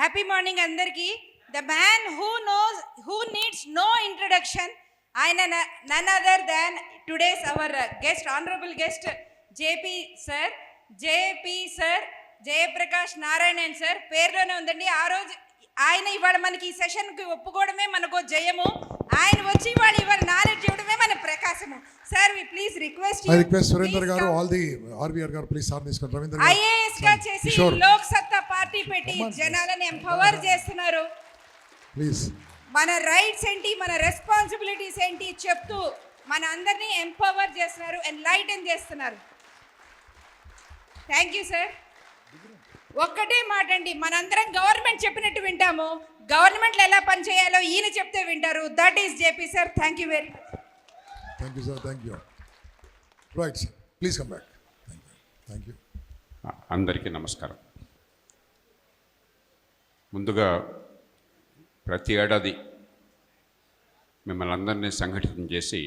Happy morning అందరికీ. The man who needs no introduction, ఆయన none other than today's our guest, honourable guest JP sir Jayaprakash Narayanan sir. పేరులోనే ఉందండి. ఆ రోజు ఆయన ఇవాళ మనకి ఈ సెషన్కి ఒప్పుకోవడమే మనకు జయము. ఆయన వచ్చి ఇవాళ నాలెడ్జ్ ఇవ్వడమే మన ప్రకాశము. Sir we please request Surender గారు, ఆల్ ది ఆర్బీఆర్ గారు ప్లీజ్ సార్ తీసుకొని రవీంద్ర గారు ఐఏఎస్ గా చేసి లోక్ సత్తా పార్టీ పెట్టి జనాలను ఎంపవర్ చేస్తున్నారు. ప్లీజ్ మన రైట్స్ ఏంటి, మన రెస్పాన్సిబిలిటీస్ ఏంటి చెప్తూ మన అందరినీ ఎంపవర్ చేస్తున్నారు, ఎన్లైటన్ చేస్తున్నారు. Thank you sir. ఒక్కటే మాట అండి, మనందరం గవర్నమెంట్ చెప్పినట్టు వింటాము, గవర్నమెంట్లో ఎలా పనిచేయాలో ఈయన చెప్తే వింటారు. That is JP sir. Thank you very much. Thank you sir. Thank you. Right sir, please come back. Thank you. అందరికీ నమస్కారం. ముందుగా ప్రతి ఏడాది మిమ్మల్ని అందరినీ సంఘటితం చేసి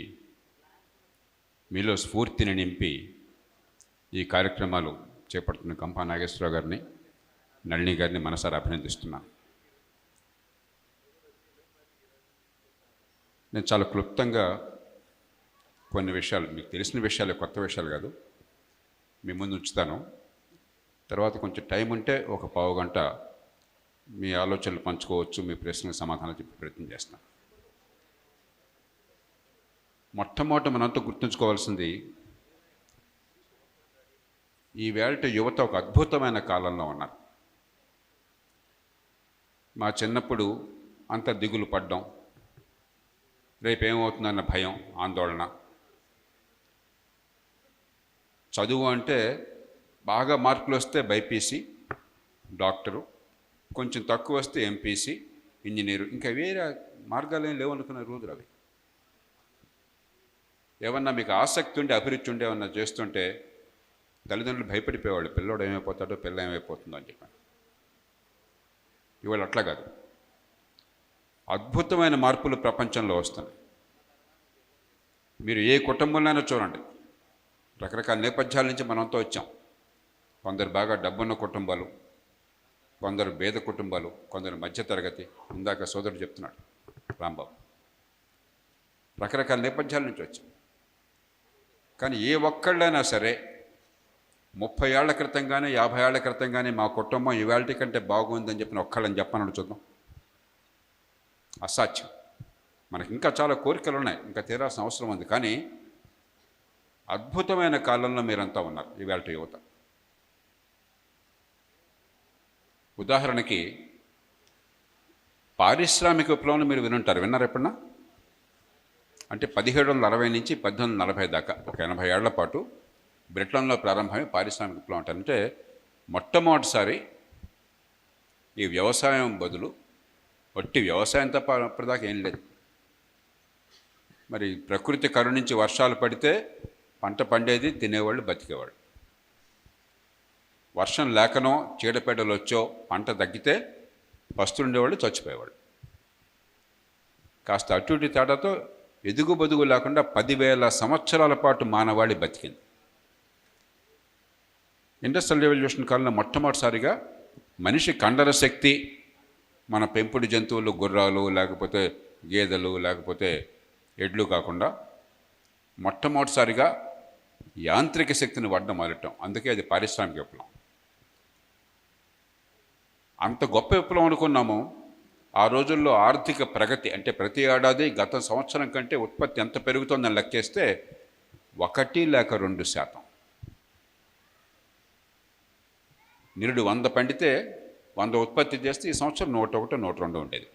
మీలో స్ఫూర్తిని నింపి ఈ కార్యక్రమాలు చేపడుతున్న కంపా నాగేశ్వరరావు గారిని, నళిని గారిని మనసారా అభినందిస్తున్నాను. నేను చాలా క్లుప్తంగా కొన్ని విషయాలు, మీకు తెలిసిన విషయాలు, కొత్త విషయాలు కాదు, మీ ముందు ఉంచుతాను. తర్వాత కొంచెం టైం ఉంటే ఒక పావు గంట మీ ఆలోచనలు పంచుకోవచ్చు, మీ ప్రశ్నలకు సమాధానం చెప్పే ప్రయత్నం చేస్తాను. మొట్టమొదట మనంతా గుర్తుంచుకోవాల్సింది, ఈవేళ యువత ఒక అద్భుతమైన కాలంలో ఉన్నారు. మా చిన్నప్పుడు అంత దిగులు పడ్డం, రేపేమవుతుందన్న భయం, ఆందోళన. చదువు అంటే బాగా మార్కులు వస్తే బైపీసీ, డాక్టరు, కొంచెం తక్కువ వస్తే ఎంపీసీ, ఇంజనీరు, ఇంకా వేరే మార్గాలు ఏం లేవనుకున్న రోజులు అవి. ఏమన్నా మీకు ఆసక్తి ఉండి అభిరుచి ఉండి ఏమన్నా చేస్తుంటే తల్లిదండ్రులు భయపడిపోయేవాళ్ళు, పిల్లోడు ఏమైపోతాడో, పిల్ల ఏమైపోతుందో అని చెప్పాను. ఇవాళ అట్లా కాదు, అద్భుతమైన మార్పులు ప్రపంచంలో వస్తున్నాయి. మీరు ఏ కుటుంబంలోనైనా చూడండి, రకరకాల నేపథ్యాల నుంచి మనంతో వచ్చాం. కొందరు బాగా డబ్బున్న కుటుంబాలు, కొందరు పేద కుటుంబాలు, కొందరు మధ్యతరగతి. ఇందాక సోదరుడు చెప్తున్నాడు రాంబాబు, రకరకాల నేపథ్యాల నుంచి వచ్చాం. కానీ ఏ ఒక్కళ్ళైనా సరే 30 ఏళ్ల క్రితం కానీ 50 ఏళ్ల క్రితం కానీ మా కుటుంబం ఇవాళ కంటే బాగుందని చెప్పిన ఒక్కళ్ళని చెప్పనని చూద్దాం. అసాధ్యం. మనకి ఇంకా చాలా కోరికలు ఉన్నాయి, ఇంకా తీరాల్సిన అవసరం ఉంది. కానీ అద్భుతమైన కాలంలో మీరంతా ఉన్నారు ఇవాళ యువత. ఉదాహరణకి పారిశ్రామిక విప్లవం మీరు వినుంటారు, విన్నారు ఎప్పుడన్నా? అంటే 1760 నుంచి 1840 దాకా ఒక 80 ఏళ్ల పాటు బ్రిటన్లో ప్రారంభమై పారిశ్రామిక విప్లవం అంటారు. అంటే మొట్టమొదటిసారి ఈ వ్యవసాయం బదులు వట్టి వ్యవసాయం తప్ప అప్పటిదాకా ఏం లేదు. మరి ప్రకృతి కరుణించి వర్షాలు పడితే పంట పండేది, తినేవాళ్ళు, బతికేవాళ్ళు. వర్షం లేకనో చీడపేడలు వచ్చో పంట తగ్గితే పస్తులుండేవాళ్ళు, చచ్చిపోయేవాళ్ళు. కాస్త అటు ఇటు తేడాతో ఎదుగు బదుగు లేకుండా 10,000 సంవత్సరాల పాటు మానవాళి బతికింది. ఇండస్ట్రియల్ రెవల్యూషన్ కాలంలో మొట్టమొదటిసారిగా మనిషి కండర శక్తి, మన పెంపుడు జంతువులు, గుర్రాలు లేకపోతే గేదెలు లేకపోతే ఎడ్లు కాకుండా మొట్టమొదటిసారిగా యాంత్రిక శక్తిని వాడడం మొదలెట్టాం. అందుకే అది పారిశ్రామిక విప్లవం. అంత గొప్ప విప్లవం అనుకున్నాము. ఆ రోజుల్లో ఆర్థిక ప్రగతి అంటే ప్రతి ఏడాది గత సంవత్సరం కంటే ఉత్పత్తి ఎంత పెరుగుతుందని లెక్కేస్తే 1 లేక 2%. నిరుడు 100 పండితే 100 ఉత్పత్తి చేస్తే ఈ సంవత్సరం 101, 102 ఉండేది.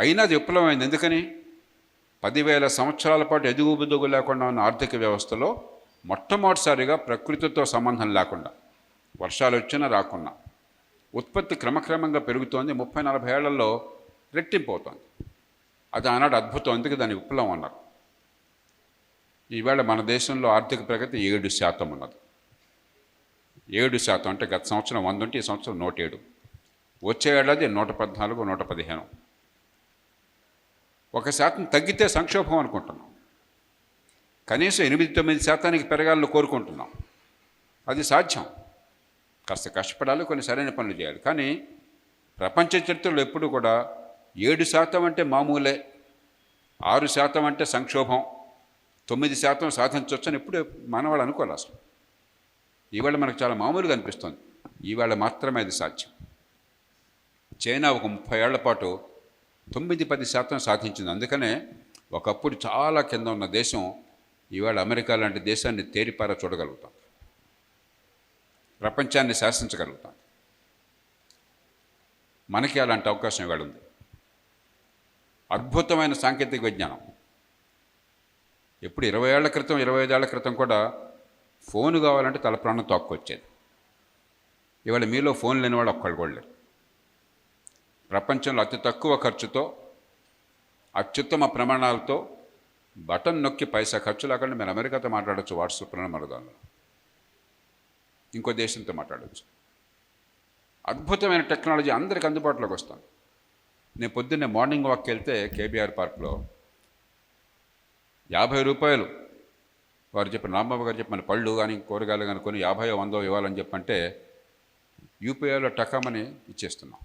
అయినా అది విప్లవం అయింది. ఎందుకని? 10,000 సంవత్సరాల పాటు ఎదుగుబుదుగు లేకుండా ఉన్న ఆర్థిక వ్యవస్థలో మొట్టమొదటిసారిగా ప్రకృతితో సంబంధం లేకుండా, వర్షాలు వచ్చినా రాకున్నా ఉత్పత్తి క్రమక్రమంగా పెరుగుతోంది. 30-40 ఏళ్లలో రెట్టింపు అవుతోంది. అది ఆనాడు అద్భుతం. అందుకే దాన్ని విప్లవం అన్నారు. ఈవేళ మన దేశంలో ఆర్థిక ప్రగతి 7% ఉన్నది. 7% అంటే గత సంవత్సరం 100 ఉంటే ఈ సంవత్సరం 107. వచ్చే ఏడాది 114, 115. 1% తగ్గితే సంక్షోభం అనుకుంటున్నాం. కనీసం 8-9% పెరగాలని కోరుకుంటున్నాం. అది సాధ్యం. కాస్త కష్టపడాలి, కొన్ని సరైన పనులు చేయాలి. కానీ ప్రపంచ చరిత్రలో ఎప్పుడు కూడా 7% అంటే మామూలే, 6% అంటే సంక్షోభం, 9% సాధించవచ్చని ఎప్పుడు మానవాళ్ళు అనుకోవాలి అసలు. ఈవేళ మనకు చాలా మామూలుగా అనిపిస్తుంది, ఈవేళ మాత్రమే అది సాధ్యం. చైనా ఒక 30 ఏళ్ల పాటు 9-10% సాధించింది. అందుకనే ఒకప్పుడు చాలా కింద ఉన్న దేశం ఈవేళ అమెరికా లాంటి దేశాన్ని తేరిపారా చూడగలుగుతాం, ప్రపంచాన్ని శాసించగలుగుతాం. మనకి అలాంటి అవకాశం ఇవాళ ఉంది. అద్భుతమైన సాంకేతిక విజ్ఞానం. ఎప్పుడు 20 ఏళ్ల క్రితం 25 ఏళ్ల క్రితం కూడా ఫోన్ కావాలంటే తల ప్రాణం తోక్కొచ్చేది. ఇవాళ మీలో ఫోన్ లేని వాళ్ళు ఒక్కళ్ళు కూడా లేరు. ప్రపంచంలో అతి తక్కువ ఖర్చుతో అత్యుత్తమ ప్రమాణాలతో బటన్ నొక్కి పైసా ఖర్చు లేకుండా మీరు అమెరికాతో మాట్లాడచ్చు, వాట్సాప్లో మరదాల్లో ఇంకో దేశంతో మాట్లాడచ్చు. అద్భుతమైన టెక్నాలజీ అందరికి అందుబాటులోకి వస్తుంది. నేను పొద్దున్నే మార్నింగ్ వాక్కి వెళ్తే కేబీఆర్ పార్క్లో 50 రూపాయలు వారు చెప్పిన రాంబాబు గారు చెప్పిన పళ్ళు కానీ కూరగాయలు కానీ కొని 50-100 ఇవ్వాలని చెప్పంటే యూపీఐలో టకామని ఇచ్చేస్తున్నాం.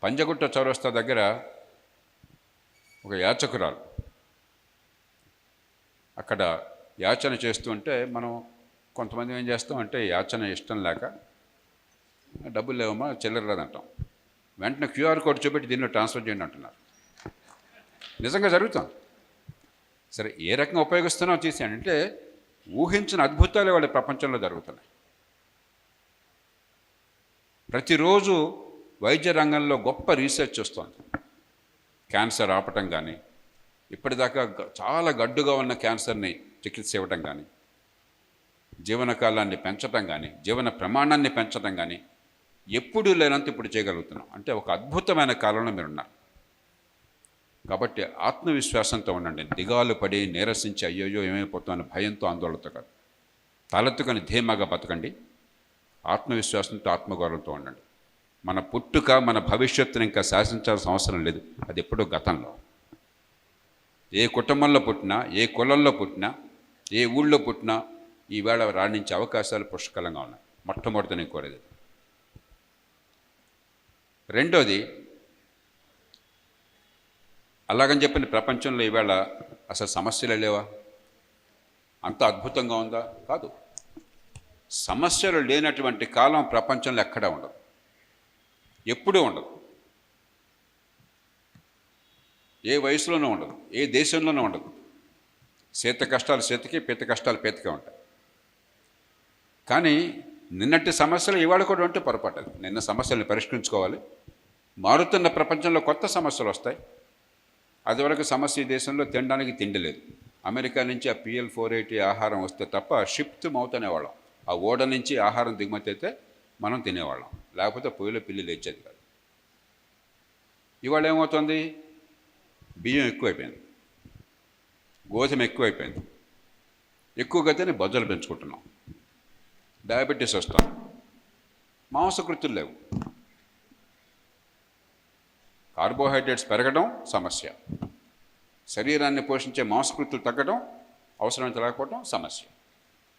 పంజగుట్ట చౌరస్తా దగ్గర ఒక యాచకురాలు అక్కడ యాచన చేస్తూ ఉంటే మనం కొంతమంది ఏం చేస్తాం అంటే యాచన ఇష్టం లేక డబ్బులు లేవమ్మా చిల్లర లేదంటాం. వెంటనే క్యూఆర్ కోడ్ చూపెట్టి దీనిలో ట్రాన్స్ఫర్ చేయండి అంటున్నారు. నిజంగా జరుగుతాం. సరే ఏ రకంగా ఉపయోగిస్తున్నామో తీసేయండి అంటే ఊహించిన అద్భుతాలు వాళ్ళ ప్రపంచంలో జరుగుతున్నాయి. ప్రతిరోజు వైద్య రంగంలో గొప్ప రీసెర్చ్ వస్తుంది. క్యాన్సర్ ఆపటం కానీ, ఇప్పటిదాకా చాలా గడ్డుగా ఉన్న క్యాన్సర్ని చికిత్స ఇవ్వటం కానీ, జీవనకాలాన్ని పెంచటం కానీ, జీవన ప్రమాణాన్ని పెంచటం కానీ ఎప్పుడూ లేనంత ఇప్పుడు చేయగలుగుతున్నాం. అంటే ఒక అద్భుతమైన కాలంలో మీరున్నారు. కాబట్టి ఆత్మవిశ్వాసంతో ఉండండి. దిగాలు పడి నీరసించి అయ్యోయ్యో ఏమైపోతామని భయంతో ఆందోళనతో కాదు, తలెత్తుకొని ధీమాగా బతకండి. ఆత్మవిశ్వాసంతో ఆత్మగౌరవంతో ఉండండి. మన పుట్టుక మన భవిష్యత్తుని ఇంకా శాసించాల్సిన అవసరం లేదు, అది ఎప్పుడో గతంలో. ఏ కుటుంబంలో పుట్టినా, ఏ కులంలో పుట్టినా, ఏ ఊళ్ళో పుట్టినా ఈవేళ రాణించే అవకాశాలు పుష్కలంగా ఉన్నాయి. మొట్టమొదటి నేను కోరేది. రెండోది, అలాగని చెప్పిన ప్రపంచంలో ఈవేళ అసలు సమస్యలే లేవా? అంత అద్భుతంగా ఉందా? కాదు. సమస్యలు లేనటువంటి కాలం ప్రపంచంలో ఎక్కడా ఉండదు, ఎప్పుడూ ఉండదు. ఏ వయసులోనూ ఉండదు, ఏ దేశంలోనూ ఉండదు. శీత కష్టాలు శీతకి, పీత కష్టాలు పీతకే ఉంటాయి. కానీ నిన్నటి సమస్యలు ఇవాళ కూడా ఉంటే పొరపాటు. నిన్న సమస్యలను పరిష్కరించుకోవాలి. మారుతున్న ప్రపంచంలో కొత్త సమస్యలు వస్తాయి. అదివరకు సమస్య ఈ దేశంలో తినడానికి తిండి లేదు. అమెరికా నుంచి ఆ PL 480 ఆహారం వస్తే తప్ప షిప్ మౌత్ అనేవాళ్ళం. ఆ ఓడ నుంచి ఆహారం దిగుమతి అయితే మనం తినేవాళ్ళం, లేకపోతే పొయ్యిలో పిల్లి లేచేది కాదు. ఇవాళ ఏమవుతుంది? బియ్యం ఎక్కువైపోయింది, గోధుమ ఎక్కువైపోయింది. ఎక్కువగా తిని బొజ్జలు పెంచుకుంటున్నాం, డయాబెటీస్ వస్తాం, మాంసకృతులు లేవు. కార్బోహైడ్రేట్స్ పెరగడం సమస్య, శరీరాన్ని పోషించే మాంసకృతులు తగ్గడం, అవసరమైతే లేకపోవడం సమస్య.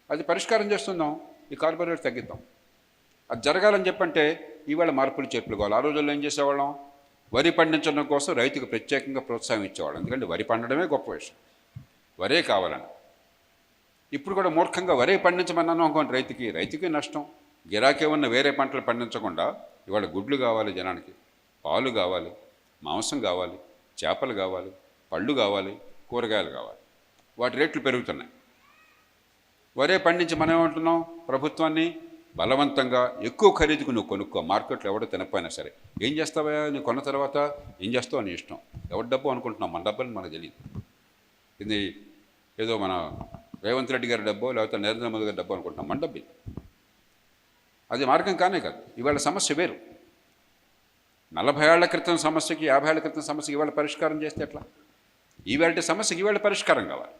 అది పరిష్కారం చేస్తున్నాం, ఈ కార్బోహైడ్రేట్స్ తగ్గిద్దాం. అది జరగాలని చెప్పంటే ఈవేళ మార్పులు చేర్పులు కావాలి. ఆ రోజుల్లో ఏం చేసేవాళ్ళం? వరి పండించడం కోసం రైతుకు ప్రత్యేకంగా ప్రోత్సాహం ఇచ్చేవాళ్ళం. ఎందుకంటే వరి పండడమే గొప్ప విషయం, వరే కావాలని. ఇప్పుడు కూడా మూర్ఖంగా వరే పండించమన్నాను అనుకోండి, రైతుకి నష్టం. గిరాకీ ఉన్న వేరే పంటలు పండించకుండా ఇవాళ గుడ్లు కావాలి, జనానికి పాలు కావాలి, మాంసం కావాలి, చేపలు కావాలి, పళ్ళు కావాలి, కూరగాయలు కావాలి. వాటి రేట్లు పెరుగుతున్నాయి. వరే పండించి మనం ఏమంటున్నాం? ప్రభుత్వాన్ని బలవంతంగా ఎక్కువ ఖరీదుకు నువ్వు కొనుక్కో, మార్కెట్లో ఎవడో తినకపోయినా సరే. ఏం చేస్తావా? నువ్వు కొన్న తర్వాత ఏం చేస్తావు అని ఇష్టం. ఎవరి డబ్బు అనుకుంటున్నాం, మన డబ్బుని మనకు తెలియదు. ఇది ఏదో మన రేవంత్ రెడ్డి గారి డబ్బో లేకపోతే నరేంద్ర మోదీ గారి డబ్బు అనుకుంటున్నాం, మన డబ్బు. అది మార్గం కానే కాదు. ఇవాళ సమస్య వేరు. 40 ఏళ్ల క్రితం సమస్యకి 50 ఏళ్ల క్రితం సమస్యకి ఇవాళ పరిష్కారం చేస్తే ఎట్లా? ఈవేళ సమస్యకి ఇవాళ పరిష్కారం కావాలి.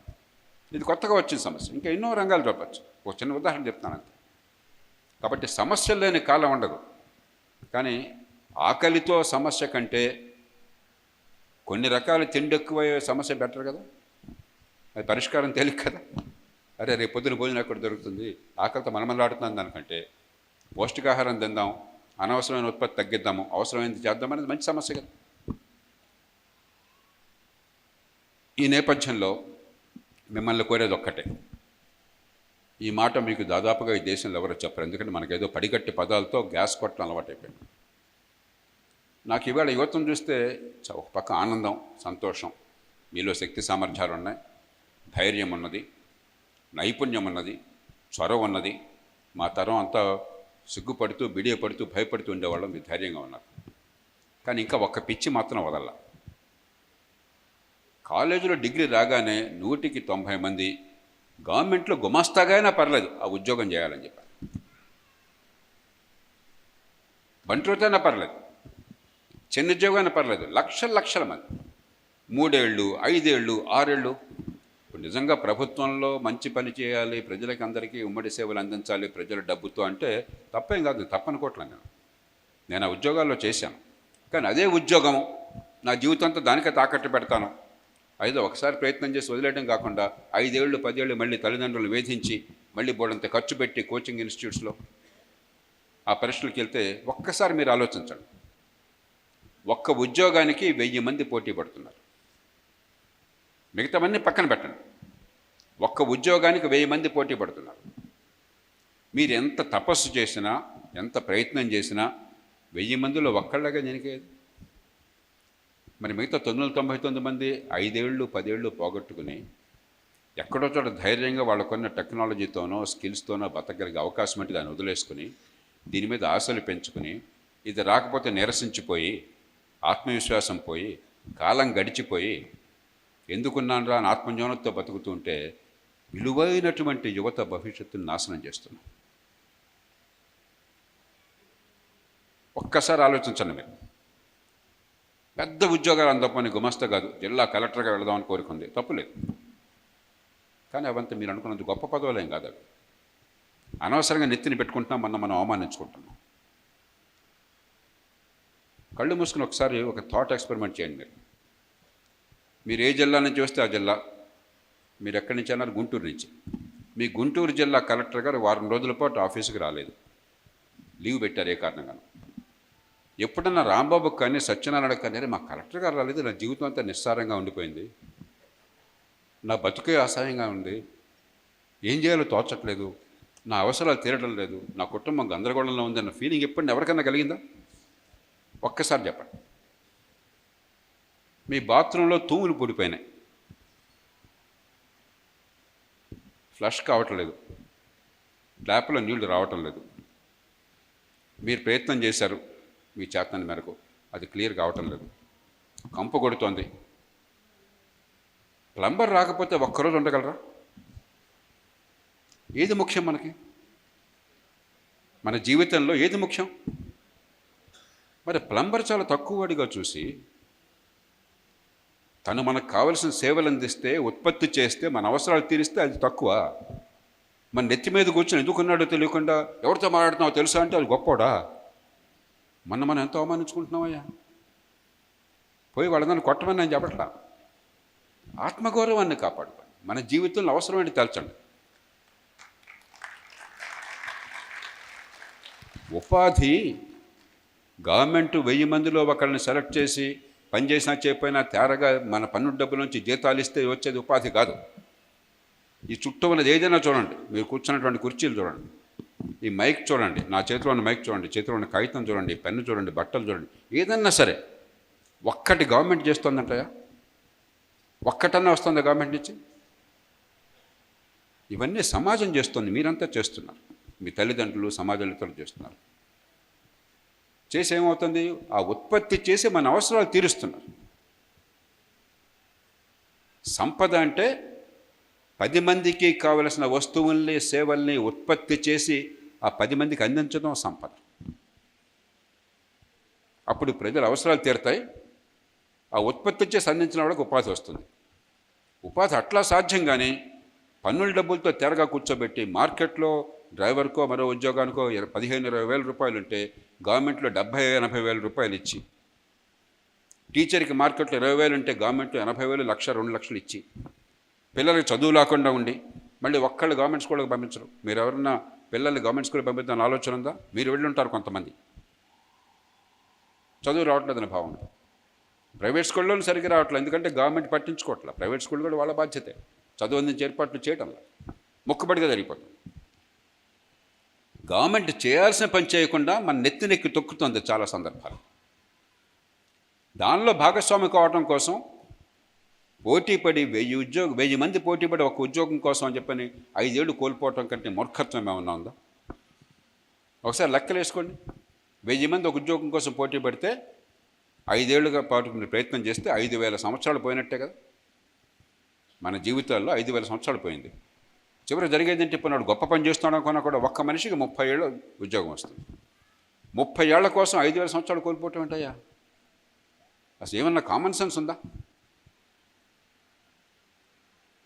ఇది కొత్తగా వచ్చిన సమస్య, ఇంకా ఎన్నో రంగాలు చెప్పచ్చు. ఒక చిన్న ఉదాహరణ చెప్తాను అంతే. కాబట్టి సమస్యలు లేని కాలం ఉండదు. కానీ ఆకలితో సమస్య కంటే కొన్ని రకాల తిండి ఎక్కువయ్యే సమస్య బెటర్ కదా. అది పరిష్కారం తేలిక కదా. అరే రేపు పొద్దున భోజనం ఎక్కడ దొరుకుతుంది, ఆకలితో మనమలాడుతున్నాం దానికంటే పౌష్టికాహారం తిందాం, అనవసరమైన ఉత్పత్తి తగ్గిద్దాము, అవసరమైనది చేద్దాం అనేది మంచి సమస్య కదా. ఈ నేపథ్యంలో మిమ్మల్ని కోరేది ఒక్కటే, ఈ మాట మీకు దాదాపుగా ఈ దేశంలో ఎవరో చెప్పరు, ఎందుకంటే మనకేదో పడిగట్టి పదాలతో గ్యాస్ కొట్టడం అలవాటైపోయింది. నాకు ఇవాళ యువతను చూస్తే ఒక పక్క ఆనందం, సంతోషం, మీలో శక్తి సామర్థ్యాలు ఉన్నాయి, ధైర్యం ఉన్నది, నైపుణ్యం ఉన్నది, చొరవ ఉన్నది. మా తరం అంతా సిగ్గుపడుతూ బిడియపడుతూ భయపడుతూ ఉండేవాళ్ళం, మీరు ధైర్యంగా ఉన్నారు. కానీ ఇంకా ఒక్క పిచ్చి మాత్రం వదల. కాలేజీలో డిగ్రీ రాగానే 100కి 90 మంది గవర్నమెంట్లో గుమాస్తాగా అయినా పర్లేదు ఆ ఉద్యోగం చేయాలని చెప్పారు. బంట్రోతైనా పర్లేదు, చిన్న ఉద్యోగం అయినా పర్లేదు, లక్షల మంది 3 ఏళ్ళు 5 ఏళ్ళు 6 ఏళ్ళు. ఇప్పుడు నిజంగా ప్రభుత్వంలో మంచి పని చేయాలి, ప్రజలకి అందరికీ ఉమ్మడి సేవలు అందించాలి ప్రజల డబ్బుతో అంటే తప్పేం కాదు, తప్పనుకోవట్లేదు. నేను ఆ ఉద్యోగాల్లో చేశాను. కానీ అదే ఉద్యోగం నా జీవితంతో దానికే తాకట్టు పెడతాను, అయితే ఒకసారి ప్రయత్నం చేసి వదిలేయడం కాకుండా 5 ఏళ్ళు 10 ఏళ్ళు మళ్ళీ తల్లిదండ్రులు వేధించి మళ్ళీ బోర్డంత ఖర్చు పెట్టి కోచింగ్ ఇన్స్టిట్యూట్స్లో ఆ పరీక్షలకు వెళ్తే ఒక్కసారి మీరు ఆలోచించండి. ఒక్క ఉద్యోగానికి 1000 మంది పోటీ పడుతున్నారు. మిగతావన్నీ పక్కన పెట్టండి, ఒక్క ఉద్యోగానికి 1000 మంది పోటీ పడుతున్నారు. మీరు ఎంత తపస్సు చేసినా ఎంత ప్రయత్నం చేసినా 1000 మందిలో ఒక్కళ్ళగా జనికేది. మరి మిగతా 999 మంది 5 ఏళ్ళు 10 ఏళ్ళు పోగొట్టుకుని ఎక్కడో చోట ధైర్యంగా వాళ్ళకున్న టెక్నాలజీతోనో స్కిల్స్తోనో బతకగలిగే అవకాశం అంటే దాన్ని వదిలేసుకుని దీని మీద ఆశలు పెంచుకుని ఇది రాకపోతే నిరసించిపోయి ఆత్మవిశ్వాసం పోయి కాలం గడిచిపోయి ఎందుకున్నాను రా అని ఆత్మజ్ఞానంతో బతుకుతూ ఉంటే విలువైనటువంటి యువత భవిష్యత్తును నాశనం చేస్తున్నాం. ఒక్కసారి ఆలోచించండి. మీరు పెద్ద ఉద్యోగాలు అందకపోని గుమస్తా కాదు, జిల్లా కలెక్టర్గా వెళదామని కోరుకుంది, తప్పులేదు. కానీ అవంతా మీరు అనుకున్నంత గొప్ప పదవులేం కాదు. అవి అనవసరంగా నెత్తిని పెట్టుకుంటున్నాం, మనం అవమానించుకుంటున్నాం. కళ్ళు మూసుకుని ఒకసారి ఒక థాట్ ఎక్స్పెరిమెంట్ చేయండి. మీరు ఏ జిల్లా నుంచి వస్తే ఆ జిల్లా, మీరు ఎక్కడి నుంచి అన్నారు, గుంటూరు నుంచి. మీ గుంటూరు జిల్లా కలెక్టర్ గారు వారం రోజుల పాటు ఆఫీసుకి రాలేదు, లీవ్ పెట్టారు ఏ కారణంగా. ఎప్పుడన్నా రాంబాబుకి కానీ సత్యనారాయణకి కానీ మా కలెక్టర్ గారు రాలేదు, నా జీవితం అంతా నిస్సారంగా ఉండిపోయింది, నా బతుకే అసహాయంగా ఉంది, ఏం చేయాలో తోచట్లేదు, నా అవసరాలు తీరడం లేదు, నా కుటుంబం గందరగోళంలో ఉందన్న ఫీలింగ్ ఎప్పుడు ఎవరికైనా కలిగిందా? ఒక్కసారి చెప్పండి. మీ బాత్రూంలో తూములు పొడిపోయినాయి, ఫ్లష్ కావటం లేదు, ట్యాప్లో నీళ్లు రావటం లేదు, మీరు ప్రయత్నం చేశారు మీ చేతన మేరకు, అది క్లియర్ కావటం లేదు, కంపు కొడుతోంది. ప్లంబర్ రాకపోతే ఒక్కరోజు ఉండగలరా? ఏది ముఖ్యం మనకి? మన జీవితంలో ఏది ముఖ్యం? మరి ప్లంబర్ చాలా తక్కువ వాడిగా చూసి తను మనకు కావలసిన సేవలు అందిస్తే, ఉత్పత్తి చేస్తే, మన అవసరాలు తీరిస్తే అది తక్కువ. మన నెత్తి మీద కూర్చొని ఎందుకున్నాడో తెలియకుండా ఎవరితో మాట్లాడుతున్నావో తెలుసా అంటే అది గొప్పోడా? మనం ఎంతో అవమానించుకుంటున్నామయ్యా. పోయి వాళ్ళని కొట్టమని నేను చెప్పట్లా, ఆత్మగౌరవాన్ని కాపాడుకోండి, మన జీవితంలో అవసరమేంటి తెలచండి. ఉపాధి గవర్నమెంట్ 1000 మందిలో ఒకళ్ళని సెలెక్ట్ చేసి పనిచేసినా చేయకపోయినా తేరగా మన పన్ను డబ్బుల నుంచి జీతాలు ఇస్తే వచ్చేది ఉపాధి కాదు. ఈ చుట్టూ ఉన్నది ఏదైనా చూడండి, మీరు కూర్చున్నటువంటి కుర్చీలు చూడండి, ఈ మైక్ చూడండి, నా చేతిలో ఉన్న మైక్ చూడండి, చేతిలో ఉన్న కాగితం చూడండి, పెన్ను చూడండి, బట్టలు చూడండి, ఏదన్నా సరే ఒక్కటి గవర్నమెంట్ చేస్తుందంటయా? ఒక్కటన్నా వస్తుందా గవర్నమెంట్ నుంచి? ఇవన్నీ సమాజం చేస్తుంది, మీరంతా చేస్తున్నారు, మీ తల్లిదండ్రులు సమాజంలో ఇతరులు చేస్తున్నారు. చేసి ఏమవుతుంది? ఆ ఉత్పత్తి చేసి మన అవసరాలు తీరుస్తున్నారు. సంపద అంటే 10 మందికి కావలసిన వస్తువుల్ని సేవల్ని ఉత్పత్తి చేసి ఆ 10 మందికి అందించడం సంపద. అప్పుడు ప్రజల అవసరాలు తీరుతాయి, ఆ ఉత్పత్తి చేసి అందించిన వాళ్ళకి ఉపాధి వస్తుంది. ఉపాధి అట్లా సాధ్యం కానీ పన్నుల డబ్బులతో తెరగా కూర్చోబెట్టి మార్కెట్లో డ్రైవర్కో మరో ఉద్యోగానికో 15-20 వేల రూపాయలు ఉంటే గవర్నమెంట్లో 70-80 వేల రూపాయలు ఇచ్చి, టీచర్కి మార్కెట్లో 20 వేలు ఉంటే గవర్నమెంట్లో 80 వేలు, 1-2 లక్షలు ఇచ్చి, పిల్లలకి చదువు లేకుండా ఉండి మళ్ళీ ఒక్కళ్ళు గవర్నమెంట్ స్కూల్కి పంపించరు. మీరు ఎవరన్నా పిల్లల్ని గవర్నమెంట్ స్కూల్కి పంపిద్దామని ఆలోచన ఉందా? మీరు వెళ్ళి ఉంటారు కొంతమంది, చదువు రావట్లేదని భావన. ప్రైవేట్ స్కూల్లోనూ సరిగ్గా రావట్లేదు, ఎందుకంటే గవర్నమెంట్ పట్టించుకోవట్లేదు. ప్రైవేట్ స్కూల్ కూడా వాళ్ళ బాధ్యతే, చదువు అందించే ఏర్పాట్లు చేయడంలో మొక్కుబడిగా జరిగిపోతుంది. గవర్నమెంట్ చేయాల్సిన పని చేయకుండా మన నెత్తినెక్కి తొక్కుతుంది చాలా సందర్భాలు. దానిలో భాగస్వామి కావడం కోసం పోటీపడి 1000 మంది పోటీపడి ఒక ఉద్యోగం కోసం అని చెప్పని 5 ఏళ్ళు కోల్పోవటం కంటే మూర్ఖత్వం ఏమన్నా ఉందా? ఒకసారి లెక్కలు వేసుకోండి. 1000 మంది ఒక ఉద్యోగం కోసం పోటీ పడితే 5 ఏళ్ళుగా పాటు మీరు ప్రయత్నం చేస్తే 5000 సంవత్సరాలు పోయినట్టే కదా. మన జీవితాల్లో 5000 సంవత్సరాలు పోయింది. చివరి జరిగేది ఏంటి? ఇప్పుడు నాడు గొప్ప పని చేస్తున్నాడు అనుకున్నా కూడా ఒక్క మనిషికి 30 ఏళ్ళు ఉద్యోగం వస్తుంది. 30 ఏళ్ల కోసం 5000 సంవత్సరాలు కోల్పోవటం ఏంటయ్యా? అసలు ఏమన్నా కామన్ సెన్స్ ఉందా?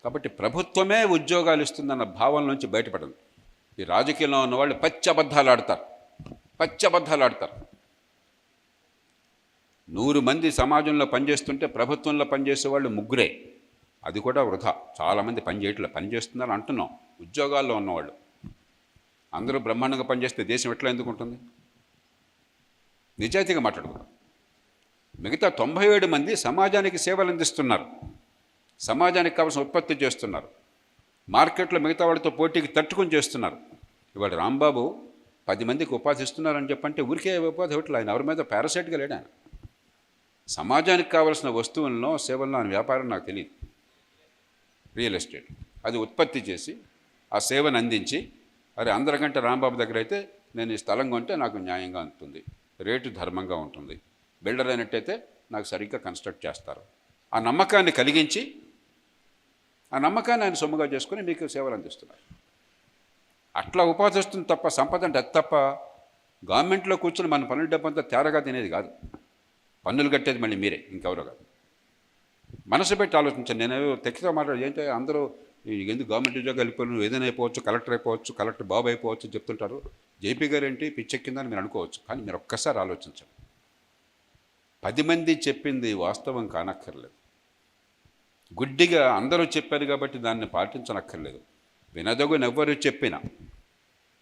కాబట్టి ప్రభుత్వమే ఉద్యోగాలు ఇస్తుందన్న భావన నుంచి బయటపడండి. ఈ రాజకీయంలో ఉన్న వాళ్ళు పచ్చి అబద్ధాలు ఆడతారు. 100 మంది సమాజంలో పనిచేస్తుంటే ప్రభుత్వంలో పనిచేసే వాళ్ళు 3. అది కూడా వృధా. చాలామంది పని చేస్తున్నారు అంటున్నాం. ఉద్యోగాల్లో ఉన్నవాళ్ళు అందరూ బ్రహ్మాండంగా పనిచేస్తే దేశం ఎట్లా ఎందుకు ఉంటుంది? నిజాయితీగా మాట్లాడుకుందాం. మిగతా 97 మంది సమాజానికి సేవలు అందిస్తున్నారు, సమాజానికి కావాల్సిన ఉత్పత్తి చేస్తున్నారు, మార్కెట్లో మిగతా వాళ్ళతో పోటీకి తట్టుకొని చేస్తున్నారు. ఇవాళ రాంబాబు 10 మందికి ఉపాధి ఇస్తున్నారని చెప్పంటే ఊరికే ఉపాధి ఇవ్వట్లేదు. ఆయన ఎవరి మీద పారాసైట్గా లేడు. ఆయన సమాజానికి కావాల్సిన వస్తువులను సేవలను ఆయన వ్యాపారం నాకు తెలియదు. రియల్ ఎస్టేట్ అది ఉత్పత్తి చేసి ఆ సేవను అందించి, అరే అందరికంటే రాంబాబు దగ్గర అయితే నేను ఈ స్థలం కొంటే నాకు న్యాయంగా ఉంటుంది, రేటు ధర్మంగా ఉంటుంది, బిల్డర్ అయినట్టయితే నాకు సరిగ్గా కన్స్ట్రక్ట్ చేస్తారు, ఆ నమ్మకాన్ని కలిగించి ఆ నమ్మకాన్ని ఆయన సొమ్ముగా చేసుకుని మీకు సేవలు అందిస్తున్నారు. అట్లా ఉపాధి వస్తుంది తప్ప సంపద అంటే అది తప్ప గవర్నమెంట్లో కూర్చొని మన పన్నుల డబ్బంతా తేరగా తినేది కాదు. పన్నులు కట్టేది మళ్ళీ మీరే, ఇంకెవరో కాదు. మనసు పెట్టి ఆలోచించండి. నేను తెక్కితో మాట్లాడు ఏంటంటే అందరూ ఎందుకు గవర్నమెంట్ ఉద్యోగాలు వెళ్ళిపోయి నువ్వు ఏదైనా అయిపోవచ్చు, కలెక్టర్ అయిపోవచ్చు, కలెక్టర్ బాబు అయిపోవచ్చు చెప్తుంటారు. జేపీ గారు ఏంటి పిచ్చెక్కిందని మీరు అనుకోవచ్చు, కానీ మీరు ఒక్కసారి ఆలోచించండి. 10 మంది చెప్పింది వాస్తవం కానక్కర్లేదు. గుడ్డిగా అందరూ చెప్పారు కాబట్టి దాన్ని పాటించనక్కర్లేదు. వినదగుని ఎవ్వరు చెప్పినా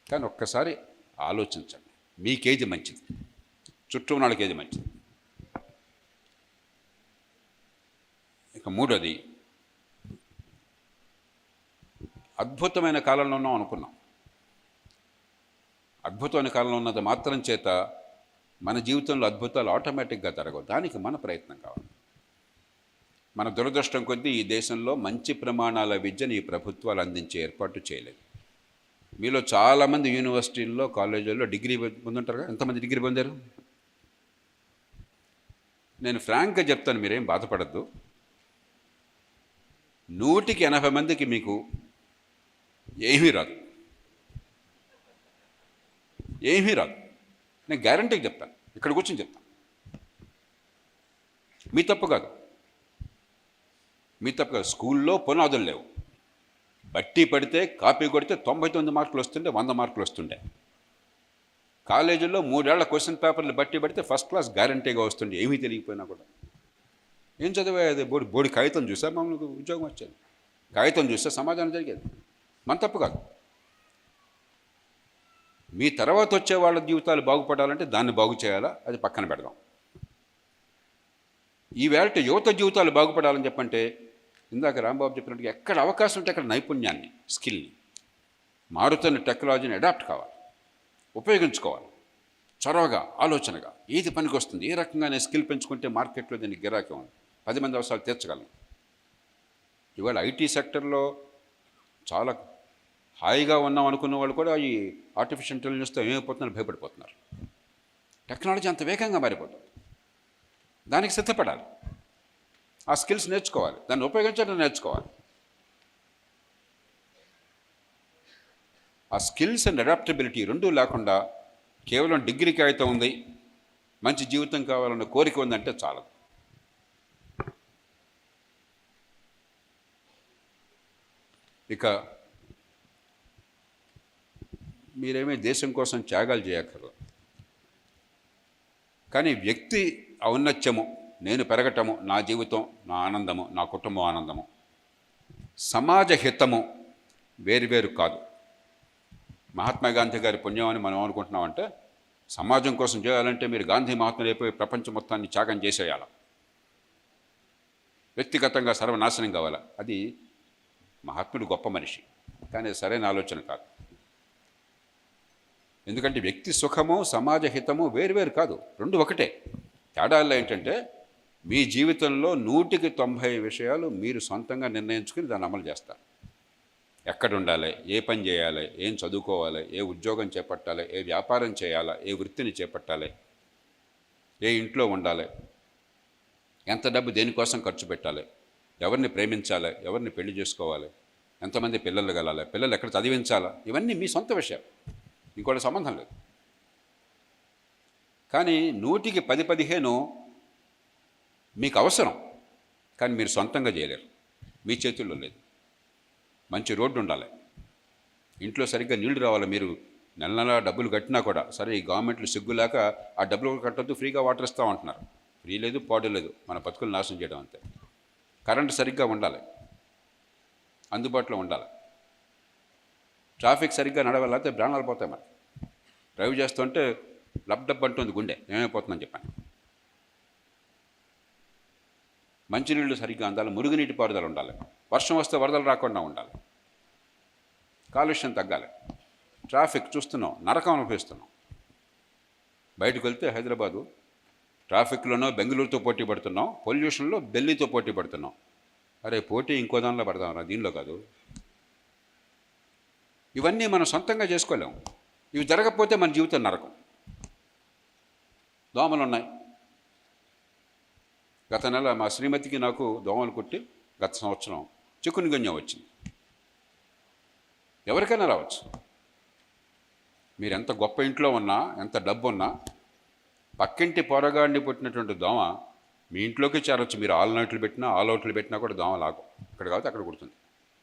కానీ ఒక్కసారి ఆలోచించండి. మీకేది మంచిది, చుట్టూ ఉన్న వాళ్ళకి ఏది మంచిది. ఇక 3వది, అద్భుతమైన కాలంలో ఉన్నాం అనుకున్నాం. అద్భుతమైన కాలంలో ఉన్నది మాత్రం చేత మన జీవితంలో అద్భుతాలు ఆటోమేటిక్గా జరగవు. దానికి మన ప్రయత్నం కావాలి. మన దురదృష్టం కొద్దీ ఈ దేశంలో మంచి ప్రమాణాల విద్యను ఈ ప్రభుత్వాలు అందించే ఏర్పాటు చేయలేదు. మీలో చాలామంది యూనివర్సిటీల్లో కాలేజీల్లో డిగ్రీ పొందుంటారు కదా. ఎంతమంది డిగ్రీ పొందారు? నేను ఫ్రాంక్గా చెప్తాను, మీరేం బాధపడద్దు. 100కి 80 మందికి మీకు ఏమీ రాదు, ఏమీ రాదు. నేను గ్యారంటీకి చెప్తాను, ఇక్కడ కూర్చొని చెప్తాను. మీ తప్పు కాదు. స్కూల్లో పునాదులు లేవు. బట్టి పడితే కాపీ కొడితే 99 మార్కులు వస్తుంటే 100 మార్కులు వస్తుండే. కాలేజీల్లో 3 ఏళ్ల క్వశ్చన్ పేపర్లు బట్టి పడితే ఫస్ట్ క్లాస్ గ్యారంటీగా వస్తుండే, ఏమీ తెలియకపోయినా కూడా. ఏం చదివే అది బోడి కాగితం చూసా మమ్మల్ని ఉద్యోగం వచ్చేది, కాగితం చూస్తే సమాజానికి జరిగేది. మన తప్పు కాదు. మీ తర్వాత వచ్చే వాళ్ళ జీవితాలు బాగుపడాలంటే దాన్ని బాగు చేయాలా, అది పక్కన పెడదాం. ఈవేళ యువత జీవితాలు బాగుపడాలని చెప్పంటే ఇందాక రాంబాబు చెప్పినట్టుగా ఎక్కడ అవకాశం ఉంటే అక్కడ నైపుణ్యాన్ని, స్కిల్ని, మారుతున్న టెక్నాలజీని అడాప్ట్ కావాలి, ఉపయోగించుకోవాలి. చొరవగా, ఆలోచనగా ఏది పనికి వస్తుంది, ఏ రకంగా నేను స్కిల్ పెంచుకుంటే మార్కెట్లో దీనికి గిరాకీ ఉంది, 10 మంది అవసరాలు తీర్చగలను. ఇవాళ ఐటీ సెక్టర్లో చాలా హాయిగా ఉన్నాం అనుకున్న వాళ్ళు కూడా ఈ ఆర్టిఫిషియల్ ఇంటెలిజెన్స్తో ఏమైపోతున్నారు భయపడిపోతున్నారు. టెక్నాలజీ అంత వేగంగా మారిపోతుంది. దానికి సిద్ధపడాలి, ఆ స్కిల్స్ నేర్చుకోవాలి, దాన్ని ఉపయోగించడం నేర్చుకోవాలి. ఆ స్కిల్స్ అండ్ అడాప్టబిలిటీ 2 లేకుండా కేవలం డిగ్రీ కాగితం ఉంది, మంచి జీవితం కావాలన్న కోరిక ఉందంటే చాలదు. ఇక మీరేమీ దేశం కోసం త్యాగాలు చేయక్కర్లేదు. కానీ వ్యక్తి ఔన్నత్యము, నేను పెరగటము, నా జీవితం, నా ఆనందము, నా కుటుంబం ఆనందము, సమాజ హితము వేరువేరు కాదు. మహాత్మా గాంధీ గారి పుణ్యం అని మనం అనుకుంటున్నామంటే సమాజం కోసం చేయాలంటే మీరు గాంధీ మహాత్ములు అయిపోయి ప్రపంచం మొత్తాన్ని త్యాగం చేసేయాలి, వ్యక్తిగతంగా సర్వనాశనం కావాలా. అది మహాత్ముడు గొప్ప మనిషి, కానీ అది సరైన ఆలోచన కాదు. ఎందుకంటే వ్యక్తి సుఖము సమాజ హితము వేరువేరు కాదు, రెండు ఒకటే. తేడాల్లో ఏంటంటే మీ జీవితంలో 100% విషయాలు మీరు సొంతంగా నిర్ణయించుకుని దాన్ని అమలు చేస్తారు. ఎక్కడ ఉండాలి, ఏ పని చేయాలి, ఏం చదువుకోవాలి, ఏ ఉద్యోగం చేపట్టాలి, ఏ వ్యాపారం చేయాలా, ఏ వృత్తిని చేపట్టాలి, ఏ ఇంట్లో ఉండాలి, ఎంత డబ్బు దేనికోసం ఖర్చు పెట్టాలి, ఎవరిని ప్రేమించాలి, ఎవరిని పెళ్లి చేసుకోవాలి, ఎంతమంది పిల్లలు కలాలి, పిల్లలు ఎక్కడ చదివించాలా, ఇవన్నీ మీ సొంత విషయాలు, ఇంకోటి సంబంధం లేదు. కానీ 100-10-15 మీకు అవసరం, కానీ మీరు సొంతంగా చేయలేరు, మీ చేతుల్లో లేదు. మంచి రోడ్డు ఉండాలి, ఇంట్లో సరిగ్గా నీళ్లు రావాలి. మీరు నెల నెల డబ్బులు కట్టినా కూడా సరే ఈ గవర్నమెంట్లు సిగ్గులేక ఆ డబ్బులు కట్టొద్దు, ఫ్రీగా వాటర్ ఇస్తామంటున్నారు. ఫ్రీ లేదు, పాడు లేదు, మన బతుకులు నాశనం చేయడం అంతే. కరెంటు సరిగ్గా ఉండాలి, అందుబాటులో ఉండాలి. ట్రాఫిక్ సరిగ్గా నడవాలంటే ప్రాణాలు పోతాయి. మరి డ్రైవ్ చేస్తుంటే డబ్బు అంటుంది గుండె, ఏమైపోతుందని చెప్పాను. మంచినీళ్ళు సరిగ్గా అందాలి, మురుగునీటి పారుదల ఉండాలి, వర్షం వస్తే వరదలు రాకుండా ఉండాలి, కాలుష్యం తగ్గాలి. ట్రాఫిక్ చూస్తున్నాం, నరకం అనుభవిస్తున్నాం. బయటకు వెళ్తే హైదరాబాదు ట్రాఫిక్లోనో బెంగళూరుతో పోటీ పడుతున్నాం, పొల్యూషన్లో ఢిల్లీతో పోటీ పడుతున్నాం. అరే పోటీ ఇంకో దానిలో పడదాం రా, దీనిలో కాదు. ఇవన్నీ మనం సొంతంగా చేసుకోలేము. ఇవి జరగకపోతే మన జీవితం నరకం. దోమలు ఉన్నాయి. గత నెల మా శ్రీమతికి నాకు దోమలు కుట్టి గత సంవత్సరం చికున్గున్యా వచ్చింది. ఎవరికైనా రావచ్చు. మీరు ఎంత గొప్ప ఇంట్లో ఉన్నా, ఎంత డబ్బు ఉన్నా, పక్కింటి పొరగాడిని పుట్టినటువంటి దోమ మీ ఇంట్లోకి చేరవచ్చు. మీరు ఆల్ నైట్లు పెట్టినా ఆల్ అవుట్లు పెట్టినా కూడా దోమ లాగం. ఇక్కడ కాబట్టి అక్కడ కుడుతుంది.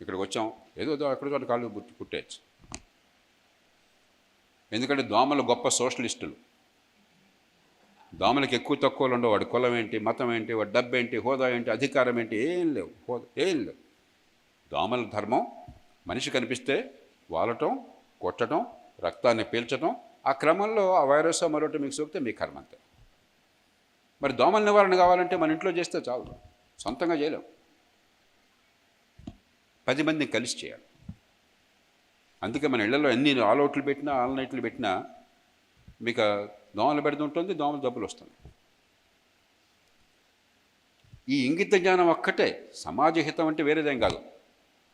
ఇక్కడికి వచ్చాం ఏదో ఎక్కడ కాళ్ళు కుట్టేయచ్చు. ఎందుకంటే దోమలు గొప్ప సోషలిస్టులు. దోమలకి ఎక్కువ తక్కువలు ఉండవు. వాడి కులం ఏంటి, మతం ఏంటి, వాడి డబ్బు ఏంటి, హోదా ఏంటి, అధికారం ఏంటి, ఏం లేవు. ఏం లేవు. దోమల ధర్మం మనిషి కనిపిస్తే వాలటం, కొట్టడం, రక్తాన్ని పీల్చడం, ఆ క్రమంలో ఆ వైరస్ మరొకటి మీకు సోకితే మీ కర్మ అంతే. మరి దోమల నివారణ కావాలంటే మన ఇంట్లో చేస్తే చాలు, సొంతంగా చేయలేం. 10 మందిని కలిసి చేయాలి. అందుకే మన ఇళ్లలో ఎన్ని ఆల్ అవుట్లు పెట్టినా ఆల్ నైట్లు పెట్టినా మీకు దోమలు పెడుతుంటుంది, దోమలు జబ్బులు వస్తుంది. ఈ ఇంగిత జ్ఞానం ఒక్కటే సమాజ హితం అంటే వేరేదేం కాదు.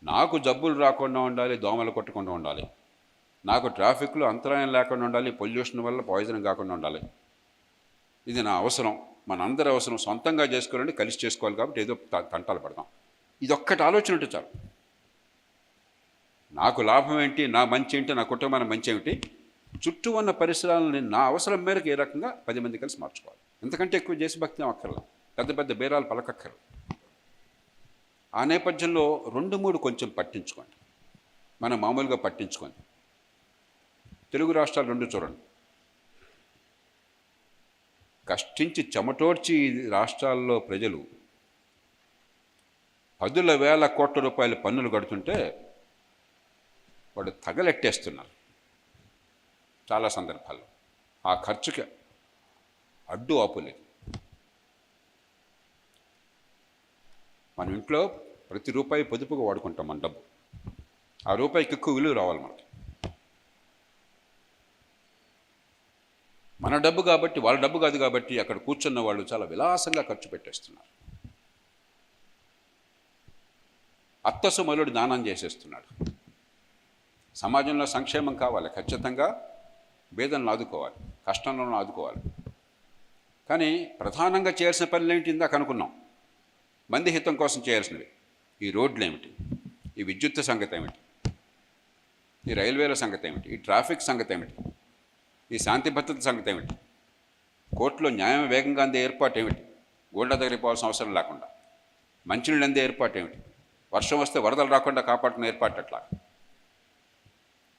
నాకు జబ్బులు రాకుండా ఉండాలి, దోమలు కొట్టకుండా ఉండాలి, నాకు ట్రాఫిక్లో అంతరాయం లేకుండా ఉండాలి, పొల్యూషన్ వల్ల పాయిజన్ కాకుండా ఉండాలి. ఇది నా అవసరం, మనందరి అవసరం. సొంతంగా చేసుకోవాలంటే కలిసి చేసుకోవాలి. కాబట్టి ఏదో తంటాలు పడదాం. ఇది ఒక్కటి ఆలోచన ఉంటే చాలు. నాకు లాభం ఏంటి, నా మంచి ఏంటి, నా కుటుంబానికి మంచి ఏమిటి, చుట్టూ ఉన్న పరిసరాలని నా అవసరం మేరకు ఏ రకంగా 10 మంది కలిసి మార్చుకోవాలి. ఎంతకంటే ఎక్కువ దేశభక్తి అక్కర్లా, పెద్ద పెద్ద బేరాలు పలకక్కర్లు. ఆ నేపథ్యంలో 2-3 కొంచెం పట్టించుకోండి. మనం మామూలుగా పట్టించుకోండి. తెలుగు రాష్ట్రాలు 2 చూడండి. కష్టించి చెమటోడ్చి రాష్ట్రాల్లో ప్రజలు 10,000 కోట్ల రూపాయల పన్నులు కడుతుంటే వాడు తగలెట్టేస్తున్నారు. చాలా సందర్భాల్లో ఆ ఖర్చుకి అడ్డు ఆపులేదు. మన ఇంట్లో ప్రతి రూపాయి పొదుపుగా వాడుకుంటాం. మన డబ్బు ఆ రూపాయికి ఎక్కువ విలువ రావాలి మనకి. మన డబ్బు కాబట్టి, వాళ్ళ డబ్బు కాదు కాబట్టి అక్కడ కూర్చున్న వాళ్ళు చాలా విలాసంగా ఖర్చు పెట్టేస్తున్నారు. అత్తసు మలుడు దానం చేసేస్తున్నాడు. సమాజంలో సంక్షేమం కావాలి, ఖచ్చితంగా పేదలను ఆదుకోవాలి, కష్టంలో ఆదుకోవాలి. కానీ ప్రధానంగా చేయాల్సిన పనులు ఏంటి ఇందాక అనుకున్నాం. మంది హితం కోసం చేయాల్సినవి ఈ రోడ్లు ఏమిటి, ఈ విద్యుత్ సంగతి ఏమిటి, ఈ రైల్వేల సంగతి ఏమిటి, ఈ ట్రాఫిక్ సంగతి ఏమిటి, ఈ శాంతి భద్రత సంగతి ఏమిటి, కోర్టులో న్యాయం వేగంగా అందే ఏర్పాటు ఏమిటి, గోల్డ దగ్గరికి పోవాల్సిన అవసరం లేకుండా మంచినీళ్ళు అందే ఏర్పాటు ఏమిటి, వర్షం వస్తే వరదలు రాకుండా కాపాడుకునే ఏర్పాటు ఎట్లా.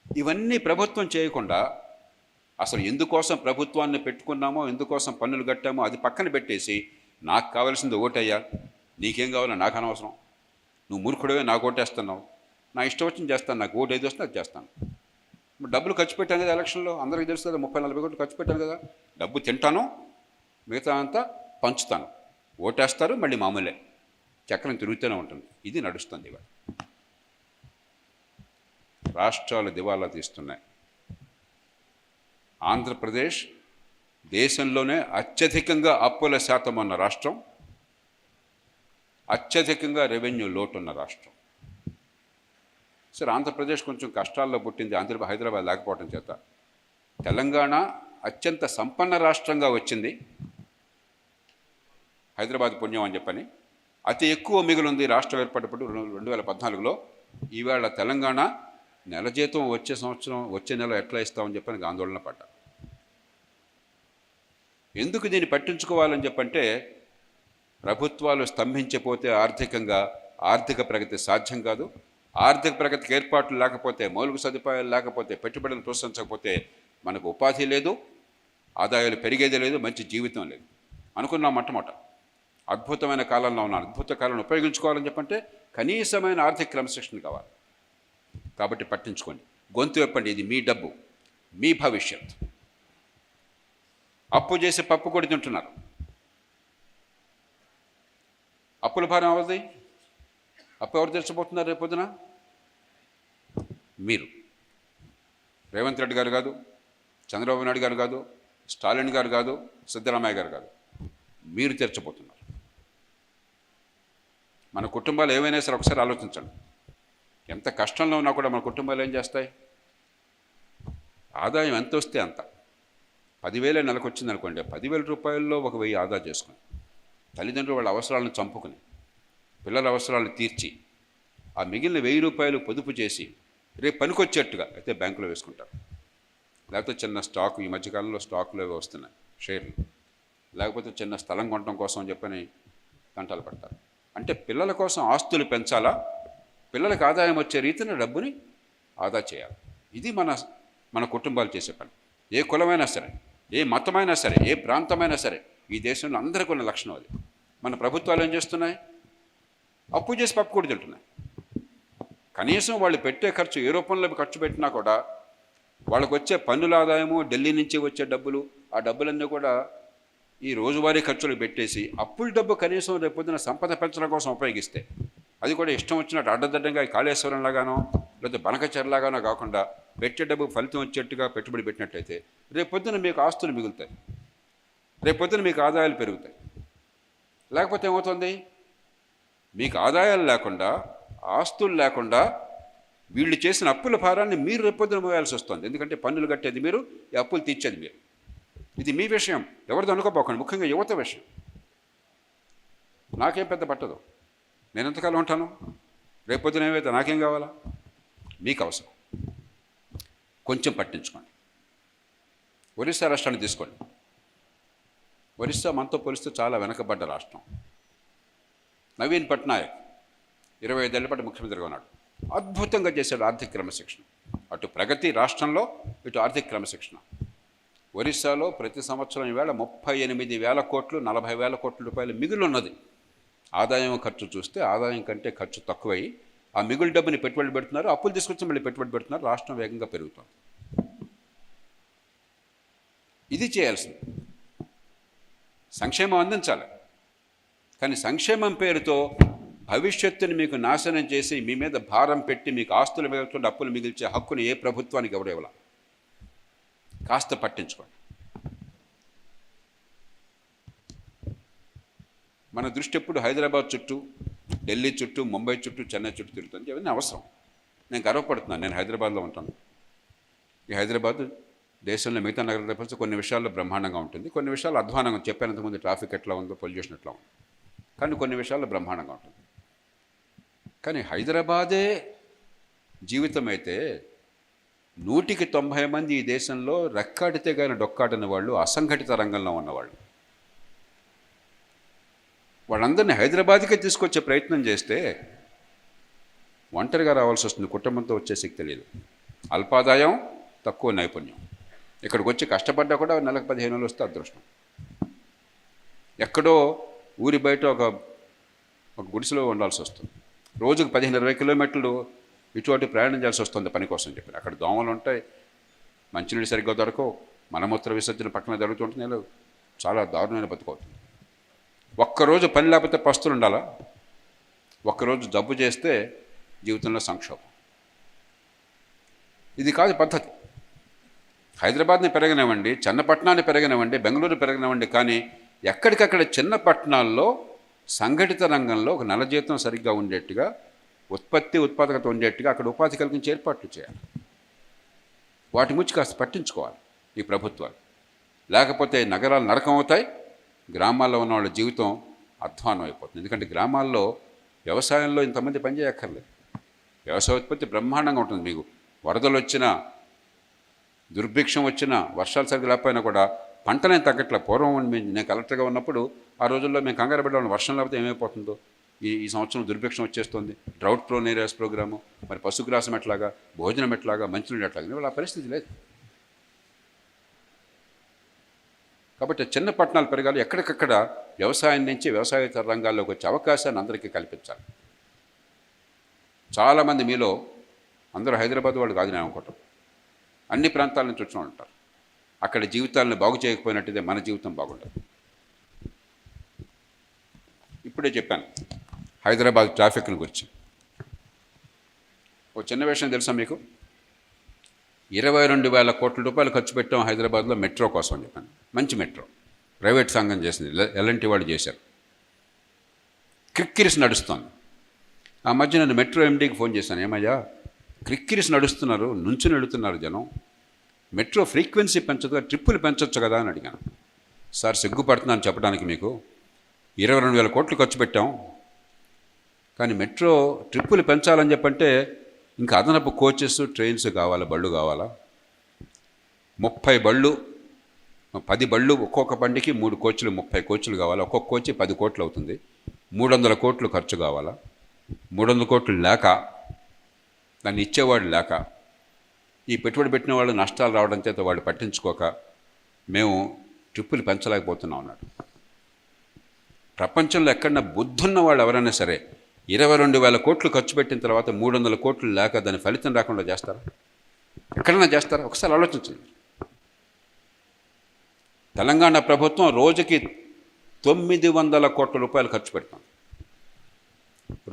ఇవన్నీ ప్రభుత్వం చేయకుండా అసలు ఎందుకోసం ప్రభుత్వాన్ని పెట్టుకున్నామో, ఎందుకోసం పన్నులు కట్టామో అది పక్కన పెట్టేసి నాకు కావాల్సింది ఓటయ్యా, నీకేం కావాలో నాకు అనవసరం, నువ్వు మూర్ఖుడివే నాకు ఓటేస్తున్నావు, నా ఇష్టం వచ్చింది చేస్తాను, నాకు ఓటు ఏది వస్తే అది చేస్తాను. డబ్బులు ఖర్చు పెట్టాను కదా ఎలక్షన్లో, అందరికీ తెలుసు కదా, 30-40 కోట్లు ఖర్చు పెట్టాను కదా. డబ్బు తింటాను, మిగతా అంతా పంచుతాను, ఓటేస్తారు, మళ్ళీ మామూలే, చక్రం తిరుగుతూనే ఉంటుంది. ఇది నడుస్తుంది ఇవాళ. రాష్ట్రాలు దివాలా తీస్తున్నాయి. ఆంధ్రప్రదేశ్ దేశంలోనే అత్యధికంగా అప్పుల శాతం ఉన్న రాష్ట్రం, అత్యధికంగా రెవెన్యూ లోటు ఉన్న రాష్ట్రం. సరే, ఆంధ్రప్రదేశ్ కొంచెం కష్టాల్లో పుట్టింది హైదరాబాద్ లేకపోవడం చేత. తెలంగాణ అత్యంత సంపన్న రాష్ట్రంగా వచ్చింది, హైదరాబాద్ పుణ్యం అని చెప్పని. అతి ఎక్కువ మిగులుంది రాష్ట్రం ఏర్పడినప్పుడు 2014లో. ఈవేళ తెలంగాణ నెల జీతం వచ్చే నెల ఎట్లా ఇస్తామని చెప్పని ఆందోళన పడ్డా. ఎందుకు దీన్ని పట్టించుకోవాలని చెప్పంటే, ప్రభుత్వాలు స్తంభించిపోతే ఆర్థిక ప్రగతి సాధ్యం కాదు. ఆర్థిక ప్రగతికి ఏర్పాట్లు లేకపోతే, మౌలిక సదుపాయాలు లేకపోతే, పెట్టుబడులు ప్రోత్సహించకపోతే మనకు ఉపాధి లేదు, ఆదాయాలు పెరిగేది లేదు, మంచి జీవితం లేదు. అనుకున్నాం మొట్టమొదట. అద్భుతమైన కాలంలో ఉన్నాను. అద్భుత కాలాన్ని ఉపయోగించుకోవాలని చెప్పంటే కనీసమైన ఆర్థిక క్రమశిక్షణ కావాలి. కాబట్టి పట్టించుకోండి, గొంతు చెప్పండి. ఇది మీ డబ్బు, మీ భవిష్యత్. అప్పు చేసి పప్పు కొడి తింటున్నారు. అప్పుల భారం అవద్ది. అప్పు ఎవరు తెచ్చబోతున్నారు రేపొద్దున? మీరు. రేవంత్ రెడ్డి గారు కాదు, చంద్రబాబు నాయుడు గారు కాదు, స్టాలిన్ గారు కాదు, సిద్ధరామయ్య గారు కాదు, మీరు తెచ్చబోతున్నారు. మన కుటుంబాలు ఏమైనా సరే ఒకసారి ఆలోచించండి. ఎంత కష్టంలో ఉన్నా కూడా మన కుటుంబాలు ఏం చేస్తాయి? ఆదాయం ఎంత వస్తే అంత. 10,000 నెలకు వచ్చింది అనుకోండి, 10,000 రూపాయల్లో 1,000 ఆదా చేసుకుని, తల్లిదండ్రులు వాళ్ళ అవసరాలను చంపుకుని, పిల్లల అవసరాలను తీర్చి, ఆ మిగిలిన 1,000 రూపాయలు పొదుపు చేసి రేపు పనికొచ్చేట్టుగా అయితే బ్యాంకులో వేసుకుంటారు. లేకపోతే చిన్న స్టాక్, ఈ మధ్యకాలంలో స్టాకులు అవి వస్తున్నాయి, షేర్లు, లేకపోతే చిన్న స్థలం కొనడం కోసం అని చెప్పని తంటాలు పడతారు. అంటే పిల్లల కోసం ఆస్తులు పెంచాలా, పిల్లలకు ఆదాయం వచ్చే రీతిని డబ్బుని ఆదా చేయాలి. ఇది మన కుటుంబాలు చేసే పని. ఏ కులమైనా సరే, ఏ మతమైనా సరే, ఏ ప్రాంతమైనా సరే, ఈ దేశంలో అందరికీ ఉన్న లక్షణం అది. మన ప్రభుత్వాలు ఏం చేస్తున్నాయి? అప్పు చేసి పప్పు కూడా తింటున్నాయి. కనీసం వాళ్ళు పెట్టే ఖర్చు ఏ రూపంలో ఖర్చు పెట్టినా కూడా వాళ్ళకు వచ్చే పన్నుల ఆదాయము, ఢిల్లీ నుంచి వచ్చే డబ్బులు, ఆ డబ్బులన్నీ కూడా ఈ రోజువారీ ఖర్చులు పెట్టేసి అప్పుల డబ్బు కనీసం రేపొద్దున సంపద పెంచడం కోసం ఉపయోగిస్తే, అది కూడా ఇష్టం వచ్చినట్టు అడ్డదడ్డంగా కాళేశ్వరంలాగానో లేదా బనకచెరలాగానో కాకుండా పెట్టే డబ్బు ఫలితం వచ్చేట్టుగా పెట్టుబడి పెట్టినట్లయితే రేపొద్దున మీకు ఆస్తులు మిగులుతాయి, రేపొద్దున మీకు ఆదాయాలు పెరుగుతాయి. లేకపోతే ఏమవుతుంది? మీకు ఆదాయాలు లేకుండా, ఆస్తులు లేకుండా వీళ్ళు చేసిన అప్పుల భారాన్ని మీరు రేపొద్దున మోయాల్సి వస్తుంది. ఎందుకంటే పన్నులు కట్టేది మీరు, ఈ అప్పులు తీర్చేది మీరు. ఇది మీ విషయం, ఎవరిదో అనుకోపోకండి. ముఖ్యంగా యువత విషయం. నాకేం పెద్ద పట్టదు, నేను ఎంతకాలం ఉంటాను? రేపొద్దున ఏమైతే నాకేం కావాలా? మీకు అవసరం. కొంచెం పట్టించుకోండి. ఒరిస్సా రాష్ట్రాన్ని తీసుకోండి. ఒరిస్సా మనతో పోలిస్తే చాలా వెనకబడ్డ రాష్ట్రం. నవీన్ పట్నాయక్ 25 ఏళ్ల పాటు ముఖ్యమంత్రిగా ఉన్నాడు. అద్భుతంగా చేశాడు ఆర్థిక క్రమశిక్షణ. అటు ప్రగతి రాష్ట్రంలో, ఇటు ఆర్థిక క్రమశిక్షణ. ఒరిస్సాలో ప్రతి సంవత్సరం ఈవేళ 38,000 కోట్లు, 40,000 కోట్ల రూపాయలు మిగులు ఉన్నది. ఆదాయం ఖర్చు చూస్తే ఆదాయం కంటే ఖర్చు తక్కువై ఆ మిగులు డబ్బుని పెట్టుబడి పెడుతున్నారు, అప్పులు తీసుకొచ్చి మళ్ళీ పెట్టుబడి పెడుతున్నారు. రాష్ట్రం వేగంగా పెరుగుతుంది. ఇది చేయాల్సింది. సంక్షేమం అందించాలి, కానీ సంక్షేమం పేరుతో భవిష్యత్తుని మీకు నాశనం చేసి మీ మీద భారం పెట్టి మీకు ఆస్తులు మిగులుతుంటే అప్పులు మిగిల్చే హక్కుని ఏ ప్రభుత్వానికి ఎవరు ఇవ్వాలి? కాస్త పట్టించుకోండి. మన దృష్టి ఎప్పుడు హైదరాబాద్ చుట్టూ, ఢిల్లీ చుట్టూ, ముంబై చుట్టూ, చెన్నై చుట్టూ తిరుగుతుంది. ఇవన్నీ అవసరం. నేను గర్వపడుతున్నాను, నేను హైదరాబాద్లో ఉంటాను. ఈ హైదరాబాద్ దేశంలో మిగతా నగరాలతో పోలిస్తే కొన్ని విషయాల్లో బ్రహ్మాండంగా ఉంటుంది, కొన్ని విషయాలు అధ్వానంగా. చెప్పినంతకుముందు ట్రాఫిక్ ఎట్లా ఉందో, పొల్యూషన్ ఎట్లా ఉంది, కానీ కొన్ని విషయాల్లో బ్రహ్మాండంగా ఉంటుంది. కానీ హైదరాబాదే జీవితం అయితే 100కి 90 మంది ఈ దేశంలో రెక్కాడితే కానీ డొక్కాడని వాళ్ళు, అసంఘటిత రంగంలో ఉన్నవాళ్ళు. వాళ్ళందరినీ హైదరాబాద్కే తీసుకొచ్చే ప్రయత్నం చేస్తే ఒంటరిగా రావాల్సి వస్తుంది. కుటుంబంతో వచ్చే శక్తి లేదు. అల్పాదాయం, తక్కువ నైపుణ్యం. ఇక్కడికి వచ్చి కష్టపడ్డా కూడా నెలకు 15,000 వస్తే అదృష్టం. ఎక్కడో ఊరి బయట ఒక గుడిసెలో ఉండాల్సి వస్తుంది. రోజుకు 15-20 కిలోమీటర్లు ఇటువంటి ప్రయాణం చేయాల్సి వస్తుంది పని కోసం చెప్పి. అక్కడ దోమలు ఉంటాయి, మంచినీళ్ళు సరిగ్గా దొరకవు, మలమూత్ర విసర్జన పక్కన జరుగుతుంటుంది. నేను చాలా దారుణమైన బతుకవుతుంది. ఒక్కరోజు పని లేకపోతే పస్తులు ఉండాలా? ఒక్కరోజు జబ్బు చేస్తే జీవితంలో సంక్షోభం. ఇది కాదు పద్ధతి. హైదరాబాద్ని పెరగనివ్వండి, చెన్నపట్నాన్ని పెరగనివ్వండి, బెంగళూరు పెరగనివ్వండి, కానీ ఎక్కడికక్కడ చిన్న పట్టణాల్లో సంఘటిత రంగంలో ఒక నెల జీతం సరిగ్గా ఉండేట్టుగా, ఉత్పాదకత ఉండేట్టుగా అక్కడ ఉపాధి కలిగించే ఏర్పాట్లు చేయాలి. వాటి గురించి కాస్త పట్టించుకోవాలి ఈ ప్రభుత్వాలు. లేకపోతే నగరాలు నరకం అవుతాయి, గ్రామాల్లో ఉన్న వాళ్ళ జీవితం అధ్వానం అయిపోతుంది. ఎందుకంటే గ్రామాల్లో వ్యవసాయంలో ఇంతమంది పనిచేయక్కర్లేదు. వ్యవసాయ ఉత్పత్తి బ్రహ్మాండంగా ఉంటుంది. మీకు వరదలు వచ్చినా, దుర్భిక్షం వచ్చినా, వర్షాలు సరిగ్గా లేకపోయినా కూడా పంటనే తగ్గట్లే. పూర్వం నేను కలెక్టర్గా ఉన్నప్పుడు ఆ రోజుల్లో మేము కంగారు పడ్డాము, వర్షం లేకపోతే ఏమైపోతుందో, ఈ సంవత్సరం దుర్భిక్షం వచ్చేస్తుంది, డ్రౌట్ ప్రోన్ ఏరియాస్ ప్రోగ్రాము, మరి పశుగ్రాసం ఎట్లాగా, భోజనం ఎట్లాగా, మంచినీళ్ళు ఎట్లాగా, ఇవాళ ఆ పరిస్థితి లేదు. కాబట్టి చిన్న పట్టణాలు పెరగాలి. ఎక్కడికక్కడ వ్యవసాయం నుంచి వ్యవసాయేతర రంగాల్లోకి వచ్చే అవకాశాన్ని అందరికీ కల్పించాలి. చాలామంది మీలో అందరూ హైదరాబాద్ వాళ్ళు కాదు నేను అనుకుంటాం, అన్ని ప్రాంతాల నుంచి వచ్చిన వాళ్ళు ఉంటారు. అక్కడ జీవితాలను బాగు చేయకపోయినట్టుదే మన జీవితం బాగుంటుంది. ఇప్పుడే చెప్పాను హైదరాబాద్ ట్రాఫిక్ని గురించి. ఒక చిన్న విషయం తెలుసా మీకు? 22,000 కోట్ల రూపాయలు ఖర్చు పెట్టాం హైదరాబాద్లో మెట్రో కోసం అని చెప్పాను. మంచి మెట్రో ప్రైవేట్ సంఘం చేసింది, ఎల్ఎన్టీ వాళ్ళు చేశారు. క్రిక్కిరిసి నడుస్తోంది. ఆ మధ్య నేను మెట్రో ఎండీకి ఫోన్ చేశాను, ఏమయ్యా క్రిక్కిరిసి నడుస్తున్నారు, నుంచుని వెళుతున్నారు జనం, మెట్రో ఫ్రీక్వెన్సీ పెంచదుగా, ట్రిప్పులు పెంచొచ్చు కదా అని అడిగాను. సార్ సిగ్గుపడుతున్నాను చెప్పడానికి మీకు, 22,000 కోట్లు ఖర్చు పెట్టాం, కానీ మెట్రో ట్రిప్పులు పెంచాలని చెప్పంటే ఇంకా అదనపు కోచెస్, ట్రైన్స్ కావాలా, బళ్ళు కావాలా. 30 బళ్ళు, 10 బళ్ళు, ఒక్కొక్క బండికి 3 కోచ్లు, 30 కోచ్లు కావాలా. ఒక్కొక్క కోచి 10 కోట్లు అవుతుంది. 300 కోట్లు ఖర్చు కావాలా. 300 కోట్లు లేక, దాన్ని ఇచ్చేవాడు లేక, ఈ పెట్టుబడి పెట్టిన వాళ్ళు నష్టాలు రావడం చేత వాళ్ళు పట్టించుకోక మేము ట్రిప్పులు పెంచలేకపోతున్నాం అన్నాడు. ప్రపంచంలో ఎక్కడన్నా బుద్ధున్న వాళ్ళు ఎవరైనా సరే 22,000 కోట్లు ఖర్చు పెట్టిన తర్వాత 300 కోట్లు లేక దాని ఫలితం రాకుండా చేస్తారా? ఎక్కడైనా చేస్తారా? ఒకసారి ఆలోచించండి. తెలంగాణ ప్రభుత్వం రోజుకి 900 కోట్ల రూపాయలు ఖర్చు పెడతాం.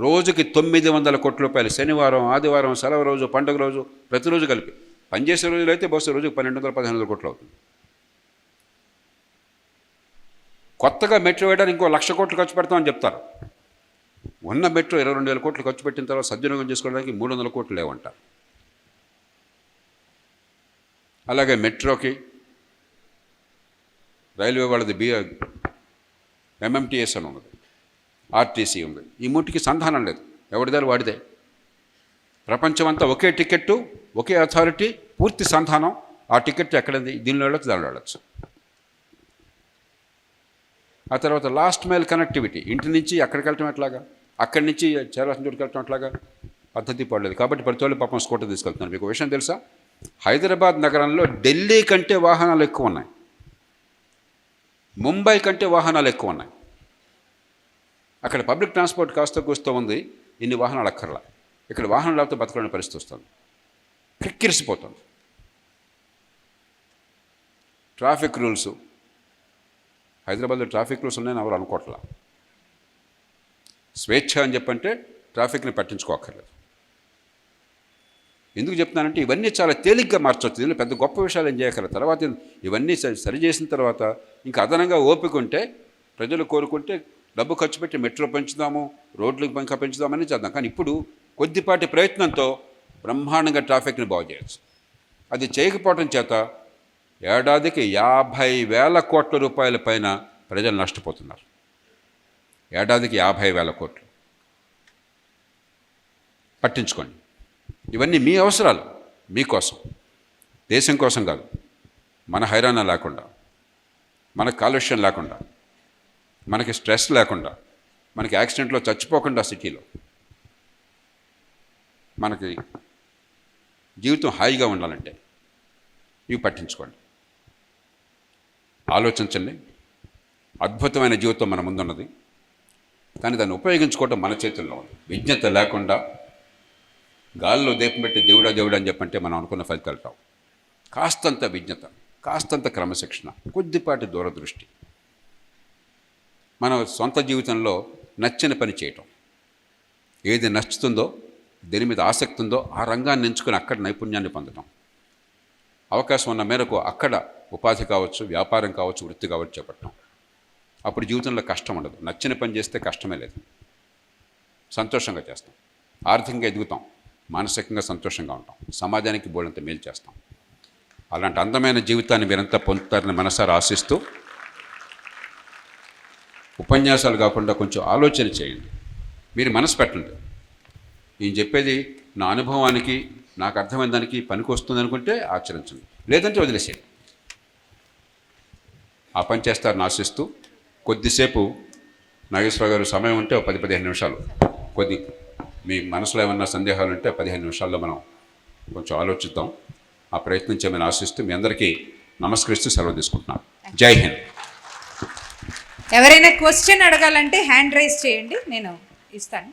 రోజుకి 900 కోట్ల రూపాయలు. శనివారం, ఆదివారం, సెలవు రోజు, పండుగ రోజు, ప్రతిరోజు కలిపి. పనిచేసే రోజులు అయితే బహుశా రోజుకి 1,200-1,500 కోట్లు అవుతుంది. కొత్తగా మెట్రో వేయడానికి ఇంకో 1,00,000 కోట్లు ఖర్చు పెడతామని చెప్తారు. ఉన్న మెట్రో 22,000 కోట్లు ఖర్చు పెట్టిన తర్వాత సద్వినియోగం చేసుకోవడానికి 300 కోట్లు లేవంటారు. అలాగే మెట్రోకి రైల్వే వాళ్ళది ఎంఎంటీఎస్ అని ఉన్నది, ఆర్టీసీ ఉంది. ఈ మూటికి సంధానం లేదు, ఎవరిదారు వాడిదే. ప్రపంచమంతా ఒకే టికెట్టు, ఒకే అథారిటీ, పూర్తి సంధానం. ఆ టికెట్ ఎక్కడంది, దీనిలో వెళ్ళచ్చు, దానిలో వెళ్ళచ్చు. ఆ తర్వాత లాస్ట్ మైల్ కనెక్టివిటీ, ఇంటి నుంచి అక్కడికి వెళ్ళటం ఎట్లాగా, అక్కడి నుంచి చేరాల్సిన చోటుకి వెళ్ళటం ఎట్లాగా, పద్ధతి పడలేదు. కాబట్టి ప్రతి వాళ్ళు పాపం స్కూటర్ తీసుకెళ్తున్నారు. మీకు విషయం తెలుసా? హైదరాబాద్ నగరంలో ఢిల్లీ కంటే వాహనాలు ఎక్కువ ఉన్నాయి, ముంబై కంటే వాహనాలు ఎక్కువ ఉన్నాయి. అక్కడ పబ్లిక్ ట్రాన్స్పోర్ట్ కాస్త కూస్తూ ఉంది, ఇన్ని వాహనాలు అక్కర్లా. ఇక్కడ వాహనం లేకపోతే బతకలేని పరిస్థితి వస్తుంది, క్రిక్కిరిసిపోతుంది. ట్రాఫిక్ రూల్స్, హైదరాబాద్లో ట్రాఫిక్ రూల్స్ ఉన్నాయని ఎవరు అనుకోవట్లా. స్వేచ్ఛ అని చెప్పంటే ట్రాఫిక్ని పట్టించుకోక్కర్లేదు. ఎందుకు చెప్తున్నానంటే ఇవన్నీ చాలా తేలిగ్గా మార్చవచ్చు. దీనిలో పెద్ద గొప్ప విషయాలు ఏం చేయగలరు. తర్వాత ఇవన్నీ సరి చేసిన తర్వాత ఇంకా అదనంగా ఓపిక ఉంటే, ప్రజలు కోరుకుంటే డబ్బు ఖర్చు పెట్టి మెట్రో పెంచుదాము, రోడ్లు ఇంకా పెంచుదామని చేద్దాం. కానీ ఇప్పుడు కొద్దిపాటి ప్రయత్నంతో బ్రహ్మాండంగా ట్రాఫిక్ని బాగు చేయొచ్చు. అది చేయకపోవడం చేత ఏడాదికి 50,000 కోట్ల రూపాయల పైన ప్రజలు నష్టపోతున్నారు. ఏడాదికి 50,000 కోట్లు. పట్టించుకోండి. ఇవన్నీ మీ అవసరాలు, మీకోసం, దేశం కోసం కాదు. మన హైరాణ లేకుండా, మన కాలుష్యం లేకుండా, మనకి స్ట్రెస్ లేకుండా, మనకి యాక్సిడెంట్లో చచ్చిపోకుండా, సిటీలో మనకి జీవితం హాయిగా ఉండాలంటే ఇవి పట్టించుకోండి. ఆలోచించండి. అద్భుతమైన జీవితం మన ముందున్నది, కానీ దాన్ని ఉపయోగించుకోవడం మన చేతుల్లో ఉంది. విజ్ఞత లేకుండా గాల్లో దీపం పెట్టి దేవుడా దేవుడా అని చెప్పంటే మనం అనుకున్న ఫలితాలు రావు. కాస్తంత విజ్ఞత, కాస్తంత క్రమశిక్షణ, కొద్దిపాటి దూరదృష్టి, మన సొంత జీవితంలో నచ్చిన పని చేయటం, ఏది నచ్చుతుందో, దేని మీద ఆసక్తి ఉందో ఆ రంగాన్ని ఎంచుకొని అక్కడ నైపుణ్యాన్ని పొందడం, అవకాశం ఉన్న మేరకు అక్కడ ఉపాధి కావచ్చు, వ్యాపారం కావచ్చు, వృత్తి కావచ్చు చేపట్టడం. అప్పుడు జీవితంలో కష్టం ఉండదు. నచ్చిన పని చేస్తే కష్టమే లేదు, సంతోషంగా చేస్తాం, ఆర్థికంగా ఎదుగుతాం, మానసికంగా సంతోషంగా ఉంటాం, సమాజానికి బోలంత మేలు చేస్తాం. అలాంటి అందమైన జీవితాన్ని మీరంతా పొందుతారని మనసారా ఆశిస్తూ, ఉపన్యాసాలు కాకుండా కొంచెం ఆలోచన చేయండి, మీరు మనసు పెట్టండి. ఈయన చెప్పేది నా అనుభవానికి, నాకు అర్థమైన దానికి పనికి వస్తుంది అనుకుంటే ఆచరించండి, లేదంటే వదిలేసేయండి. ఆ పని చేస్తారని ఆశిస్తూ, కొద్దిసేపు నాగేశ్వర గారు సమయం ఉంటే 10-15 నిమిషాలు, మీ మనసులో ఏమన్నా సందేహాలు ఉంటే 15 నిమిషాల్లో మనం కొంచెం ఆలోచిద్దాం. ఆ ప్రయత్నం చేయమని ఆశిస్తూ మీ అందరికీ నమస్కరిస్తూ సెలవు తీసుకుంటున్నాను. జై హింద్. ఎవరైనా క్వశ్చన్ అడగాలంటే హ్యాండ్ రైజ్ చేయండి, నేను ఇస్తాను.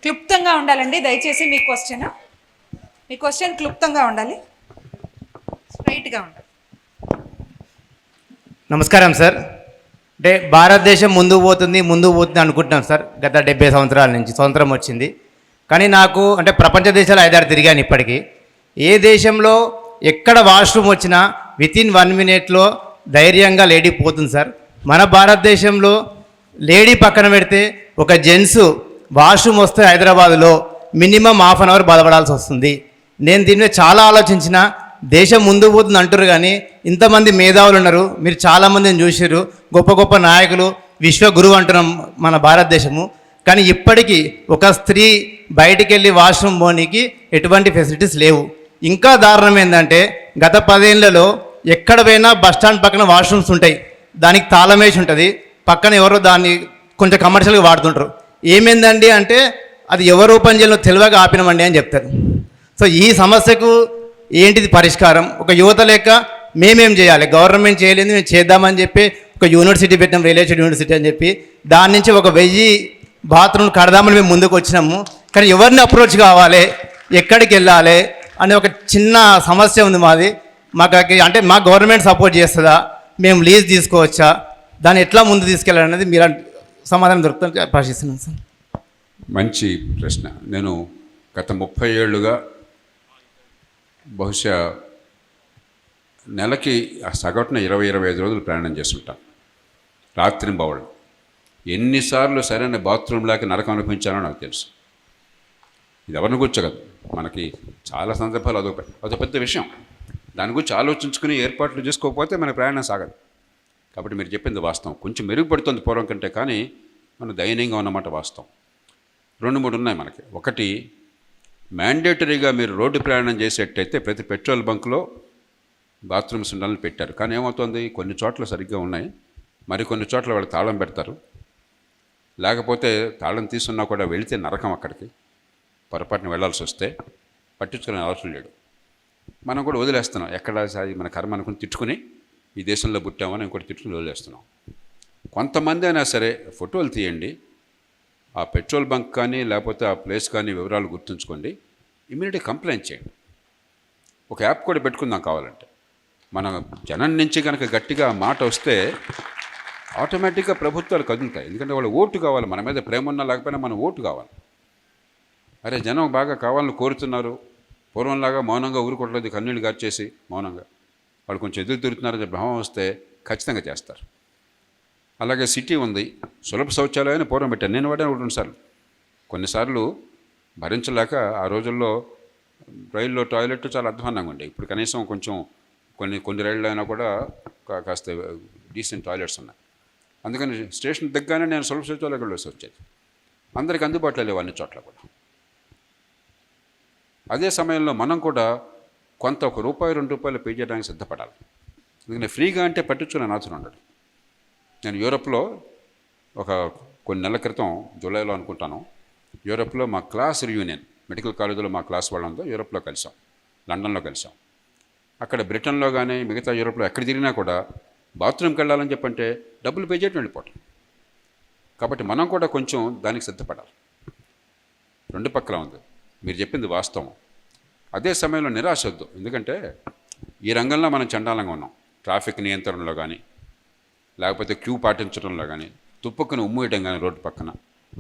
క్లుప్తంగా ఉండాలండి దయచేసి. మీ క్వశ్చన్ క్లుప్తంగా ఉండాలి, స్ట్రైట్గా ఉండాలి. నమస్కారం సార్. అంటే భారతదేశం ముందుకు పోతుంది అనుకుంటున్నాం సార్. గత 70 సంవత్సరాల నుంచి స్వతంత్రం వచ్చింది. కానీ నాకు అంటే ప్రపంచ దేశాలు 5-6 తిరిగాను ఇప్పటికీ. ఏ దేశంలో ఎక్కడ వాష్రూమ్ వచ్చినా వితిన్ 1 మినిట్లో ధైర్యంగా లేడీ పోతుంది సార్. మన భారతదేశంలో లేడీ పక్కన పెడితే ఒక జెంట్స్ వాష్రూమ్ వస్తే హైదరాబాదులో మినిమం ½ అవర్ బాధపడాల్సి వస్తుంది. నేను దీని మీద చాలా ఆలోచించిన. దేశం ముందుకు పోతుంది అంటారు కానీ ఇంతమంది మేధావులు ఉన్నారు, మీరు చాలామందిని చూసారు, గొప్ప గొప్ప నాయకులు, విశ్వగురువు అంటున్నాం మన భారతదేశము. కానీ ఇప్పటికీ ఒక స్త్రీ బయటికి వెళ్ళి వాష్రూమ్ పోనీకి ఎటువంటి ఫెసిలిటీస్ లేవు. ఇంకా దారుణం ఏంటంటే గత 10 ఏళ్లలో ఎక్కడ పోయినా బస్టాండ్ పక్కన వాష్రూమ్స్ ఉంటాయి, దానికి తాళం వేసి ఉంటుంది, పక్కన ఎవరో దాన్ని కొంచెం కమర్షియల్గా వాడుతుంటారు. ఏమైందండి అంటే అది ఎవరు ఓపెన్ చేయాలో తెలియక ఆపినామండి అని చెప్తారు. సో ఈ సమస్యకు ఏంటిది పరిష్కారం? ఒక యువత లెక్క మేమేం చేయాలి? గవర్నమెంట్ చేయలేదు, మేము చేద్దామని చెప్పి ఒక యూనివర్సిటీ పెట్టినాం, రిలేటెడ్ యూనివర్సిటీ అని చెప్పి. దాని నుంచి ఒక 1000 బాత్రూమ్లు కడదామని మేము ముందుకు వచ్చినాము. కానీ ఎవరిని అప్రోచ్ కావాలి, ఎక్కడికి వెళ్ళాలి అనే ఒక చిన్న సమస్య ఉంది మాది. మాకు అంటే మా గవర్నమెంట్ సపోర్ట్ చేస్తుందా, మేము లీజ్ తీసుకోవచ్చా, దాన్ని ఎట్లా ముందు తీసుకెళ్ళాలనేది మీరు సమాధానం దొరుకుతుంది ప్రశ్నిస్తున్నాను సార్. మంచి ప్రశ్న. నేను గత 30 ఏళ్ళుగా బహుశా నెలకి సగటున 20-25 రోజులు ప్రయాణం చేస్తుంటాను, రాత్రి బావులు. ఎన్నిసార్లు సరైన బాత్రూమ్ లేక నరకం అనిపించానో నాకు తెలుసు. ఇది ఎవరిని కూర్చోగలదు, మనకి చాలా సందర్భాలు అదొక పెద్ద విషయం. దాని గురించి ఆలోచించుకుని ఏర్పాట్లు చేసుకోకపోతే మన ప్రయాణం సాగదు. కాబట్టి మీరు చెప్పింది వాస్తవం, కొంచెం మెరుగుపడుతుంది పూర్వం కంటే, కానీ మనం దయనీయంగా ఉన్నమాట వాస్తవం. 2-3 ఉన్నాయి మనకి. ఒకటి, మ్యాండేటరీగా మీరు రోడ్డు ప్రయాణం చేసేటైతే ప్రతి పెట్రోల్ బంక్లో బాత్రూమ్స్ ఉండాలని పెట్టారు. కానీ ఏమవుతుంది, కొన్ని చోట్ల సరిగ్గా ఉన్నాయి, మరికొన్ని చోట్ల వాళ్ళు తాళం పెడతారు. లేకపోతే తాళం తీసుకున్నా కూడా వెళితే నరకం, అక్కడికి పొరపాటున వెళ్ళాల్సి వస్తే పట్టించుకునే అవసరం లేడు. మనం కూడా వదిలేస్తున్నాం, ఎక్కడ మన కర్మ అనుకుని తిట్టుకుని ఈ దేశంలో పుట్టామని ఇంకోటి తిట్టుకుని వదిలేస్తున్నాం. కొంతమంది అయినా సరే ఫోటోలు తీయండి, ఆ పెట్రోల్ బంక్ కానీ లేకపోతే ఆ ప్లేస్ కానీ వివరాలు గుర్తుంచుకోండి, ఇమీడియట్గా కంప్లైంట్ చేయండి. ఒక యాప్ కూడా పెట్టుకుందాం కావాలంటే. మన జనం నుంచి కనుక గట్టిగా మాట వస్తే ఆటోమేటిక్గా ప్రభుత్వాలు కదులుతాయి. ఎందుకంటే వాళ్ళు ఓటు కావాలి, మన మీద ప్రేమ ఉన్నా లేకపోయినా మన ఓటు కావాలి. అరే జనం బాగా కావాలని కోరుతున్నారు, పూర్వంలాగా మౌనంగా ఊరుకోవట్లేదు, కన్నీళ్ళు గార్చేసి మౌనంగా వాళ్ళు కొంచెం ఎదురు తిరుగుతున్నారని భావం వస్తే ఖచ్చితంగా చేస్తారు. అలాగే సిటీ ఉంది, సులభ శౌచాలయాన్ని పూర్వం పెట్టాను, నేను వాడాను 2 సార్లు. కొన్నిసార్లు భరించలేక ఆ రోజుల్లో రైల్లో టాయిలెట్ చాలా అధ్వాన్నంగా ఉండే. ఇప్పుడు కనీసం కొంచెం కొన్ని రైళ్ళు అయినా కూడా కాస్త డీసెంట్ టాయిలెట్స్ ఉన్నాయి. అందుకని స్టేషన్ దగ్గరనే నేను సులభ శౌచాలయాలకు వెళ్ళేసి వచ్చేది. అందరికీ అందుబాటులో లేవు అన్ని చోట్ల కూడా. అదే సమయంలో మనం కూడా కొంత ₹1-2 పే చేయడానికి సిద్ధపడాలి. ఎందుకంటే ఫ్రీగా అంటే పట్టించుకునే నాచుని ఉండడు. నేను యూరోప్లో కొన్ని నెలల క్రితం, జూలైలో అనుకుంటాను, యూరోప్లో మా క్లాస్ రియూనియన్, మెడికల్ కాలేజీలో మా క్లాస్ వాళ్ళంతా యూరోప్లో కలిసాం, లండన్లో కలిసాం. అక్కడ బ్రిటన్లో కానీ మిగతా యూరోప్లో ఎక్కడ తిరిగినా కూడా బాత్రూమ్కి వెళ్ళాలని చెప్పంటే డబ్బులు పే చేయడం వెళ్ళిపోవటం. కాబట్టి మనం కూడా కొంచెం దానికి సిద్ధపడాలి. 2 పక్కల ఉంది. మీరు చెప్పింది వాస్తవం. అదే సమయంలో నిరాశ వద్దు. ఎందుకంటే ఈ రంగంలో మనం చండాలంగా ఉన్నాం. ట్రాఫిక్ నియంత్రణలో కానీ, లేకపోతే క్యూ పాటించడంలో కానీ, తుప్పుకుని ఉమ్మేయడం కానీ, రోడ్డు పక్కన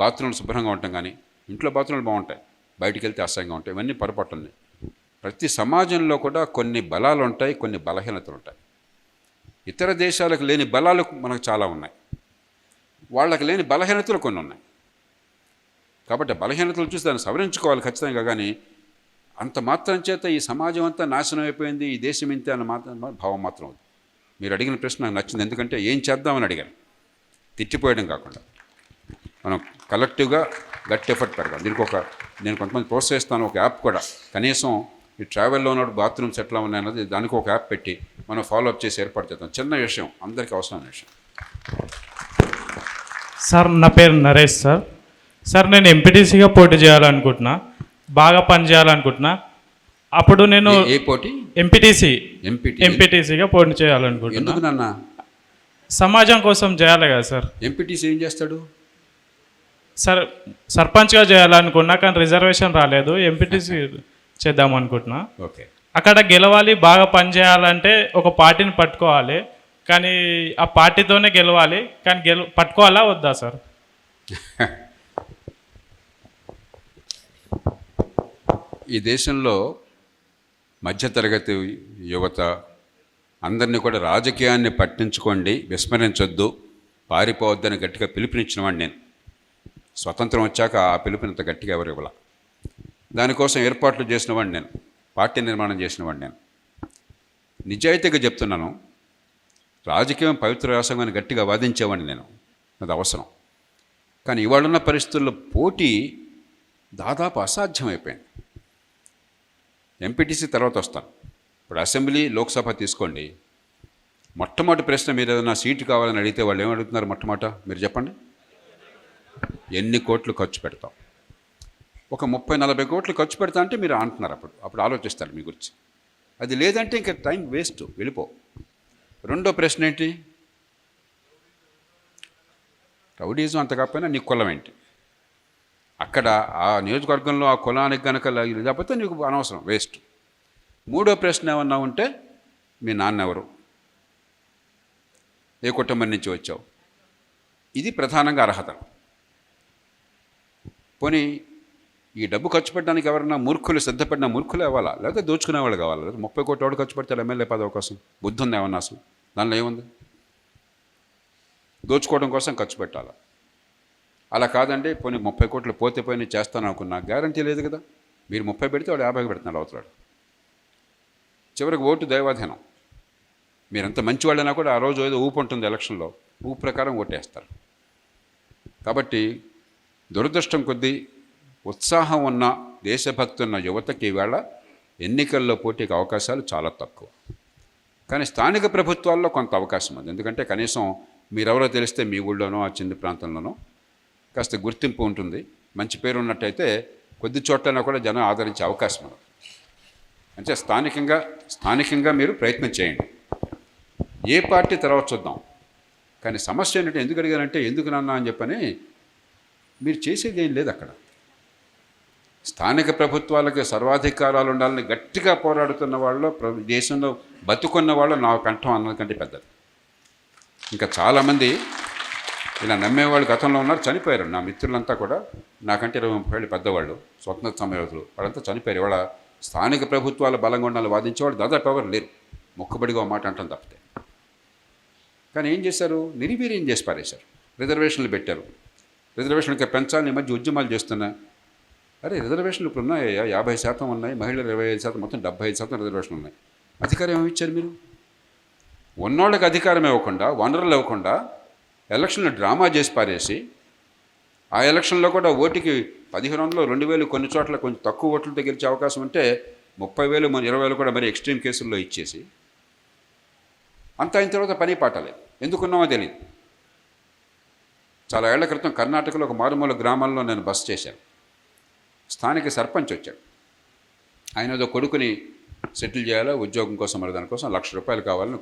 బాత్రూమ్లు శుభ్రంగా ఉండటం కానీ, ఇంట్లో బాత్రూమ్లు బాగుంటాయి, బయటికి వెళ్తే అసహ్యంగా ఉంటాయి. ఇవన్నీ పొరపాట్లు ఉన్నాయి. ప్రతి సమాజంలో కూడా కొన్ని బలాలు ఉంటాయి, కొన్ని బలహీనతలు ఉంటాయి. ఇతర దేశాలకు లేని బలాలు మనకు చాలా ఉన్నాయి, వాళ్ళకి లేని బలహీనతలు కొన్ని ఉన్నాయి. కాబట్టి బలహీనతలు చూసి దాన్ని సవరించుకోవాలి ఖచ్చితంగా. కానీ అంత మాత్రం చేత ఈ సమాజం అంతా నాశనం అయిపోయింది, ఈ దేశం ఇంతే అన్న మాత్రం భావం మాత్రం అవుతుంది. మీరు అడిగిన ప్రశ్న నాకు నచ్చింది. ఎందుకంటే ఏం చేద్దామని అడిగాను, తిట్టిపోయడం కాకుండా మనం కలెక్టివ్గా గట్టి ఎఫర్ట్ పెడతాం. నేను కొంతమంది ప్రోత్సహిస్తాను, ఒక యాప్ కూడా, కనీసం ఈ ట్రావెల్లో ఉన్నప్పుడు బాత్రూమ్స్ ఎట్లా ఉన్నాయన్నది దానికి ఒక యాప్ పెట్టి మనం ఫాలోఅప్ చేసి ఏర్పాటు చేద్దాం. చిన్న విషయం, అందరికీ అవసరమైన విషయం. సార్ నా పేరు నరేష్ సార్. సార్ నేను ఎంపీటీసీగా పోటీ చేయాలనుకుంటున్నా, బాగా పని చేయాలనుకుంటున్నా. అప్పుడు నేను ఏ పోటీ? ఎంపీటీసీగా పోటీ చేయాలనుకుంటున్నా. ఎందుకు నాన్న? సమాజం కోసం చేయాలి కదా సార్. ఎంపీటీసీ ఏం చేస్తాడు? సార్ సర్పంచ్గా చేయాలనుకున్నా, కానీ రిజర్వేషన్ రాలేదు. ఎంపీటీసీ చేద్దాం అనుకుంటున్నా. ఓకే. అక్కడ గెలవాలి, బాగా పని చేయాలంటే ఒక పార్టీని పట్టుకోవాలి, కానీ ఆ పార్టీతోనే గెలవాలి. కానీ పట్టుకోవాలా వద్దా సార్? ఈ దేశంలో మధ్యతరగతి యువత అందరినీ కూడా రాజకీయాన్ని పట్టించుకోండి, విస్మరించొద్దు, పారిపోవద్దని గట్టిగా పిలుపునిచ్చిన వాడిని నేను. స్వతంత్రం వచ్చాక ఆ పిలుపునంత గట్టిగా ఎవరు ఇవ్వాల. దానికోసం ఏర్పాట్లు చేసిన వాడిని నేను, పార్టీ నిర్మాణం చేసిన వాడిని నేను. నిజాయితీగా చెప్తున్నాను, రాజకీయం పవిత్ర వ్యాసంగా గట్టిగా వాదించేవాడిని నేను, అది అవసరం. కానీ ఇవాళున్న పరిస్థితుల్లో పోటీ దాదాపు అసాధ్యమైపోయింది. ఎంపీటీసీ తర్వాత వస్తాను. ఇప్పుడు అసెంబ్లీ, లోక్సభ తీసుకోండి. మొట్టమొదటి ప్రశ్న, మీరు ఏదైనా సీటు కావాలని అడిగితే వాళ్ళు ఏమడుగుతున్నారు? మొట్టమొదట మీరు చెప్పండి, ఎన్ని కోట్లు ఖర్చు పెడతాం? ఒక 30-40 కోట్లు ఖర్చు పెడతా అంటే మీరు అంటున్నారు. అప్పుడు ఆలోచిస్తారు మీ గురించి. అది లేదంటే ఇంకా టైం వేస్ట్, వెళ్ళిపో. రెండో ప్రశ్న ఏంటి? రౌడీజం అంత కాకపోయినా నీ కులం ఏంటి? అక్కడ ఆ నియోజకవర్గంలో ఆ కులానికి కనుక లేకపోతే నీకు అనవసరం, వేస్ట్. మూడో ప్రశ్న ఏమన్నా ఉంటే, మీ నాన్న ఎవరు, ఏ కుటుంబం నుంచి వచ్చావు? ఇది ప్రధానంగా అర్హత. పోనీ ఈ డబ్బు ఖర్చు పెట్టడానికి ఎవరన్నా మూర్ఖులు, సిద్ధపడిన మూర్ఖులు ఇవ్వాలా, లేకపోతే దోచుకునేవాళ్ళు కావాలా? లేదా 30 కోట్ల వాడు ఖర్చు పెడతాడు ఎమ్మెల్యే పదవి కోసం? బుద్ధి ఉంది ఏమన్నా అసలు? దానిలో ఏముంది? దోచుకోవడం కోసం ఖర్చు పెట్టాలా? అలా కాదండి, పోనీ 30 కోట్లు పోతే పోయి చేస్తాను అనుకున్నా, గ్యారంటీ లేదు కదా. మీరు 30 పెడితే వాడు 50 పెడుతున్నాడు అవుతాడు. చివరికి ఓటు దైవాధీనం. మీరంత మంచివాళ్ళైనా కూడా ఆ రోజు ఏదో ఊపు ఉంటుంది ఎలక్షన్లో, ఊపు ప్రకారం ఓటేస్తారు. కాబట్టి దురదృష్టం కొద్దీ ఉత్సాహం ఉన్న, దేశభక్తి ఉన్న యువతకి ఈవేళ ఎన్నికల్లో పోటీకి అవకాశాలు చాలా తక్కువ. కానీ స్థానిక ప్రభుత్వాల్లో కొంత అవకాశం ఉంది. ఎందుకంటే కనీసం మీరెవరో తెలిస్తే మీ ఊళ్ళోనో ఆ చిన్న ప్రాంతంలోనో కాస్త గుర్తింపు ఉంటుంది. మంచి పేరు ఉన్నట్టయితే కొద్ది చోట్లైనా కూడా జనం ఆదరించే అవకాశం ఉంది. అంటే స్థానికంగా మీరు ప్రయత్నం చేయండి. ఏ పార్టీ తర్వాత చూద్దాం. కానీ సమస్య ఏంటంటే, ఎందుకు అడిగానంటే, ఎందుకు నాన్న అని చెప్పని, మీరు చేసేది ఏం లేదు అక్కడ. స్థానిక ప్రభుత్వాలకు సర్వాధికారాలు ఉండాలని గట్టిగా పోరాడుతున్న వాళ్ళు, దేశంలో బతుకున్న వాళ్ళు నా కంఠం అన్నకంటే పెద్దది. ఇంకా చాలామంది ఇలా నమ్మేవాళ్ళు గతంలో ఉన్నారు, చనిపోయారు. నా మిత్రులంతా కూడా నాకంటే 20-30 ఏళ్ళు పెద్దవాళ్ళు, స్వతంత్ర సమయోధులు, వాళ్ళంతా చనిపోయారు. ఇవాళ స్థానిక ప్రభుత్వాల బలంగా ఉండాలని వాదించేవాళ్ళు దాదాపు ఎవరు లేరు. మొక్కుబడిగా మాట అంటాం తప్పితే. కానీ ఏం చేశారు? నిర్వీర్యం చేసి పారేశారు. రిజర్వేషన్లు పెట్టారు. రిజర్వేషన్కి పెంచాలని ఈ మధ్య ఉద్యమాలు చేస్తున్నా. అరే రిజర్వేషన్లు ఇప్పుడు ఉన్నాయా? 50% ఉన్నాయి, మహిళలు 25%, మొత్తం 75% రిజర్వేషన్లు ఉన్నాయి. అధికారం ఏమి ఇచ్చారు మీరు? ఉన్నోళ్ళకి అధికారం ఇవ్వకుండా, వనరులు ఇవ్వకుండా ఎలక్షన్లు డ్రామా చేసి పారేసి, ఆ ఎలక్షన్లో కూడా ఓటుకి 1500, 2000, కొన్ని చోట్ల కొంచెం తక్కువ ఓట్లతో గెలిచే అవకాశం ఉంటే 30,000, 20,000 కూడా మరి ఎక్స్ట్రీమ్ కేసుల్లో ఇచ్చేసి, అంత అయిన తర్వాత పని పాటలేదు. ఎందుకున్నామో తెలియదు. చాలా ఏళ్ల క్రితం కర్ణాటకలో ఒక మారుమూల గ్రామాల్లో నేను బస చేశాను. స్థానిక సర్పంచ్ వచ్చాడు. ఆయన ఏదో కొడుకుని సెటిల్ చేయాలా, ఉద్యోగం కోసం, మరి దానికోసం ₹1,00,000 కావాలని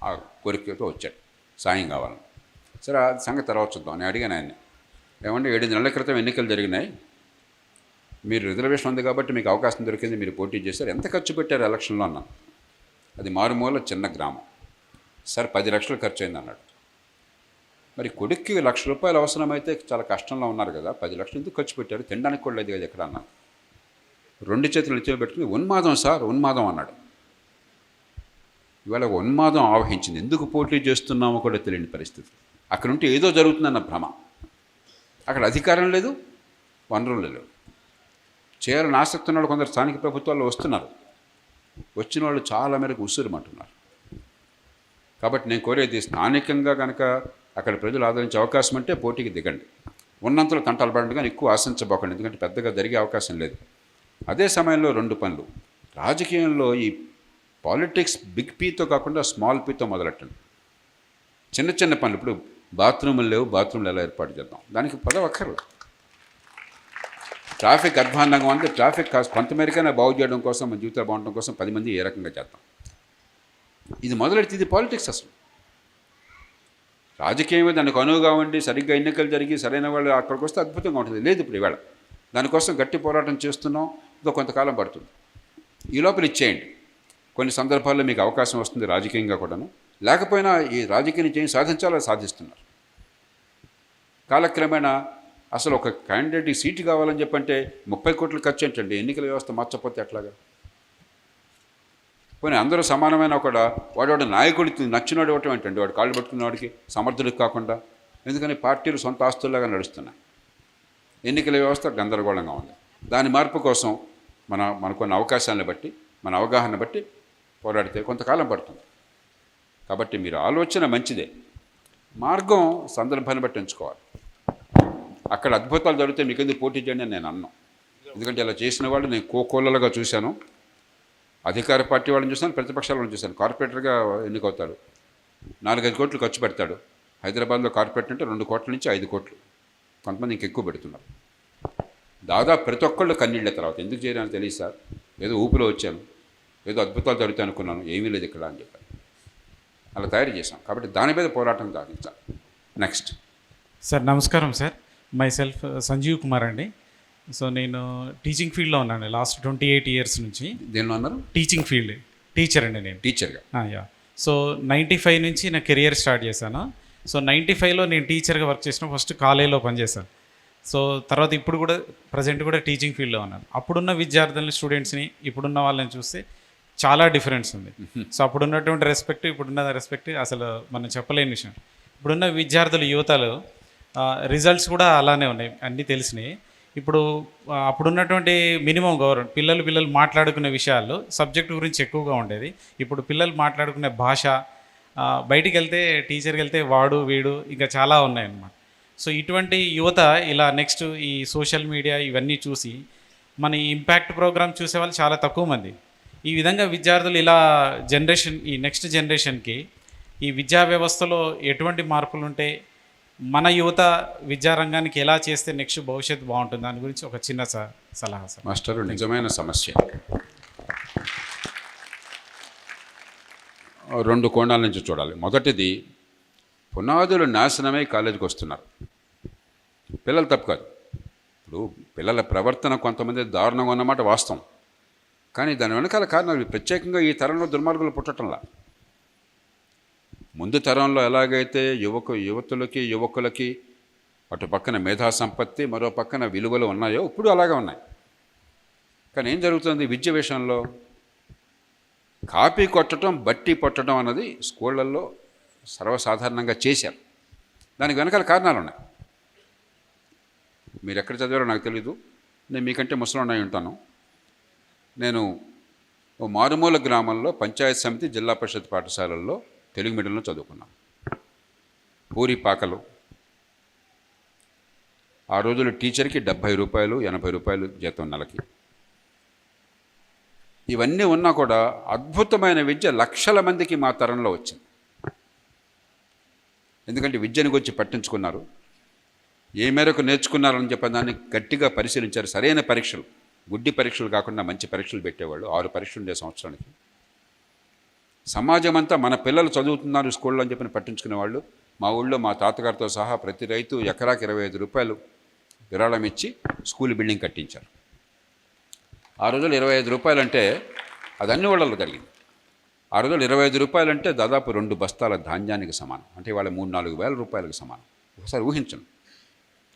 ఆ కోరికతో వచ్చాడు, సాయం కావాలని. సరే ఆ సంగతి తర్వాత చూద్దాం. నేను అడిగాను ఆయన్ని, ఏమంటే 7 నెలల క్రితం ఎన్నికలు జరిగినాయి, మీరు రిజర్వేషన్ ఉంది కాబట్టి మీకు అవకాశం దొరికింది, మీరు పోటీ చేశారు, ఎంత ఖర్చు పెట్టారు ఎలక్షన్లో అన్నాను. అది మారుమూల చిన్న గ్రామం. సార్ 10 లక్షలు ఖర్చు అయింది అన్నాడు. మరి కొడుక్కి ₹1,00,000 అవసరమైతే చాలా కష్టంలో ఉన్నారు కదా, 10 లక్షలు ఎందుకు ఖర్చు పెట్టారు, తినడానికి కూడా లేదు కదా ఎక్కడ అన్నాను. 2 చేతులు నిత్యం పెట్టుకుని ఉన్మాదం సార్ ఉన్మాదం అన్నాడు. ఇవాళ ఉన్మాదం ఆవహించింది. ఎందుకు పోటీ చేస్తున్నామో కూడా తెలియని పరిస్థితి. అక్కడ ఉంటే ఏదో జరుగుతుందన్న భ్రమ. అక్కడ అధికారం లేదు, వనరులు లేవు. చేయాలని ఆసక్తి ఉన్న వాళ్ళు కొందరు స్థానిక ప్రభుత్వాల్లో వస్తున్నారు. వచ్చిన వాళ్ళు చాలా మేరకు ఉసురుమంటున్నారు. కాబట్టి నేను కోరేది స్థానికంగా కనుక అక్కడ ప్రజలు ఆదరించే అవకాశం అంటే పోటీకి దిగండి. ఉన్నంతలో తంటాలు పడండి, కానీ ఎక్కువ ఆశించబోకండి, ఎందుకంటే పెద్దగా జరిగే అవకాశం లేదు. అదే సమయంలో 2 పనులు. రాజకీయంలో ఈ పాలిటిక్స్ బిగ్ పీతో కాకుండా స్మాల్ పీతో మొదలెట్టండి. చిన్న చిన్న పనులు, ఇప్పుడు బాత్రూములు లేవు, బాత్రూమ్లు ఎలా ఏర్పాటు చేద్దాం, దానికి పదవి అక్కర్లేదు. ట్రాఫిక్ అధ్వాన్నంగా ఉంది, ట్రాఫిక్ కొంతమేరకైనా బాగు చేయడం కోసం, మన జీవితాలు బాగుండడం కోసం 10 మంది ఏ రకంగా చేద్దాం. ఇది మొదలెడితే ఇది పాలిటిక్స్. అసలు రాజకీయమే దానికి అనువుగా ఉండి సరిగ్గా ఎన్నికలు జరిగి సరైన వాళ్ళు అక్కడికి వస్తే అద్భుతంగా ఉంటుంది. లేదు ఇప్పుడు ఇవాళ దానికోసం గట్టి పోరాటం చేస్తున్నాం. ఇంకా కొంతకాలం పడుతుంది. ఈ లోపల ఇచ్చేయండి. కొన్ని సందర్భాల్లో మీకు అవకాశం వస్తుంది రాజకీయంగా కూడాను. లేకపోయినా ఈ రాజకీయాన్ని చేసి సాధించాలో సాధిస్తున్నారు. కాలక్రమేణా అసలు ఒక క్యాండిడేట్కి సీటు కావాలని చెప్పంటే 30 కోట్లు ఖర్చు ఏంటండి, ఎన్నికల వ్యవస్థ మార్చకపోతే ఎట్లాగా? పోనీ అందరూ సమానమైన వాడు నాయకుడికి నచ్చినోడు ఇవ్వటం ఏంటండి, వాడు కాళ్ళు పట్టుకున్న వాడికి సమర్థుడికి కాకుండా. ఎందుకని పార్టీలు సొంత ఆస్తుల్లాగా నడుస్తున్నాయి. ఎన్నికల వ్యవస్థ గందరగోళంగా ఉంది. దాని మార్పు కోసం మనకున్న అవకాశాలను బట్టి, మన అవగాహన బట్టి పోరాడితే కొంతకాలం పడుతుంది. కాబట్టి మీరు ఆలోచన మంచిదే, మార్గం సందర్భాన్ని బట్టి ఎంచుకోవాలి. అక్కడ అద్భుతాలు జరిగితే మీకు ఎందుకు పోటీ చేయండి అని నేను అన్నాను. ఎందుకంటే ఇలా చేసిన వాళ్ళు నేను కోకోళ్ళగా చూశాను. అధికార పార్టీ వాళ్ళని చూశాను, ప్రతిపక్షాల వాళ్ళని చూశాను. కార్పొరేటర్గా ఎన్నికవుతాడు, 4-5 కోట్లు ఖర్చు పెడతాడు. హైదరాబాద్లో కార్పొరేటర్ అంటే 2 కోట్ల నుంచి 5 కోట్లు, కొంతమంది ఇంకెక్కువ పెడుతున్నారు. దాదాపు ప్రతి ఒక్కళ్ళు కన్నీళ్ళ తర్వాత ఎందుకు చేయాలని తెలియదు సార్, ఏదో ఊపిలో వచ్చాను, ఏదో అద్భుతాలు జరుగుతాయి అనుకున్నాను, ఏమీ లేదు ఇక్కడ అని చెప్పాను. అలా తయారు చేశాం. కాబట్టి దాని మీద పోరాటం సాగించాలి. నెక్స్ట్ సార్ నమస్కారం సార్, మై సెల్ఫ్ సంజీవ్ కుమార్ అండి. సో నేను టీచింగ్ ఫీల్డ్లో ఉన్నాను లాస్ట్ 28 ఇయర్స్ నుంచి. దేనిలో అన్నారు? టీచింగ్ ఫీల్డ్, టీచర్ అండి నేను. టీచర్గా? యా. సో 95 నుంచి నా కెరియర్ స్టార్ట్ చేశాను. సో 95లో నేను టీచర్గా వర్క్ చేసిన, ఫస్ట్ కాలేజీలో పనిచేశాను. సో తర్వాత ఇప్పుడు కూడా ప్రజెంట్ కూడా టీచింగ్ ఫీల్డ్లో ఉన్నాను. అప్పుడున్న విద్యార్థులని, స్టూడెంట్స్ని ఇప్పుడున్న వాళ్ళని చూస్తే చాలా డిఫరెన్స్ ఉంది. సో అప్పుడున్నటువంటి రెస్పెక్ట్, ఇప్పుడున్న రెస్పెక్ట్ అసలు మనం చెప్పలేని విషయం. ఇప్పుడున్న విద్యార్థులు, యువతలు రిజల్ట్స్ కూడా అలానే ఉన్నాయి, అన్నీ తెలిసినాయి. ఇప్పుడు అప్పుడున్నటువంటి మినిమం గౌరవం, పిల్లలు మాట్లాడుకునే విషయాల్లో సబ్జెక్ట్ గురించి ఎక్కువగా ఉండేది. ఇప్పుడు పిల్లలు మాట్లాడుకునే భాష, బయటికి వెళ్తే టీచర్కి వెళ్తే వాడు వీడు ఇంకా చాలా ఉన్నాయన్నమాట. సో ఇటువంటి యువత ఇలా నెక్స్ట్ ఈ సోషల్ మీడియా ఇవన్నీ చూసి మన ఇంపాక్ట్ ప్రోగ్రామ్ చూసేవాళ్ళు చాలా తక్కువ మంది. ఈ విధంగా విద్యార్థులు ఇలా ఈ నెక్స్ట్ జనరేషన్కి ఈ విద్యా వ్యవస్థలో ఎటువంటి మార్పులు ఉంటే, మన యువత విద్యారంగానికి ఎలా చేస్తే నెక్స్ట్ భవిష్యత్తు బాగుంటుంది, దాని గురించి ఒక చిన్న సలహా సార్. మాస్టర్, నిజమైన సమస్య. 2 కోణాల నుంచి చూడాలి. మొదటిది, పునాదులు నాశనమై కాలేజీకి వస్తున్నారు. పిల్లలు తప్పు కాదు. ఇప్పుడు పిల్లల ప్రవర్తన కొంతమంది దారుణంగా ఉన్నమాట వాస్తవం. కానీ దాని వెనకాల కారణాలు ప్రత్యేకంగా ఈ తరంలో దుర్మార్గులు పుట్టడంలా. ముందు తరంలో ఎలాగైతే యువకులకి అటు పక్కన మేధా సంపత్తి, మరో పక్కన విలువలు ఉన్నాయో ఇప్పుడు అలాగే ఉన్నాయి. కానీ ఏం జరుగుతుంది విద్య విషయంలో? కాపీ కొట్టడం, బట్టి కొట్టడం అన్నది స్కూళ్ళల్లో సర్వసాధారణంగా చేశారు. దానికి వెనకాల కారణాలు ఉన్నాయి. మీరు ఎక్కడ చదివారో నాకు తెలీదు, నేను మీకంటే ముసలివాడినై ఉంటాను. నేను ఓ మారుమూల గ్రామంలో పంచాయత్ సమితి, జిల్లా పరిషత్ పాఠశాలల్లో తెలుగు మీడియంలో చదువుకున్నాను. పూరి పాకలు. ఆ రోజుల్లో టీచర్కి ₹70, ₹80 జీతం నెలకి. ఇవన్నీ ఉన్నా కూడా అద్భుతమైన విద్య లక్షల మందికి మా తరంలో వచ్చింది. ఎందుకంటే విద్యను గురించి పట్టించుకున్నారు, ఏ మేరకు నేర్చుకున్నారని చెప్పి దాన్ని గట్టిగా పరిశీలించారు. సరైన పరీక్షలు, గుడ్డి పరీక్షలు కాకుండా మంచి పరీక్షలు పెట్టేవాళ్ళు. 6 పరీక్షలు ఉండే సంవత్సరానికి. సమాజం అంతా మన పిల్లలు చదువుతున్నారు స్కూల్లో అని చెప్పి పట్టించుకునేవాళ్ళు. మా ఊళ్ళో మా తాతగారితో సహా ప్రతి రైతు ఎకరాకి ₹25 విరాళం ఇచ్చి స్కూల్ బిల్డింగ్ కట్టించారు. ఆ రోజుల్లో 25 రూపాయలు అంటే అది అన్ని వాళ్ళలో జరిగింది. ఆ రోజుల్లో 25 రూపాయలు అంటే దాదాపు 2 బస్తాల ధాన్యానికి సమానం. అంటే వాళ్ళ 3-4 వేల రూపాయలకు సమానం. ఒకసారి ఊహించండి,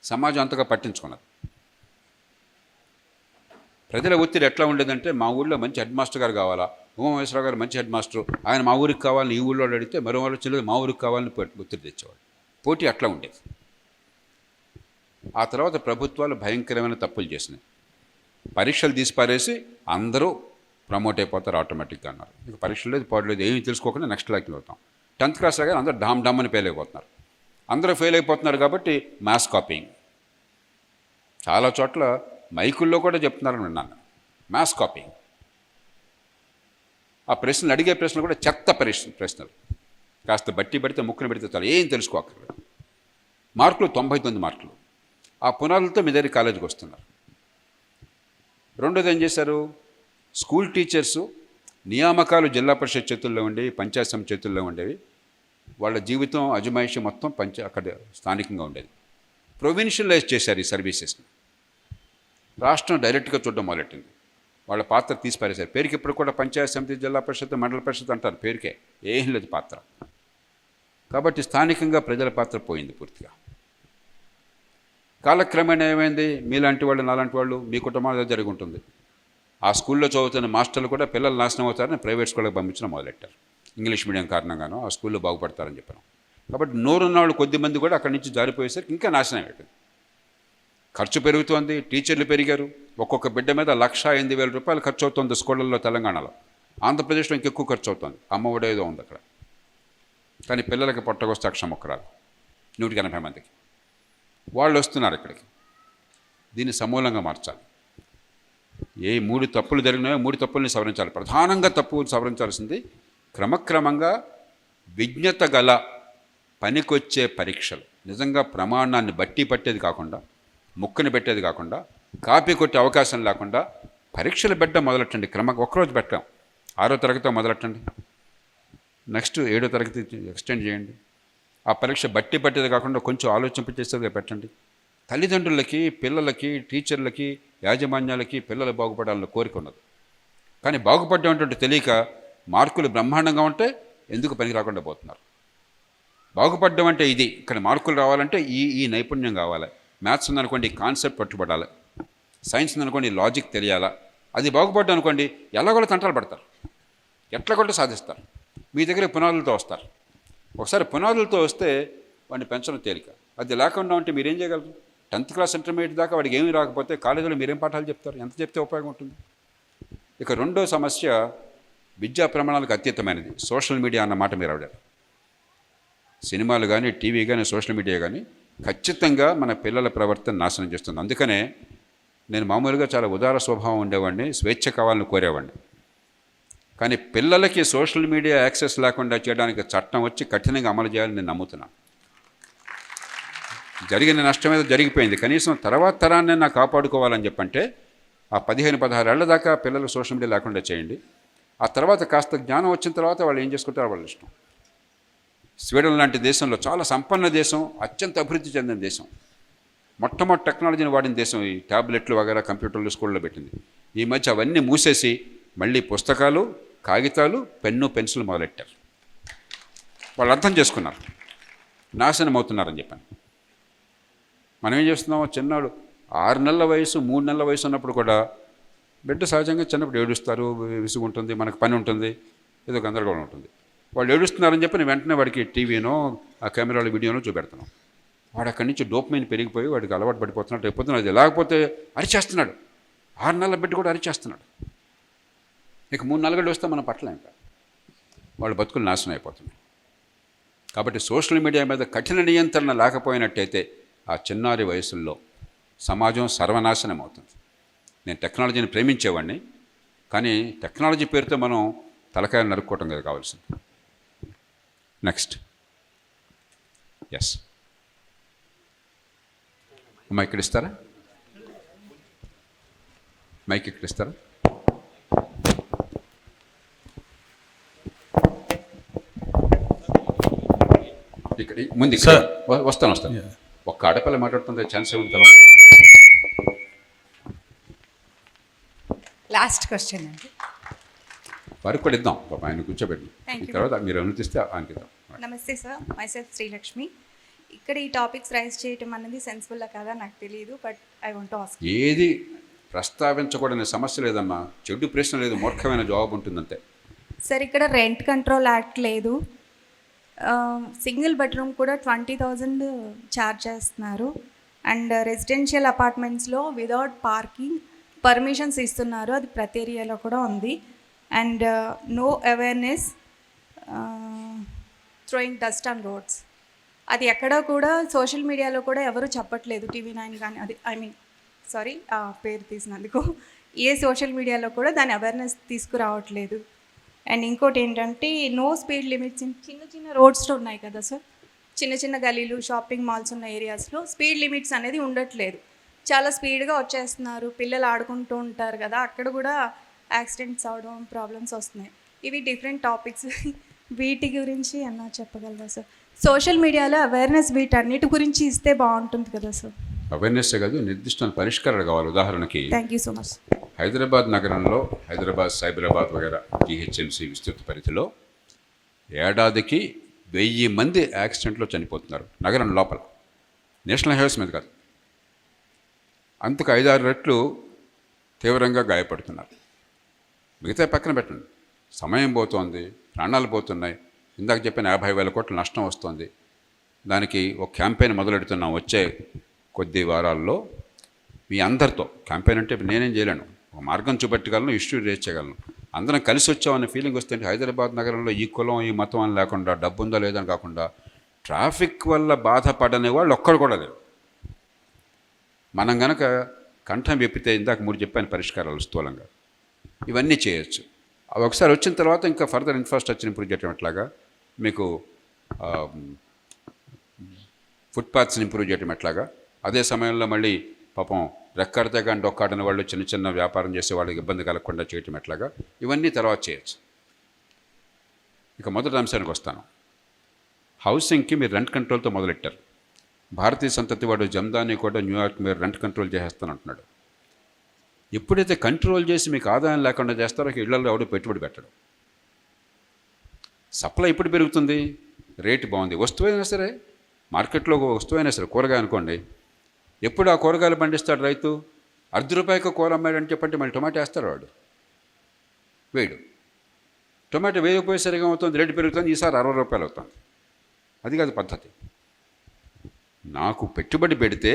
సమాజం అంతగా పట్టించుకున్నది. ప్రజల ఒత్తిడి ఎట్లా ఉండేదంటే, మా ఊళ్ళో మంచి హెడ్ మాస్టర్ గారు కావాలా, ఉమామహేశ్వరరావు గారు మంచి హెడ్ మాస్టర్, ఆయన మా ఊరికి కావాలని ఈ ఊళ్ళో అడిగితే మరో వాళ్ళు చెల్లెలు మా ఊరికి కావాలని ఒత్తిడి తెచ్చేవాడు. పోటీ అట్లా ఉండేది. ఆ తర్వాత ప్రభుత్వాలు భయంకరమైన తప్పులు చేసినాయి. పరీక్షలు తీసి పారేసి అందరూ ప్రమోట్ అయిపోతారు ఆటోమేటిక్గా అన్నారు. ఇక పరీక్షలు లేదు, పాడు లేదు, ఏమీ తెలుసుకోకుండా నెక్స్ట్ లైక్కి వెళ్తాం. 10th క్లాస్ రాగానే అందరూ డామ్ అని ఫెయిల్ అయిపోతున్నారు. అందరూ ఫెయిల్ అయిపోతున్నారు కాబట్టి మ్యాథ్స్ కాపీయింగ్. చాలా చోట్ల మైకుల్లో కూడా చెప్తున్నారని విన్నాను, మ్యాథ్స్ కాపీయింగ్. ఆ ప్రశ్నలు అడిగే ప్రశ్నలు కూడా చెత్త ప్రశ్నలు, కాస్త బట్టి పడితే ముక్కును పెడితే చాలు, ఏం తెలుసుకోక్కర్లేదు. మార్కులు 99 మార్కులు. ఆ పునాదులతో మీ దగ్గర కాలేజీకి వస్తున్నారు. రెండోది ఏం చేశారు, స్కూల్ టీచర్సు నియామకాలు జిల్లా పరిషత్ చేతుల్లో ఉండేవి, పంచాయతీ సమితి చేతుల్లో ఉండేవి. వాళ్ళ జీవితం అజమాయిషి మొత్తం అక్కడ స్థానికంగా ఉండేది. ప్రొవిన్షియలైజ్ చేశారు ఈ సర్వీసెస్ని. రాష్ట్రం డైరెక్ట్గా చూడడం మొదలెట్టింది. వాళ్ళ పాత్ర తీసి పారేశారు. పేరుకి ఇప్పుడు కూడా పంచాయతీ సమితి, జిల్లా పరిషత్, మండల పరిషత్ అంటారు, పేరుకే, ఏం లేదు పాత్ర. కాబట్టి స్థానికంగా ప్రజల పాత్ర పోయింది పూర్తిగా. కాలక్రమేణా ఏమైంది, మీలాంటి వాళ్ళు నాలాంటి వాళ్ళు మీ కుటుంబాల్లో జరిగి ఉంటుంది. ఆ స్కూల్లో చదువుతున్న మాస్టర్లు కూడా పిల్లలు నాశనం అవుతారని ప్రైవేట్ స్కూళ్ళకి పంపించడం మొదలెట్టారు. ఇంగ్లీష్ మీడియం కారణంగానో ఆ స్కూల్లో బాగుపడతారని చెప్పాను. కాబట్టి నోరున్న వాళ్ళు కొద్దిమంది కూడా అక్కడి నుంచి జారిపోయేసరికి ఇంకా నాశనం అయిపోయింది. ఖర్చు పెరుగుతోంది, టీచర్లు పెరిగారు. ఒక్కొక్క బిడ్డ మీద 1,08,000 రూపాయలు ఖర్చు అవుతుంది స్కూళ్ళల్లో తెలంగాణలో. ఆంధ్రప్రదేశ్లో ఇంకెక్కువ ఖర్చు అవుతుంది. అమ్మఒడి ఏదో ఉంది అక్కడ. కానీ పిల్లలకి పొట్టకొస్తే అక్షరం ఒక్కరాలు 180 మందికి. వాళ్ళు వస్తున్నారు ఇక్కడికి. దీన్ని సమూలంగా మార్చాలి. ఏ 3 తప్పులు జరిగినాయో 3 తప్పుల్ని సవరించాలి. ప్రధానంగా తప్పు సవరించాల్సింది క్రమక్రమంగా విజ్ఞత గల పనికొచ్చే పరీక్షలు, నిజంగా ప్రమాణాన్ని బట్టి పట్టేది కాకుండా, ముక్కుని పెట్టేది కాకుండా, కాపీ కొట్టే అవకాశం లేకుండా పరీక్షలు పెట్టడం మొదలెట్టండి. ఒక్కరోజు పెట్టాం, 6వ తరగతితో మొదలెట్టండి, నెక్స్ట్ 7వ తరగతి ఎక్స్టెండ్ చేయండి. ఆ పరీక్ష బట్టి పట్టేది కాకుండా కొంచెం ఆలోచింపచేసేదిగా పెట్టండి. తల్లిదండ్రులకి, పిల్లలకి, టీచర్లకి, యాజమాన్యాలకి పిల్లలు బాగుపడాలని కోరిక ఉన్నది. కానీ బాగుపడ్డామంటే తెలియక మార్కులు బ్రహ్మాండంగా ఉంటే ఎందుకు పనికి రాకుండా పోతున్నారు. బాగుపడ్డం అంటే ఇది, ఇక్కడ మార్కులు రావాలంటే ఈ నైపుణ్యం కావాలి. మ్యాథ్స్ ఉందనుకోండి, కాన్సెప్ట్ పట్టుబడాలి. సైన్స్ ఉందనుకోండి, లాజిక్ తెలియాలా. అది బాగుపడ్డం అనుకోండి, ఎలాగోలా తంటాలు పడతారు, ఎట్లా కూడా సాధిస్తారు. మీ దగ్గర పునాదులతో వస్తారు. ఒకసారి పునాదులతో వస్తే వాడిని పెంచడం తేలిక. అది లేకుండా ఉంటే మీరేం చేయగలరు? 10th క్లాస్ ఇంటర్మీడియట్ దాకా వాడికి ఏమీ రాకపోతే కాలేజీలో మీరేం పాఠాలు చెప్తారు? ఎంత చెప్తే ఉపయోగం ఉంటుంది? ఇక రెండో సమస్య విద్యా ప్రమాణాలకు అతీతమైనది సోషల్ మీడియా అన్న మాట మీరు ఆవిడారు. సినిమాలు కానీ, టీవీ కానీ, సోషల్ మీడియా కానీ ఖచ్చితంగా మన పిల్లల ప్రవర్తన నాశనం చేస్తుంది. అందుకనే నేను మామూలుగా చాలా ఉదార స్వభావం ఉండేవాడిని, స్వేచ్ఛ కావాలని కోరేవాడిని. కానీ పిల్లలకి సోషల్ మీడియా యాక్సెస్ లేకుండా చేయడానికి చట్టం వచ్చి కఠినంగా అమలు చేయాలని నేను నమ్ముతున్నాను. జరిగిన నష్టం ఏదో జరిగిపోయింది, కనీసం తర్వాత తరాన్ని నాకు కాపాడుకోవాలని చెప్పంటే ఆ 15-16 ఏళ్ల దాకా పిల్లలు సోషల్ మీడియా లేకుండా చేయండి. ఆ తర్వాత కాస్త జ్ఞానం వచ్చిన తర్వాత వాళ్ళు ఏం చేసుకుంటారో వాళ్ళ ఇష్టం. స్వీడన్ లాంటి దేశంలో, చాలా సంపన్న దేశం, అత్యంత అభివృద్ధి చెందిన దేశం, మొట్టమొదటి టెక్నాలజీని వాడిన దేశం, ఈ ట్యాబ్లెట్లు వగేరా కంప్యూటర్లు స్కూల్లో పెట్టింది. ఈ మధ్య అవన్నీ మూసేసి మళ్ళీ పుస్తకాలు, కాగితాలు, పెన్ను, పెన్సిల్ మొదలెట్టారు. వాళ్ళు అర్థం చేసుకున్నారు, నాశనం అవుతున్నారని చెప్పాను. మనం ఏం చేస్తున్నాం, చిన్నాడు 6 నెలల వయసు, 3 నెలల వయసు ఉన్నప్పుడు కూడా బిడ్డ సహజంగా చిన్నప్పుడు ఏడుస్తారు, విసుగు ఉంటుంది, మనకు పని ఉంటుంది, ఏదో గందరగోళం ఉంటుంది. వాళ్ళు ఏడుస్తున్నారని చెప్పి వెంటనే వాడికి టీవీనో, ఆ కెమెరాలో వీడియోనో చూపెడుతున్నాం. వాడు అక్కడి నుంచి డోపమైన్ పెరిగిపోయి వాడికి అలవాటు పడిపోతున్నాడు. రేపొద్దున అది లేకపోతే అరిచేస్తున్నాడు. 6 నెలల బిడ్డ కూడా అరిచేస్తున్నాడు. ఇక 3 నెలలు వస్తే మనం పట్ల ఇంకా వాళ్ళ బతుకులు నాశనం అయిపోతున్నాయి. కాబట్టి సోషల్ మీడియా మీద కఠిన నియంత్రణ లేకపోయినట్టయితే ఆ చిన్నారి వయసుల్లో సమాజం సర్వనాశనం అవుతుంది. నేను టెక్నాలజీని ప్రేమించేవాడిని, కానీ టెక్నాలజీ పేరుతో మనం తలకాయలు నరుక్కోవటం కదా కావాల్సింది. నెక్స్ట్, ఎస్ మైక్ ఇక్కడ ఇస్తారా? మైక్ ఇక్కడ ఇస్తారా? ఇక్కడ ముందు వస్తాను. ఒక్క ఆడపిల్ల మాట్లాడుతుంది, ఛాన్స్ ఏముంది? లాస్ట్ క్వశ్చన్ అండి. వారికి కూడా ఇద్దాం పాప, ఆయన కూర్చోబెట్టి Thank ఈ you. తర్వాత మీరు అనుమతిస్తే ఆయనకి ఇద్దాం. నమస్తే సార్, మైసెల్ఫ్ శ్రీలక్ష్మి. ఇక్కడ ఈ టాపిక్స్ రైజ్ చేయటం అనేది సెన్సిబుల్ కదా నాకు తెలియదు, బట్ ఐ వాంట్ ఆస్క్. ఏది ప్రస్తావించకూడని సమస్య లేదమ్మా, చెడ్డు ప్రశ్న లేదు, మూర్ఖమైన జవాబు ఉంటుందంతే. సార్ ఇక్కడ రెంట్ కంట్రోల్ యాక్ట్ లేదు, సింగిల్ బెడ్రూమ్ కూడా 20,000 ఛార్జ్ చేస్తున్నారు, అండ్ రెసిడెన్షియల్ అపార్ట్మెంట్స్లో వితౌట్ పార్కింగ్ పర్మిషన్స్ ఇస్తున్నారు, అది ప్రతి ఏరియాలో కూడా ఉంది, and no awareness throwing dust on roads. అది ఎక్కడ కూడా సోషల్ మీడియాలో కూడా ఎవరు చెప్పట్లేదు, TV9 కానీ, అది ఐ మీన్ సారీ ఆ పేరు తీసినందుకు, ఏ సోషల్ మీడియాలో కూడా దాని అవేర్నెస్ తీసుకురావట్లేదు. అండ్ ఇంకోటి ఏంటంటే నో స్పీడ్ లిమిట్స్ చిన్న చిన్న రోడ్స్లో ఉన్నాయి కదా సార్, చిన్న చిన్న గలీలు షాపింగ్ మాల్స్ ఉన్న ఏరియాస్లో స్పీడ్ లిమిట్స్ అనేది ఉండట్లేదు, చాలా స్పీడ్గా వచ్చేస్తున్నారు, పిల్లలు ఆడుకుంటూ ఉంటారు కదా, అక్కడ కూడా యాక్సిడెంట్స్ అవడం ప్రాబ్లమ్స్ వస్తున్నాయి. ఇవి డిఫరెంట్ టాపిక్స్, వీటి గురించి అన్నా చెప్పగలరా సార్? సోషల్ మీడియాలో అవేర్నెస్ వీటన్నిటి గురించి ఇస్తే బాగుంటుంది కదా సార్. అవేర్నెస్ కాదు, నిర్దిష్ట పరిష్కారాలు కావాలి. ఉదాహరణకి thank you so much. Hyderabad నగరంలో, హైదరాబాద్, సైబరాబాద్ వగైరా GHMC విస్తృత పరిధిలో ఏడాదికి 1000 మంది యాక్సిడెంట్లో చనిపోతున్నారు నగరం లోపల, నేషనల్ హైవేస్ మీద కాదు. అంతకు 5-6 రెట్లు తీవ్రంగా గాయపడుతున్నారు. మిగతా పక్కన పెట్టండి, సమయం పోతోంది, ప్రాణాలు పోతున్నాయి. ఇందాక చెప్పిన 50,000 కోట్ల నష్టం వస్తుంది. దానికి ఒక క్యాంపెయిన్ మొదలెడుతున్నాం వచ్చే కొద్ది వారాల్లో. మీ అందరితో క్యాంపెయిన్ అంటే నేనేం చేయలేను, ఒక మార్గం చూపెట్టగలను, ఇష్యూ రేస్ చేయగలను. అందరం కలిసి వచ్చామనే ఫీలింగ్ వస్తే హైదరాబాద్ నగరంలో ఈ కులం ఈ మతం అని లేకుండా, డబ్బు ఉందా లేదని కాకుండా, ట్రాఫిక్ వల్ల బాధపడని వాళ్ళు ఒక్కడు కూడా లేరు. మనం గనక కంఠం విప్పితే ఇందాక 3 చెప్పాను పరిష్కారాలు స్థూలంగా, ఇవన్నీ చేయొచ్చు. అవి ఒకసారి వచ్చిన తర్వాత ఇంకా ఫర్దర్ ఇన్ఫ్రాస్ట్రక్చర్ ఇంప్రూవ్ చేయడం ఎట్లాగా, మీకు ఫుట్పాత్స్ని ఇంప్రూవ్ చేయడం ఎట్లాగా, అదే సమయంలో మళ్ళీ పాపం రెక్కడితే కానీ డొక్కాడని వాళ్ళు చిన్న చిన్న వ్యాపారం చేసే వాళ్ళకి ఇబ్బంది కలగకుండా చేయటం ఎట్లాగా, ఇవన్నీ తర్వాత చేయొచ్చు. ఇక మొదటి అంశానికి వస్తాను. హౌసింగ్కి మీరు రెంట్ కంట్రోల్తో మొదలెట్టారు. భారతీయ సంతతి వాడు జమ్దాని కూడా న్యూయార్క్ మీరు రెంట్ కంట్రోల్ చేసేస్తానంటున్నాడు. ఎప్పుడైతే కంట్రోల్ చేసి మీకు ఆదాయం లేకుండా చేస్తారో ఇళ్లలో ఎవడో పెట్టుబడి పెట్టడం. సప్లై ఇప్పుడు పెరుగుతుంది, రేటు బాగుంది, వస్తువైనా సరే మార్కెట్లో వస్తువైనా సరే, కూరగాయ అనుకోండి, ఎప్పుడు ఆ కూరగాయలు పండిస్తాడు రైతు, ₹1/2 కూర అమ్మాడని చెప్పంటే మళ్ళీ టొమాటో వేస్తాడు వాడు, వేయడు. టొమాటో వేయకపోయేసరిగా అవుతుంది, రేటు పెరుగుతుంది, ఈసారి ₹60 అవుతుంది. అది కాదు పద్ధతి. నాకు పెట్టుబడి పెడితే,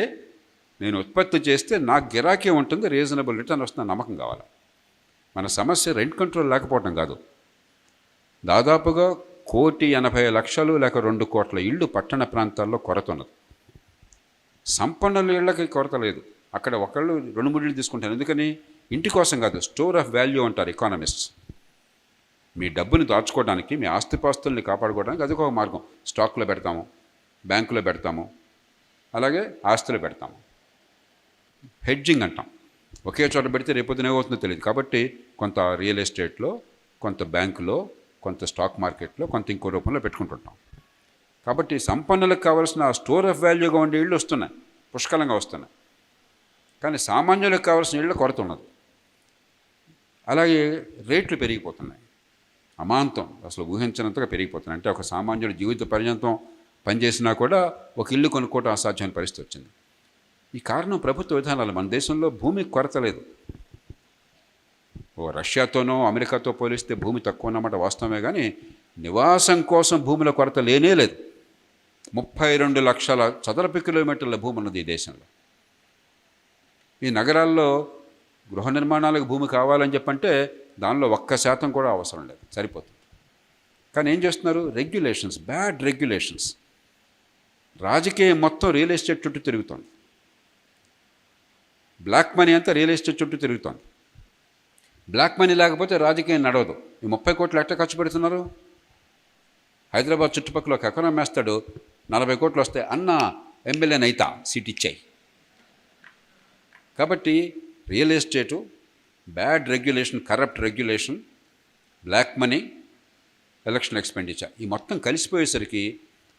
నేను ఉత్పత్తి చేస్తే నాకు గిరాకీ ఉంటుంది, రీజనబుల్ రిటర్న్ వస్తున్న నమ్మకం కావాలి. మన సమస్య రెంట్ కంట్రోల్ లేకపోవడం కాదు. దాదాపుగా 1,80,00,000 లేక 2 కోట్ల ఇళ్ళు పట్టణ ప్రాంతాల్లో కొరత ఉన్నది. సంపన్నుల ఇళ్ళకి కొరత లేదు. అక్కడ ఒకళ్ళు 2-3 ఇళ్ళు తీసుకుంటారు. ఎందుకని? ఇంటి కోసం కాదు, స్టోర్ ఆఫ్ వాల్యూ అంటారు ఎకానమిస్ట్స్. మీ డబ్బుని దాచుకోవడానికి, మీ ఆస్తిపాస్తుల్ని కాపాడుకోవడానికి అది ఒక మార్గం. స్టాక్లో పెడతాము, బ్యాంకులో పెడతాము, అలాగే ఆస్తులు పెడతాము. హెడ్జింగ్ అంటాం. ఒకే చోట పెడితే రేపొద్దున ఏమవుతుందో తెలియదు. కాబట్టి కొంత రియల్ ఎస్టేట్లో, కొంత బ్యాంకులో, కొంత స్టాక్ మార్కెట్లో, కొంత ఇంకో రూపంలో పెట్టుకుంటుంటాం. కాబట్టి సంపన్నులకు కావాల్సిన స్టోర్ ఆఫ్ వాల్యూగా ఉండే ఇళ్ళు వస్తున్నాయి, పుష్కలంగా వస్తున్నాయి. కానీ సామాన్యులకు కావాల్సిన ఇళ్ళు కొరత ఉన్నది. అలాగే రేట్లు పెరిగిపోతున్నాయి, అమాంతం, అసలు ఊహించినంతగా పెరిగిపోతున్నాయి. అంటే ఒక సామాన్యుడు జీవిత పర్యంతం పనిచేసినా కూడా ఒక ఇల్లు కొనుక్కోవడం అసాధ్యమైన పరిస్థితి వచ్చింది. ఈ కారణం ప్రభుత్వ విధానాలు. మన దేశంలో భూమికి కొరత లేదు. రష్యాతోనో అమెరికాతో పోలిస్తే భూమి తక్కువ అన్నమాట వాస్తవమే, కానీ నివాసం కోసం భూముల కొరత లేనే లేదు. 32 లక్షల చదరపు కిలోమీటర్ల భూమి ఉన్నది ఈ దేశంలో. ఈ నగరాల్లో గృహ నిర్మాణాలకు భూమి కావాలని చెప్పంటే దానిలో 1% కూడా అవసరం లేదు, సరిపోతుంది. కానీ ఏం చేస్తున్నారు? Regulations, bad regulations. రాజకీయం మొత్తం రియల్ ఎస్టేట్ చుట్టూ తిరుగుతోంది. బ్లాక్ మనీ అంతా రియల్ ఎస్టేట్ చుట్టూ తిరుగుతోంది. బ్లాక్ మనీ లేకపోతే రాజకీయం నడవదు. ఈ 30 కోట్లు ఎట్లా ఖర్చు పెడుతున్నారు? హైదరాబాద్ చుట్టుపక్కల ఒక ఎకరం వేస్తాడు, 40 కోట్లు వస్తాయి, అన్న ఎమ్మెల్యేని అయితా, సీట్ ఇచ్చాయి. కాబట్టి real estate, bad regulation, corrupt regulation, black money, election expenditure, ఈ మొత్తం కలిసిపోయేసరికి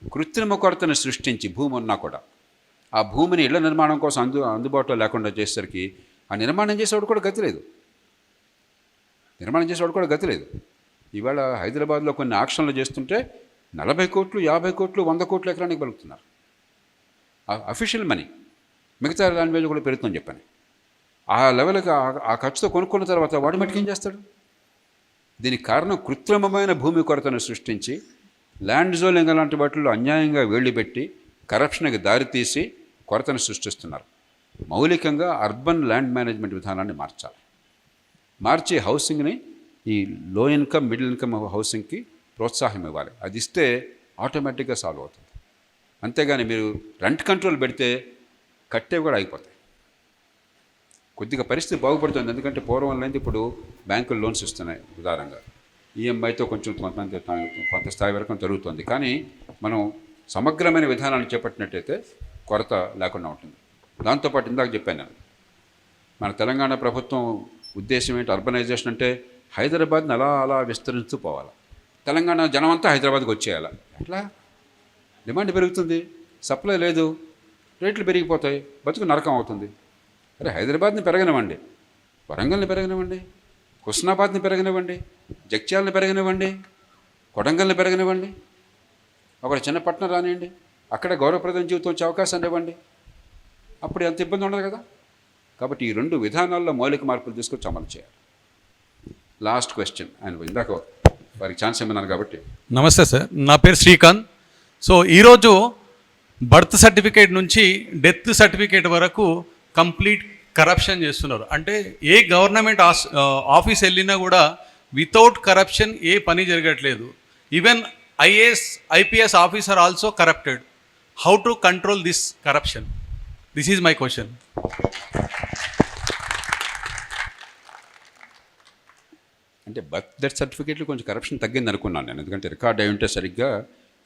కృత్రిమ కొరతను సృష్టించి భూమి ఉన్నా కూడా ఆ భూమిని ఇళ్ల నిర్మాణం కోసం అందుబాటులో లేకుండా చేసేసరికి ఆ నిర్మాణం చేసేవాడు కూడా గతి లేదు. నిర్మాణం చేసేవాడు కూడా గతి లేదు. ఇవాళ హైదరాబాద్లో కొన్ని ఆక్షన్లు చేస్తుంటే 40 కోట్లు, 50 కోట్లు, 100 కోట్లు ఎకరానికి పలుకుతున్నారు. Official money. మిగతా లాంగ్వేజ్ కూడా పెరుగుతుందని చెప్పని ఆ లెవెల్కి ఆ ఖర్చుతో కొనుక్కున్న తర్వాత వాడి మట్టుకు ఏం చేస్తాడు? దీనికి కారణం కృత్రిమమైన భూమి కొరతను సృష్టించి ల్యాండ్ జోలింగ్ లాంటి వాటిల్లో అన్యాయంగా వేళ్ళు పెట్టి కరప్షన్కి దారితీసి కొరతను సృష్టిస్తున్నారు. మౌలికంగా అర్బన్ ల్యాండ్ మేనేజ్మెంట్ విధానాన్ని మార్చి హౌసింగ్ని ఈ లో ఇన్కమ్, మిడిల్ ఇన్కమ్ హౌసింగ్కి ప్రోత్సాహం ఇవ్వాలి. అది ఇస్తే ఆటోమేటిక్గా సాల్వ్ అవుతుంది. అంతేగాని మీరు రెంట్ కంట్రోల్ పెడితే కట్టేవి కూడా ఆగిపోతాయి. కొద్దిగా పరిస్థితి బాగుపడుతుంది. ఎందుకంటే పూర్వం అనేది ఇప్పుడు బ్యాంకులు లోన్స్ ఇస్తున్నాయి ఉదారంగా. ఈఎంఐతో కొంచెం కొంత స్థాయి వరకు జరుగుతుంది. కానీ మనం సమగ్రమైన విధానాన్ని చేపట్టినట్టయితే కొరత లేకుండా ఉంటుంది. దాంతోపాటు ఇందాక చెప్పాను నేను, మన తెలంగాణ ప్రభుత్వం ఉద్దేశం ఏంటి? అర్బనైజేషన్ అంటే హైదరాబాద్ని అలా విస్తరిస్తూ పోవాలి. తెలంగాణ జనం అంతా హైదరాబాద్కి వచ్చేయాలి. ఎట్లా? డిమాండ్ పెరుగుతుంది, సప్లై లేదు, రేట్లు పెరిగిపోతాయి, బతుకు నరకం అవుతుంది. అరే హైదరాబాద్ని పెరగనివ్వండి, వరంగల్ని పెరగనివ్వండి, హుస్నాబాద్ని పెరగనివ్వండి, జగిత్యాలని పెరగనివ్వండి, కొడంగల్ని పెరగనివ్వండి, ఒక చిన్న పట్టణం రానివ్వండి, అక్కడ గౌరవప్రదం జీవితం వచ్చే అవకాశాన్ని ఇవ్వండి. అప్పుడు ఎంత ఇబ్బంది ఉండదు కదా. కాబట్టి ఈ 2 విధానాల్లో మౌలిక మార్పులు తీసుకొచ్చి అమలు చేయాలి. లాస్ట్ క్వశ్చన్, ఆయన ఇందాక వారికి ఛాన్స్ ఇమ్మన్నాను కాబట్టి. నమస్తే సార్, నా పేరు శ్రీకాంత్. సో ఈరోజు బర్త్ సర్టిఫికేట్ నుంచి డెత్ సర్టిఫికేట్ వరకు కంప్లీట్ కరప్షన్ చేస్తున్నారు. అంటే ఏ గవర్నమెంట్ ఆఫీస్ వెళ్ళినా కూడా వితౌట్ కరప్షన్ ఏ పని జరగట్లేదు. Even IPS officer also corrupted. How to control this corruption? This is my question. అంటే బర్త్ డెత్ సర్టిఫికేట్లు కొంచెం కరప్షన్ తగ్గింది అనుకున్నాను నేను. ఎందుకంటే రికార్డ్ అయి ఉంటే సరిగ్గా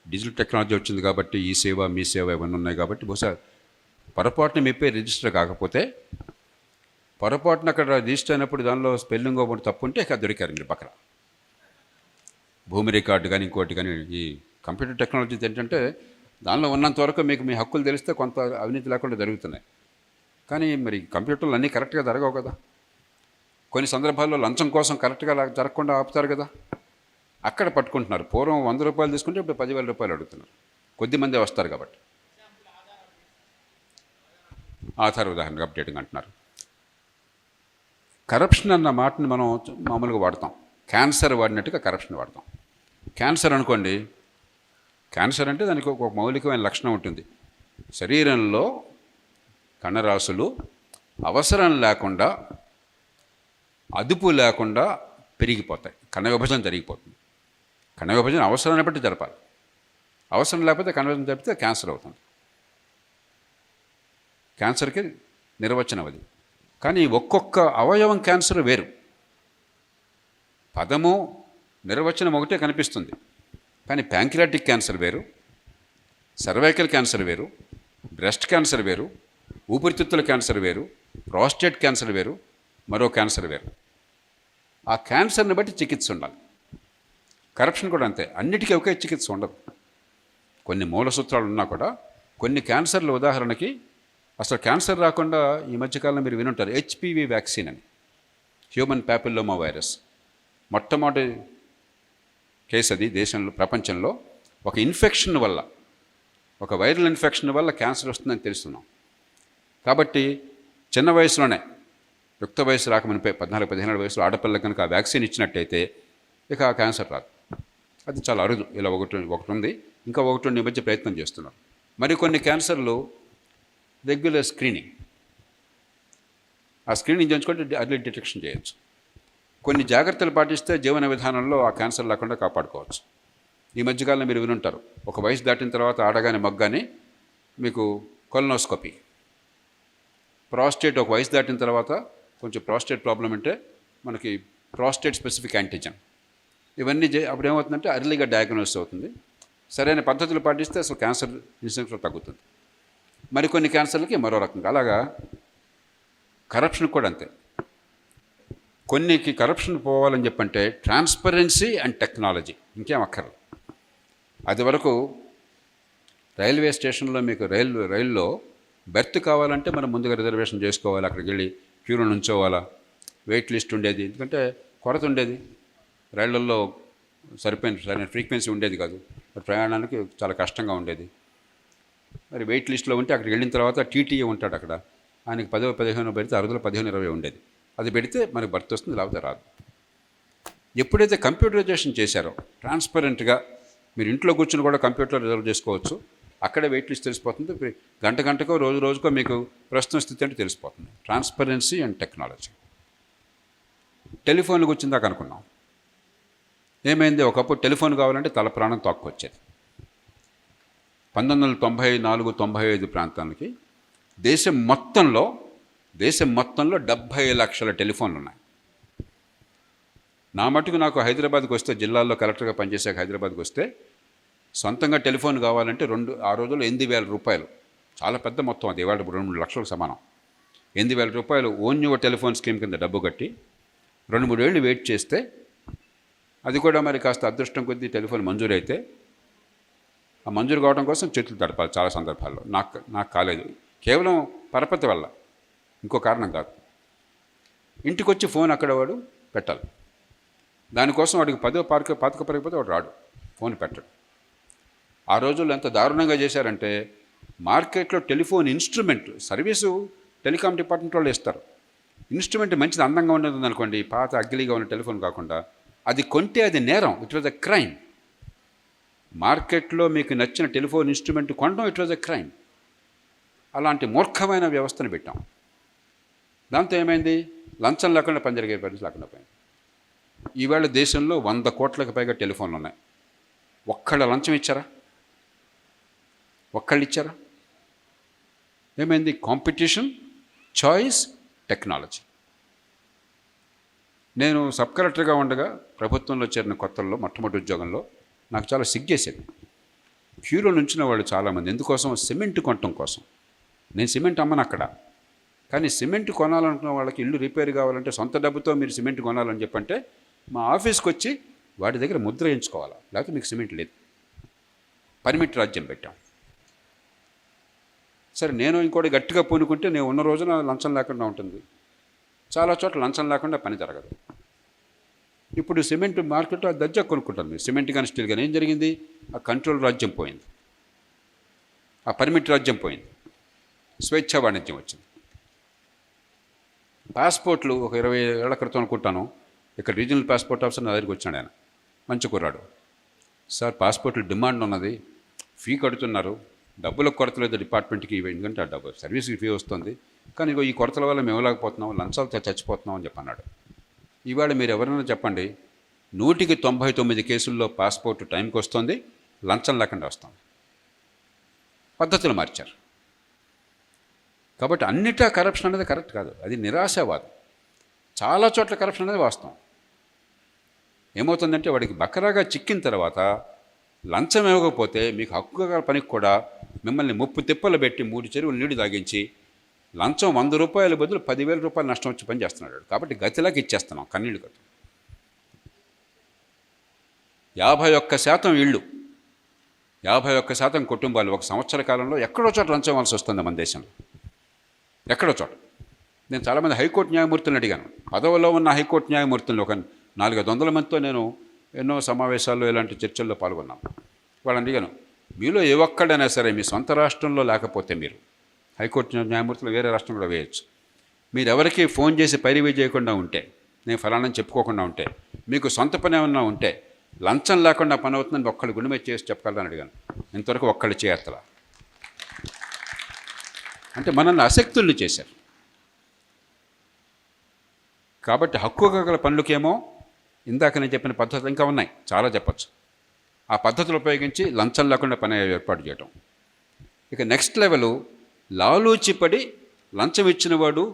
డిజిటల్ టెక్నాలజీ వచ్చింది కాబట్టి ఈ సేవ మీ సేవ ఇవన్నీ ఉన్నాయి కాబట్టి బహుశా పొరపాటున మీ పేరు రిజిస్టర్ కాకపోతే పొరపాటున అక్కడ రిజిస్టర్ అయినప్పుడు దానిలో స్పెల్లింగ్ ఒకటి తప్పు ఉంటే ఇక దొరికారు మీరు పక్కన. భూమి రికార్డు కానీ ఇంకోటి కానీ ఈ కంప్యూటర్ టెక్నాలజీ ఏంటంటే దానిలో ఉన్నంత వరకు మీకు మీ హక్కులు తెలిస్తే కొంత అవినీతి లేకుండా జరుగుతున్నాయి. కానీ మరి కంప్యూటర్లు అన్నీ కరెక్ట్గా జరగవు కదా. కొన్ని సందర్భాల్లో లంచం కోసం కరెక్ట్గా జరగకుండా ఆపుతారు కదా, అక్కడ పట్టుకుంటున్నారు. పూర్వం 100 రూపాయలు తీసుకుంటే ఇప్పుడు 10,000 రూపాయలు అడుగుతున్నారు. కొద్దిమందే వస్తారు కాబట్టి. ఆధార్ ఉదాహరణగా అప్డేటింగ్ అంటున్నారు. కరప్షన్ అన్న మాటని మనం మామూలుగా వాడతాం. క్యాన్సర్ వాడినట్టుగా కరప్షన్ వాడతాం. క్యాన్సర్ అనుకోండి, క్యాన్సర్ అంటే దానికి ఒక మౌలికమైన లక్షణం ఉంటుంది. శరీరంలో కణరాశులు అవసరం లేకుండా, అదుపు లేకుండా పెరిగిపోతాయి. కణ విభజన జరిగిపోతుంది. కణ విభజన అవసరాన్ని బట్టి జరపాలి. అవసరం లేకపోతే కణ విభజన జరిపితే క్యాన్సర్ అవుతుంది. క్యాన్సర్కి నిర్వచనం అది. కానీ ఒక్కొక్క అవయవం క్యాన్సర్ వేరు. పదము నిర్వచనం ఒకటే కనిపిస్తుంది. కానీ ప్యాంక్రియాటిక్ క్యాన్సర్ వేరు, సర్వైకల్ క్యాన్సర్ వేరు, బ్రెస్ట్ క్యాన్సర్ వేరు, ఊపిరితిత్తుల క్యాన్సర్ వేరు, ప్రాస్టేట్ క్యాన్సర్ వేరు, మరో క్యాన్సర్ వేరు. ఆ క్యాన్సర్ని బట్టి చికిత్స ఉండాలి. కరప్షన్ కూడా అంతే. అన్నిటికీ ఒకే చికిత్స ఉండదు. కొన్ని మూల సూత్రాలు ఉన్నా కూడా కొన్ని క్యాన్సర్లు ఉదాహరణకి అసలు క్యాన్సర్ రాకుండా ఈ మధ్యకాలంలో మీరు వినుంటారు హెచ్పివి వ్యాక్సిన్ అని, హ్యూమన్ ప్యాపిల్లోమా వైరస్. మొట్టమొదటి కేసు అది దేశంలో, ప్రపంచంలో. ఒక ఇన్ఫెక్షన్ వల్ల, ఒక వైరల్ ఇన్ఫెక్షన్ వల్ల క్యాన్సర్ వస్తుందని తెలుస్తున్నాం. కాబట్టి చిన్న వయసులోనే, యుక్త వయసు రాకమునిపై 14-15 వయసులో ఆడపిల్లకి కనుక ఆ వ్యాక్సిన్ ఇచ్చినట్టయితే ఇక ఆ క్యాన్సర్ రాదు. అది చాలా అరుదు. ఇలా ఒకటి ఉంది, ఇంకా ఒకటి ఈ మధ్య ప్రయత్నం చేస్తున్నారు. మరికొన్ని క్యాన్సర్లు రెగ్యులర్ స్క్రీనింగ్, ఆ స్క్రీనింగ్ చేయించుకుంటే అర్లీ డిటెక్షన్ చేయొచ్చు. కొన్ని జాగ్రత్తలు పాటిస్తే జీవన విధానంలో ఆ క్యాన్సర్ లేకుండా కాపాడుకోవచ్చు. ఈ మధ్యకాలంలో మీరు వినుంటారు, ఒక వయసు దాటిన తర్వాత ఆడగానే మగ్గానే మీకు కొలనోస్కోపీ. ప్రాస్టేట్ ఒక వయసు దాటిన తర్వాత కొంచెం ప్రాస్టేట్ ప్రాబ్లం అంటే మనకి ప్రాస్టేట్ స్పెసిఫిక్ యాంటీజెన్. ఇవన్నీ అప్పుడు ఏమవుతుందంటే అర్లీగా డయాగ్నోస్ అవుతుంది. సరైన పద్ధతులు పాటిస్తే అసలు క్యాన్సర్ ఇన్సిడెన్స్లో తగ్గుతుంది. మరికొన్ని క్యాన్సర్లకి మరో రకంగా. అలాగా కరప్షన్ కూడా అంతే. కొన్నికి కరప్షన్ పోవాలని చెప్పంటే ట్రాన్స్పరెన్సీ అండ్ టెక్నాలజీ, ఇంకేం అక్కర్లేదు. అది వరకు రైల్వే స్టేషన్లో మీకు రైల్లో బెర్త్ కావాలంటే మనం ముందుగా రిజర్వేషన్ చేసుకోవాలి, అక్కడికి వెళ్ళి క్యూలో నుంచోవాలా, వెయిట్ లిస్ట్ ఉండేది. ఎందుకంటే కొరత ఉండేది, రైళ్లల్లో సరైన ఫ్రీక్వెన్సీ ఉండేది కాదు, మరి ప్రయాణానికి చాలా కష్టంగా ఉండేది. మరి వెయిట్ లిస్ట్లో ఉంటే అక్కడికి వెళ్ళిన తర్వాత టీటీఏ ఉంటాడు అక్కడ, ఆయనకి 10-15 పెడితే అరుదులో 15-20 ఉండేది. అది పెడితే మనకి బర్త్ వస్తుంది, లేకపోతే రాదు. ఎప్పుడైతే కంప్యూటరైజేషన్ చేశారో ట్రాన్స్పరెంట్గా మీరు ఇంట్లో కూర్చుని కూడా కంప్యూటర్లో రిజర్వ్ చేసుకోవచ్చు, అక్కడే వెయిట్ లిస్ట్ తెలిసిపోతుంది, గంటకో రోజుకో మీకు ప్రస్తుతం స్థితి అంటే తెలిసిపోతుంది. Transparency and technology. టెలిఫోన్కి వచ్చిందాక అనుకున్నాం, ఏమైంది, ఒకప్పుడు టెలిఫోన్ కావాలంటే తల ప్రాణం తోక్కొచ్చేది. 1994-95 ప్రాంతానికి దేశం మొత్తంలో 70 లక్షల టెలిఫోన్లు ఉన్నాయి. నా మటుకు నాకు హైదరాబాద్కి వస్తే, జిల్లాల్లో కలెక్టర్గా పనిచేసాక హైదరాబాద్కి వస్తే, సొంతంగా టెలిఫోన్ కావాలంటే ఆ రోజుల్లో 8,000 రూపాయలు, చాలా పెద్ద మొత్తం అది, ఇవాళ 2-3 లక్షలకు సమానం. 8,000 రూపాయలు ఓన్ యువర్ టెలిఫోన్ స్కీమ్ కింద డబ్బు కట్టి 2-3 ఏళ్ళు వెయిట్ చేస్తే, అది కూడా మరి కాస్త అదృష్టం కొద్దీ టెలిఫోన్ మంజూరు అయితే, ఆ మంజూరు కావడం కోసం చేతులు తడపాలి చాలా సందర్భాల్లో. నాకు కాలేదు, కేవలం పరపతి వల్ల, ఇంకో కారణం కాదు. ఇంటికి వచ్చి ఫోన్ అక్కడ వాడు పెట్టాలి, దానికోసం వాడికి 10 పాతిక పెరిగిపోతే వాడు రాడు, ఫోన్ పెట్టడు. ఆ రోజుల్లో ఎంత దారుణంగా చేశారంటే, మార్కెట్లో telephone instrument service telecom department వాళ్ళు ఇస్తారు. ఇన్స్ట్రుమెంట్ మంచిది, అందంగా ఉండదు అనుకోండి, పాత అగ్గిలిగా ఉన్న టెలిఫోన్ కాకుండా, అది కొంటే అది నేరం, ఇట్ వాజ్ ఎ క్రైమ్. మార్కెట్లో మీకు నచ్చిన టెలిఫోన్ ఇన్స్ట్రుమెంట్ కొనడం ఇట్ వాజ్ ఎ క్రైమ్. అలాంటి మూర్ఖమైన వ్యవస్థను పెట్టాం. దాంతో ఏమైంది, లంచం లేకుండా పని జరిగే పరిస్థితి లేకుండా పోయింది. ఈవేళ దేశంలో 100 కోట్లకు పైగా టెలిఫోన్లు ఉన్నాయి. ఒక్కళ్ళ లంచం ఇచ్చారా? ఒక్కళ్ళు ఇచ్చారా? ఏమైంది? Competition, choice, technology. నేను సబ్ కలెక్టర్గా ఉండగా ప్రభుత్వంలో చేరిన కొత్తల్లో మొట్టమొదటి ఉద్యోగంలో నాకు చాలా సిగ్గేసేది. క్యూలో నుంచిన వాళ్ళు చాలామంది ఎందుకోసం, సిమెంట్ కొనటం కోసం. నేను సిమెంట్ అమ్మను అక్కడ, కానీ సిమెంట్ కొనాలనుకున్న వాళ్ళకి ఇల్లు రిపేర్ కావాలంటే సొంత డబ్బుతో మీరు సిమెంట్ కొనాలని చెప్పంటే మా ఆఫీస్కి వచ్చి వాడి దగ్గర ముద్ర వేయించుకోవాలా, లేకపోతే మీకు సిమెంట్ లేదు. పర్మిట్ రాజ్యం పెట్టాం. సరే, నేను ఇంకోటి గట్టిగా పూనుకుంటే నేను ఉన్న రోజున లంచం లేకుండా ఉంటుంది. చాలా చోట్ల లంచం లేకుండా పని జరగదు. ఇప్పుడు సిమెంట్ మార్కెట్లో దర్జా కొనుక్కుంటాను మీరు, సిమెంట్ కానీ స్టీల్ కానీ. ఏం జరిగింది? ఆ కంట్రోల్ రాజ్యం పోయింది, ఆ పర్మిట్ రాజ్యం పోయింది, స్వేచ్ఛా వాణిజ్యం వచ్చింది. పాస్పోర్ట్లు ఒక 20 ఏళ్ల క్రితం అనుకుంటాను, ఇక్కడ రీజనల్ పాస్పోర్ట్ ఆఫీసర్ నా దగ్గరికి వచ్చాడు. ఆయన మంచి కుర్రాడు. సార్, పాస్పోర్ట్లు డిమాండ్ ఉన్నది, ఫీ కడుతున్నారు, డబ్బులకు కొరత లేదు డిపార్ట్మెంట్కి, ఎందుకంటే ఆ డబ్బు సర్వీస్కి ఫీ వస్తుంది, కానీ ఈ కొరతల వల్ల మేము ఇవ్వలేకపోతున్నాం, లంచాలతో చచ్చిపోతున్నాం అని చెప్పన్నాడు. ఇవాళ మీరు ఎవరైనా చెప్పండి, 199 కేసుల్లో పాస్పోర్ట్ టైంకి వస్తుంది, లంచం లేకుండా వస్తుంది. పద్ధతులు మార్చారు. కాబట్టి అన్నిటా కరప్షన్ అనేది కరెక్ట్ కాదు, అది నిరాశావాదం. చాలా చోట్ల కరప్షన్ అనేది వాస్తవం. ఏమవుతుందంటే, వాడికి బకరాగా చిక్కిన తర్వాత లంచం ఇవ్వకపోతే మీకు హక్కుగా పనికి కూడా మిమ్మల్ని ముప్పు తిప్పలు పెట్టి 3 చెరువులు నీళ్లు తాగించి లంచం 100 రూపాయల బదులు 10,000 రూపాయలు నష్టం వచ్చి పని చేస్తున్నాడు. కాబట్టి గతిలాగా ఇచ్చేస్తున్నాం, కన్నీళ్ళు కట్టు. 51% ఇళ్ళు, 51% కుటుంబాలు 1 సంవత్సర కాలంలో ఎక్కడో చోట లంచం ఇవ్వాల్సి వస్తుంది మన దేశంలో, ఎక్కడో చోట. నేను చాలామంది హైకోర్టు న్యాయమూర్తులను అడిగాను. పదవిలో ఉన్న హైకోర్టు న్యాయమూర్తులను ఒక 400-500 మందితో నేను ఎన్నో సమావేశాల్లో ఇలాంటి చర్చల్లో పాల్గొన్నాను. వాళ్ళని అడిగాను, మీలో ఏ ఒక్కడైనా సరే మీ సొంత రాష్ట్రంలో లేకపోతే మీరు హైకోర్టు న్యాయమూర్తులు వేరే రాష్ట్రం కూడా వేయచ్చు, మీరు ఎవరికి ఫోన్ చేసి పైరవీ చేయకుండా ఉంటే, నేను ఫలానని చెప్పుకోకుండా ఉంటే, మీకు సొంత పని ఏమన్నా ఉంటే లంచం లేకుండా పని అవుతుందని ఒక్కళ్ళు గుండె మీద చేసి చెప్పగలని అడిగాను. ఇంతవరకు ఒక్కళ్ళు చేయత్తలా. అంటే మనల్ని అశక్తుల్ని చేశారు. కాబట్టి హక్కుగా గల పనులకేమో ఇందాక నేను చెప్పిన పద్ధతులు ఇంకా ఉన్నాయి, చాలా చెప్పచ్చు. ఆ పద్ధతులు ఉపయోగించి లంచం లేకుండా పని ఏర్పాటు చేయడం. ఇక నెక్స్ట్ లెవెలు, లాలూచిపడి లంచం ఇచ్చినవాడు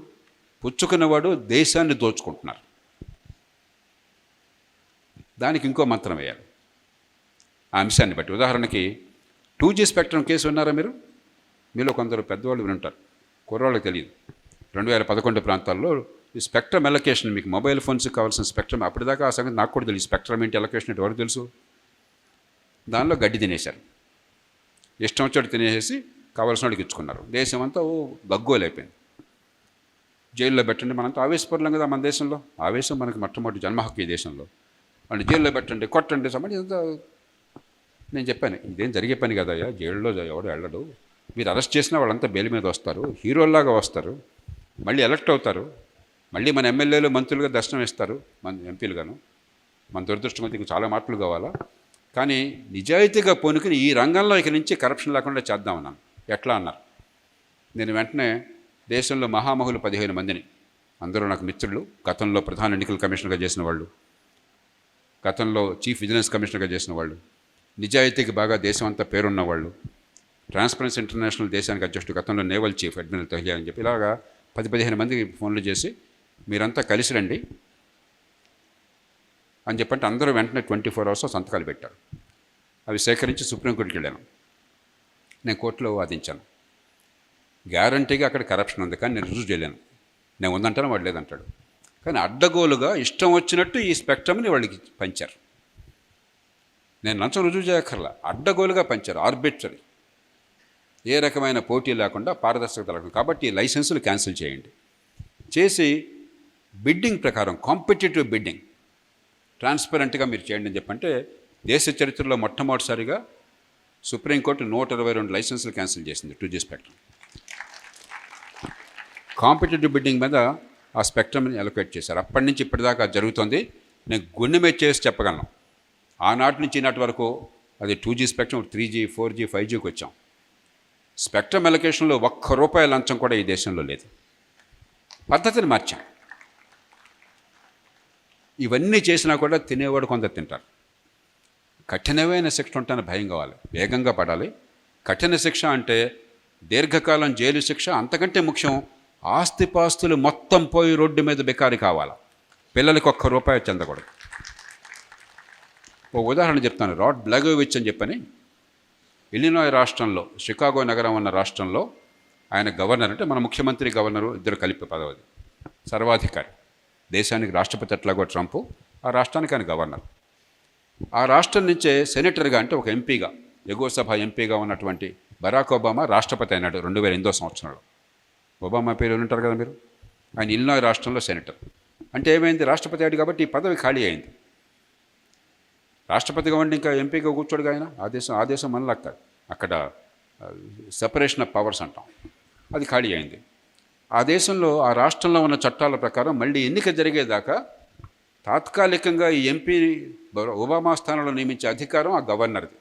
పుచ్చుకున్నవాడు దేశాన్ని దోచుకుంటున్నారు. దానికి ఇంకో మంత్రం వేయాలి ఆ అంశాన్ని బట్టి. ఉదాహరణకి 2G స్పెక్ట్రమ్ కేసు విన్నారా మీరు? మీలో కొందరు పెద్దవాళ్ళు వినుంటారు, కుర్రాళ్ళకి తెలియదు. 2011 ప్రాంతాల్లో ఈ స్పెక్ట్రమ్ ఎలొకేషన్, మీకు మొబైల్ ఫోన్స్కి కావాల్సిన స్పెక్ట్రమ్, అప్పటిదాకా ఆ సంగతి నాకు కూడా తెలియదు. స్పెక్ట్రమ్ ఏంటి, ఎలొకేషన్ ఏంటి ఎవరికి తెలుసు? దానిలో గడ్డి తినేశారు, ఇష్టం వచ్చాడు తినేసి కావాల్సిన వాడికి ఇచ్చుకున్నారు. దేశం అంతా గగ్గోలైపోయింది. జైల్లో పెట్టండి. మనంతా ఆవేశపరులం కదా మన దేశంలో. ఆవేశం మనకి మొట్టమొదటి జన్మ హక్కు ఈ దేశంలో. వాళ్ళు జైల్లో పెట్టండి, కొట్టండి, సంబంధం ఇదంతా. నేను చెప్పాను, ఇదేం జరిగే పని కదయ్యా, జైల్లో ఎవడు వెళ్ళడు. మీరు అరెస్ట్ చేసినా వాళ్ళంతా బెయిల్ మీద వస్తారు, హీరోల్లాగా వస్తారు, మళ్ళీ ఎలక్ట్ అవుతారు, మళ్ళీ మన ఎమ్మెల్యేలు మంత్రులుగా దర్శనం ఇస్తారు, మన ఎంపీలుగాను. మన దురదృష్టం ఇంక చాలా మార్పులు కావాలా. కానీ నిజాయితీగా పోనుకుని ఈ రంగంలో ఇక నుంచి కరప్షన్ లేకుండా చేద్దామన్నాను. ఎట్లా అన్నారు. నేను వెంటనే దేశంలో మహామహులు 15 మందిని, అందరూ నాకు మిత్రులు, గతంలో ప్రధాన ఎన్నికల కమిషనర్గా చేసిన వాళ్ళు, గతంలో చీఫ్ విజిలెన్స్ కమిషనర్గా చేసిన వాళ్ళు, నిజాయితీకి బాగా దేశం అంతా పేరున్న వాళ్ళు, ట్రాన్స్పరెన్సీ ఇంటర్నేషనల్ దేశానికి అధ్యక్షుడు, గతంలో నేవల్ చీఫ్ అడ్మిరల్ తహిలియా అని చెప్పి ఇలాగా 10-15 మందికి ఫోన్లు చేసి మీరంతా కలిసి రండి అని చెప్పంటే అందరూ వెంటనే 24 అవర్స్ సంతకాలు పెట్టారు. అవి సేకరించి సుప్రీంకోర్టుకి వెళ్ళాను. నేను కోర్టులో వాదించాను. గ్యారంటీగా అక్కడ కరప్షన్ ఉంది, కానీ నేను రుజువు చేయలేను. నేను ఉందంటాను, వాడు లేదంటాడు. కానీ అడ్డగోలుగా ఇష్టం వచ్చినట్టు ఈ స్పెక్ట్రమ్ని వాళ్ళకి పంచారు. నేను లంచం రుజువు చేయక్కర్లా, అడ్డగోలుగా పంచారు, ఆర్బిట్రరీ, ఏ రకమైన పోటీ లేకుండా, పారదర్శకత లేకుండా. కాబట్టి ఈ లైసెన్సులు క్యాన్సిల్ చేయండి, చేసి బిడ్డింగ్ ప్రకారం కాంపిటేటివ్ బిడ్డింగ్ ట్రాన్స్పరెంట్గా మీరు చేయండి అని చెప్పంటే దేశ చరిత్రలో మొట్టమొదటిసారిగా సుప్రీంకోర్టు 122 లైసెన్సులు క్యాన్సిల్ చేసింది 2G స్పెక్ట్రమ్. కాంపిటేటివ్ బిడ్డింగ్ మీద ఆ స్పెక్ట్రమ్ని అలొకేట్ చేశారు. అప్పటి నుంచి ఇప్పటిదాకా జరుగుతుంది. నేను గుండె మీద చేసి చెప్పగలను. ఆనాటి నుంచి ఈనాటి వరకు అది 2G స్పెక్ట్రమ్, 3G, 4G, 5Gకి వచ్చాం. స్పెక్ట్రమ్ అలొకేషన్లో ₹1 లంచం కూడా ఈ దేశంలో లేదు. పద్ధతిని మార్చాం. ఇవన్నీ చేసినా కూడా తినేవాడు కొంత తింటారు. కఠినమైన శిక్ష ఉంటేనే భయం కావాలి, వేగంగా పడాలి. కఠిన శిక్ష అంటే దీర్ఘకాలం జైలు శిక్ష, అంతకంటే ముఖ్యం ఆస్తిపాస్తులు మొత్తం పోయి రోడ్డు మీద బెకారి కావాలి. పిల్లలకి ₹1 చెందకూడదు. ఓ ఉదాహరణ చెప్తాను. రాడ్ బ్లాగోవిచ్ అని చెప్పని ఇల్లినాయ్ రాష్ట్రంలో, షికాగో నగరం ఉన్న రాష్ట్రంలో ఆయన గవర్నర్, అంటే మన ముఖ్యమంత్రి గవర్నరు ఇద్దరు కలిపి పదవది, సర్వాధికారి. దేశానికి రాష్ట్రపతి ఎట్లాగో ట్రంప్, ఆ రాష్ట్రానికి ఆయన గవర్నర్. ఆ రాష్ట్రం నుంచే సెనేటర్గా, అంటే ఒక ఎంపీగా, ఎగువ సభ ఎంపీగా ఉన్నటువంటి బరాక్ ఒబామా రాష్ట్రపతి అయినాడు 2008 సంవత్సరంలో. ఒబామా పేరు ఉంటారు కదా మీరు. ఆయన ఇల్లినాయ్ రాష్ట్రంలో సెనేటర్. అంటే ఏమైంది, రాష్ట్రపతి అయ్యాడు కాబట్టి ఈ పదవి ఖాళీ అయింది. రాష్ట్రపతిగా ఉండి ఇంకా ఎంపీగా కూర్చోడుగా ఆయన. ఆ దేశం మనలా కాదు, అక్కడ సెపరేషన్ ఆఫ్ పవర్స్ అంటాం, అది ఖాళీ అయింది. ఆ దేశంలో, ఆ రాష్ట్రంలో ఉన్న చట్టాల ప్రకారం మళ్ళీ ఎన్నిక జరిగేదాకా తాత్కాలికంగా ఈ ఎంపీ ఒబామా స్థానంలో నియమించే అధికారం ఆ గవర్నర్ది.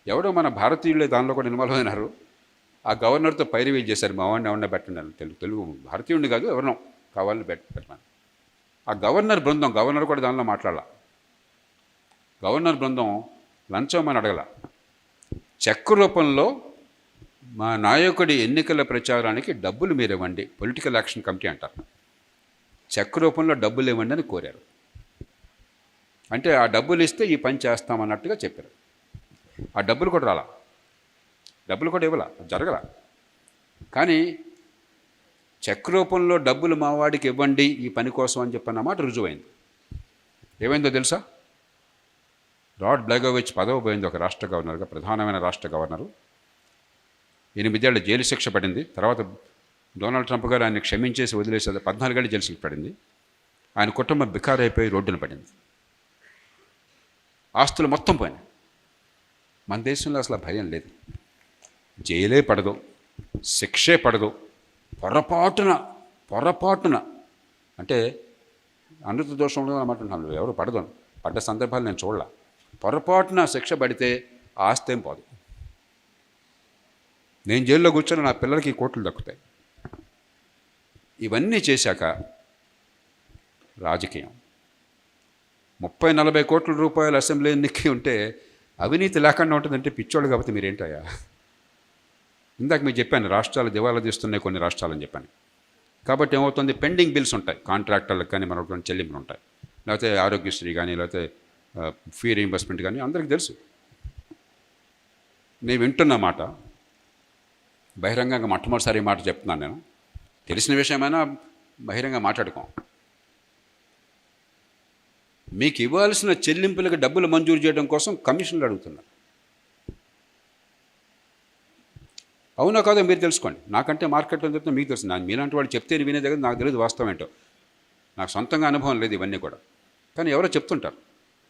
ఎవడో మన భారతీయులే దానిలో కూడా ఇన్వాల్వ్ అయినారు. ఆ గవర్నర్తో పైరవీ చేశారు, మా వాడిని ఎవరిని పెట్టండి, తెలుగు భారతీయుడిని కాదు, ఎవరినో కావాలని పెట్టమని. ఆ గవర్నర్ బృందం, గవర్నర్ కూడా దానిలో మాట్లాడాల, గవర్నర్ బృందం లంచం అని అడగల, చెక్ రూపంలో మా నాయకుడి ఎన్నికల ప్రచారానికి డబ్బులు మీరు ఇవ్వండి, పొలిటికల్ యాక్షన్ కమిటీ అంటారు, చెక్ రూపంలో డబ్బులు ఇవ్వండి అని కోరారు. అంటే ఆ డబ్బులు ఇస్తే ఈ పని చేస్తామన్నట్టుగా చెప్పారు. ఆ డబ్బులు కూడా రాలా, డబ్బులు కూడా ఇవ్వాల, జరగల. కానీ చెక్ రూపంలో డబ్బులు మావాడికి ఇవ్వండి ఈ పని కోసం అని చెప్పన్నమాట రుజువైంది. ఏమైందో తెలుసా, రాడ్ బ్లాగోవిచ్ పదవి పోయింది ఒక రాష్ట్ర గవర్నర్గా, ప్రధానమైన రాష్ట్ర గవర్నరు. 8 ఏళ్ల జైలు శిక్ష పడింది. తర్వాత డొనాల్డ్ ట్రంప్ గారు ఆయన క్షమించేసి వదిలేసేది 14 ఏళ్ళ జైలు శిక్ష పడింది. ఆయన కుటుంబం బికారైపోయి రోడ్డున పడింది. ఆస్తులు మొత్తం పోయినాయి. మన దేశంలో అసలు భయం లేదు, జైలే పడదు, శిక్షే పడదు. పొరపాటున అంటే అనృత దోషంలో అన్నమాట ఎవరు పడదు, పడ్డ సందర్భాలు నేను చూడలే. పొరపాటున శిక్ష పడితే ఆస్తి ఏం పోదు. నేను జైల్లో కూర్చొని నా పిల్లలకి కోట్లు దక్కుతాయి. ఇవన్నీ చేశాక రాజకీయం 30-40 కోట్ల రూపాయలు అసెంబ్లీ ఎన్నిక ఉంటే అవినీతి లేకుండా ఉంటుందంటే పిచ్చోళ్ళు కాబట్టి మీరేంటయ్యా. ఇందాక మీకు చెప్పాను, రాష్ట్రాలు దివాలా తీస్తున్నాయి కొన్ని రాష్ట్రాలని చెప్పాను. కాబట్టి ఏమవుతుంది, పెండింగ్ బిల్స్ ఉంటాయి, కాంట్రాక్టర్లకు కానీ మనకు చెల్లింపులు ఉంటాయి, లేకపోతే ఆరోగ్యశ్రీ కానీ, లేకపోతే ఫీ రీయింబర్స్మెంట్ కానీ, అందరికీ తెలుసు. నేను వింటున్న మాట, బహిరంగంగా మొట్టమొదటిసారి మాట చెప్తున్నాను నేను, తెలిసిన విషయమైనా బహిరంగ మాట్లాడుకోం. మీకు ఇవ్వాల్సిన చెల్లింపులకు డబ్బులు మంజూరు చేయడం కోసం కమిషన్లు అడుగుతున్నారు. అవునా కాదో మీరు తెలుసుకోండి. నాకంటే మార్కెట్లో చెప్తే మీకు తెలుసు. మీలాంటి వాళ్ళు చెప్తే వినే దగ్గర నాకు తెలియదు వాస్తవం ఏంటో. నాకు సొంతంగా అనుభవం లేదు ఇవన్నీ కూడా. కానీ ఎవరో చెప్తుంటారు,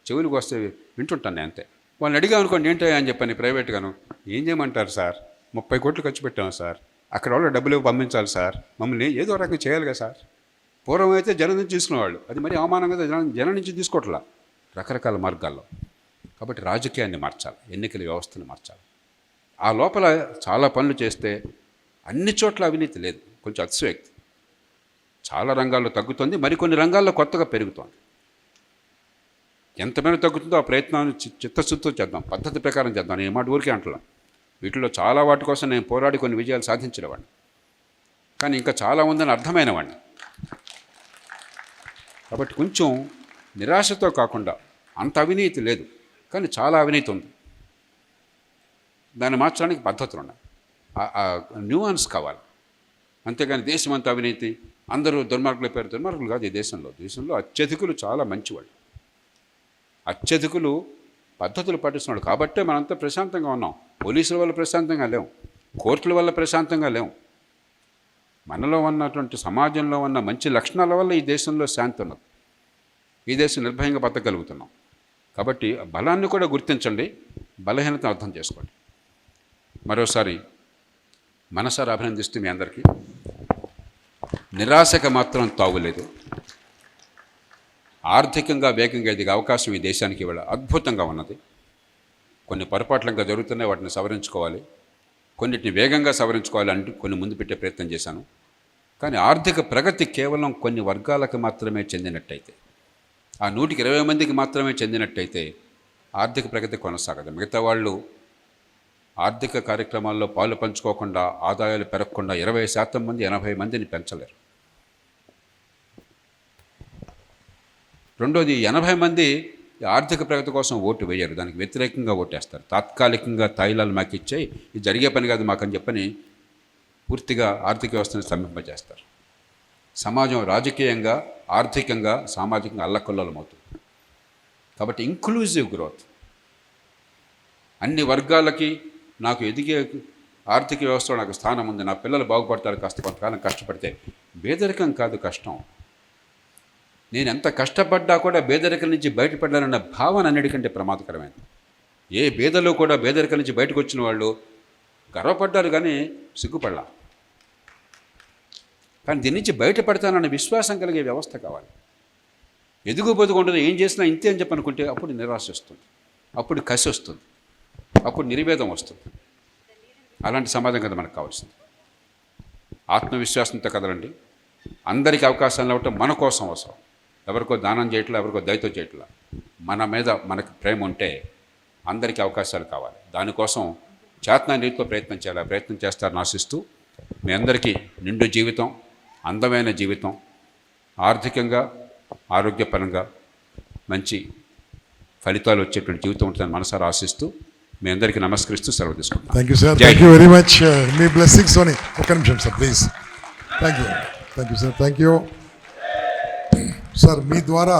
చెవులకు వస్తే వింటుంటాను నేను అంతే. వాళ్ళని అడిగా అనుకోండి ఏంటో అని చెప్పని ప్రైవేట్గాను, ఏం చేయమంటారు సార్, 30 కోట్లు ఖర్చు పెట్టాము సార్, అక్కడ వాళ్ళు డబ్బులు పంపించాలి సార్, మమ్మల్ని ఏదో రకంగా చేయాలి కదా సార్. పూర్వం అయితే జనం నుంచి తీసుకునేవాళ్ళు, అది మరీ అవమానంగా జనం నుంచి తీసుకోవట్లా, రకరకాల మార్గాల్లో. కాబట్టి రాజకీయాన్ని మార్చాలి, ఎన్నికల వ్యవస్థను మార్చాలి. ఆ లోపల చాలా పనులు చేస్తే అన్ని చోట్ల అవినీతి లేదు, కొంచెం అతిశయోక్తి. చాలా రంగాల్లో తగ్గుతుంది, మరికొన్ని రంగాల్లో కొత్తగా పెరుగుతోంది. ఎంత మేర తగ్గుతుందో ఆ ప్రయత్నాన్ని చిత్తశుద్ధితో చేద్దాం, పద్ధతి ప్రకారం చేద్దాం. నేను మాట ఊరికే అంటున్నా. వీటిలో చాలా వాటి కోసం నేను పోరాడి కొన్ని విజయాలు సాధించినవాడిని, కానీ ఇంకా చాలా ఉందని అర్థమైనవాడిని. కాబట్టి కొంచెం నిరాశతో కాకుండా, అంత అవినీతి లేదు కానీ చాలా అవినీతి ఉంది, దాన్ని మార్చడానికి పద్ధతులు ఉన్నాయి, న్యూయాన్స్ కావాలి. అంతేగాని దేశం అంతా అవినీతి, అందరూ దుర్మార్గుల పేరు దుర్మార్గులు కాదు. ఈ దేశంలో అత్యధికులు చాలా మంచివాళ్ళు, అత్యధికులు పద్ధతులు పాటిస్తున్నాడు. కాబట్టే మనంతా ప్రశాంతంగా ఉన్నాం. పోలీసుల వల్ల ప్రశాంతంగా లేవు, కోర్టుల వల్ల ప్రశాంతంగా లేవు. మనలో ఉన్నటువంటి సమాజంలో ఉన్న మంచి లక్షణాల వల్ల ఈ దేశంలో శాంతి ఉన్నది, ఈ దేశం నిర్భయంగా బతకగలుగుతున్నాం. కాబట్టి బలాన్ని కూడా గుర్తించండి, బలహీనతను అర్థం చేసుకోండి. మరోసారి మనసారా అభినందిస్తూ మీ అందరికీ, నిరాశకు మాత్రం తావులేదు. ఆర్థికంగా వేగంగా ఎదిగే అవకాశం ఈ దేశానికి ఇవాళ అద్భుతంగా ఉన్నది. కొన్ని పొరపాట్లు ఇంకా జరుగుతున్నాయి, వాటిని సవరించుకోవాలి. కొన్నిటిని వేగంగా సవరించుకోవాలి అంటూ కొన్ని ముందు పెట్టే ప్రయత్నం చేశాను. కానీ ఆర్థిక ప్రగతి కేవలం కొన్ని వర్గాలకు మాత్రమే చెందినట్టయితే, ఆ 120 మందికి మాత్రమే చెందినట్టయితే ఆర్థిక ప్రగతి కొనసాగదు. మిగతా వాళ్ళు ఆర్థిక కార్యక్రమాల్లో పాలు పంచుకోకుండా, ఆదాయాలు పెరగకుండా 20% మంది 80 మందిని పెంచలేరు. రెండోది, 80 మంది ఆర్థిక ప్రగతి కోసం ఓటు వేయరు, దానికి వ్యతిరేకంగా ఓటేస్తారు. తాత్కాలికంగా తాయిలాలు మాకు ఇచ్చాయి, ఇది జరిగే పని కాదు మాకని చెప్పని పూర్తిగా ఆర్థిక వ్యవస్థను స్తంభింపజేస్తారు. సమాజం రాజకీయంగా, ఆర్థికంగా, సామాజికంగా అల్లకల్లోలమవుతుంది. కాబట్టి ఇంక్లూజివ్ గ్రోత్, అన్ని వర్గాలకి నాకు ఎదిగే ఆర్థిక వ్యవస్థలో నాకు స్థానం ఉంది, నా పిల్లలు బాగుపడతారు, కాస్త కొంతకాలం కష్టపడితే. పేదరికం కాదు కష్టం, నేను ఎంత కష్టపడ్డా కూడా పేదరికం నుంచి బయటపడ్డానన్న భావన అన్నిటికంటే ప్రమాదకరమైనది. ఏ పేదలో కూడా పేదరికం నుంచి బయటకు వచ్చిన వాళ్ళు గర్వపడ్డారు కానీ సిగ్గుపడలా. కానీ దీని నుంచి బయటపడతానన్న విశ్వాసం కలిగే వ్యవస్థ కావాలి. ఎదుగు బతుకుంటుంది, ఏం చేసినా ఇంతే అని చెప్పి అనుకుంటే అప్పుడు నిరాశ వస్తుంది, అప్పుడు కసి వస్తుంది, అప్పుడు నిర్వేదం వస్తుంది. అలాంటి సమాజం కదా మనకు కావాల్సింది. ఆత్మవిశ్వాసంతో కదలండి. అందరికీ అవకాశాలు ఇవ్వటం మన కోసం అవసరం. ఎవరికో దానం చేయట్లా, ఎవరికో దయతో చేయట్లా. మన మీద మనకు ప్రేమ ఉంటే అందరికీ అవకాశాలు కావాలి. దానికోసం చేతన రీతిలో ప్రయత్నం చేయాలి. ఆ ప్రయత్నం చేస్తారని ఆశిస్తూ మీ అందరికీ నిండు జీవితం, అందమైన జీవితం, ఆర్థికంగా ఆరోగ్యపరంగా మంచి ఫలితాలు వచ్చేటువంటి జీవితం ఉంటుందని మనసారా ఆశిస్తూ మీ అందరికీ నమస్కరిస్తూ సెలవు తీసుకుంటాను. Thank you sir, thank you very much. మీ బ్లెస్సింగ్స్ అని ఒక్క నిమిషం sir please. Thank you sir, thank you sir మీ ద్వారా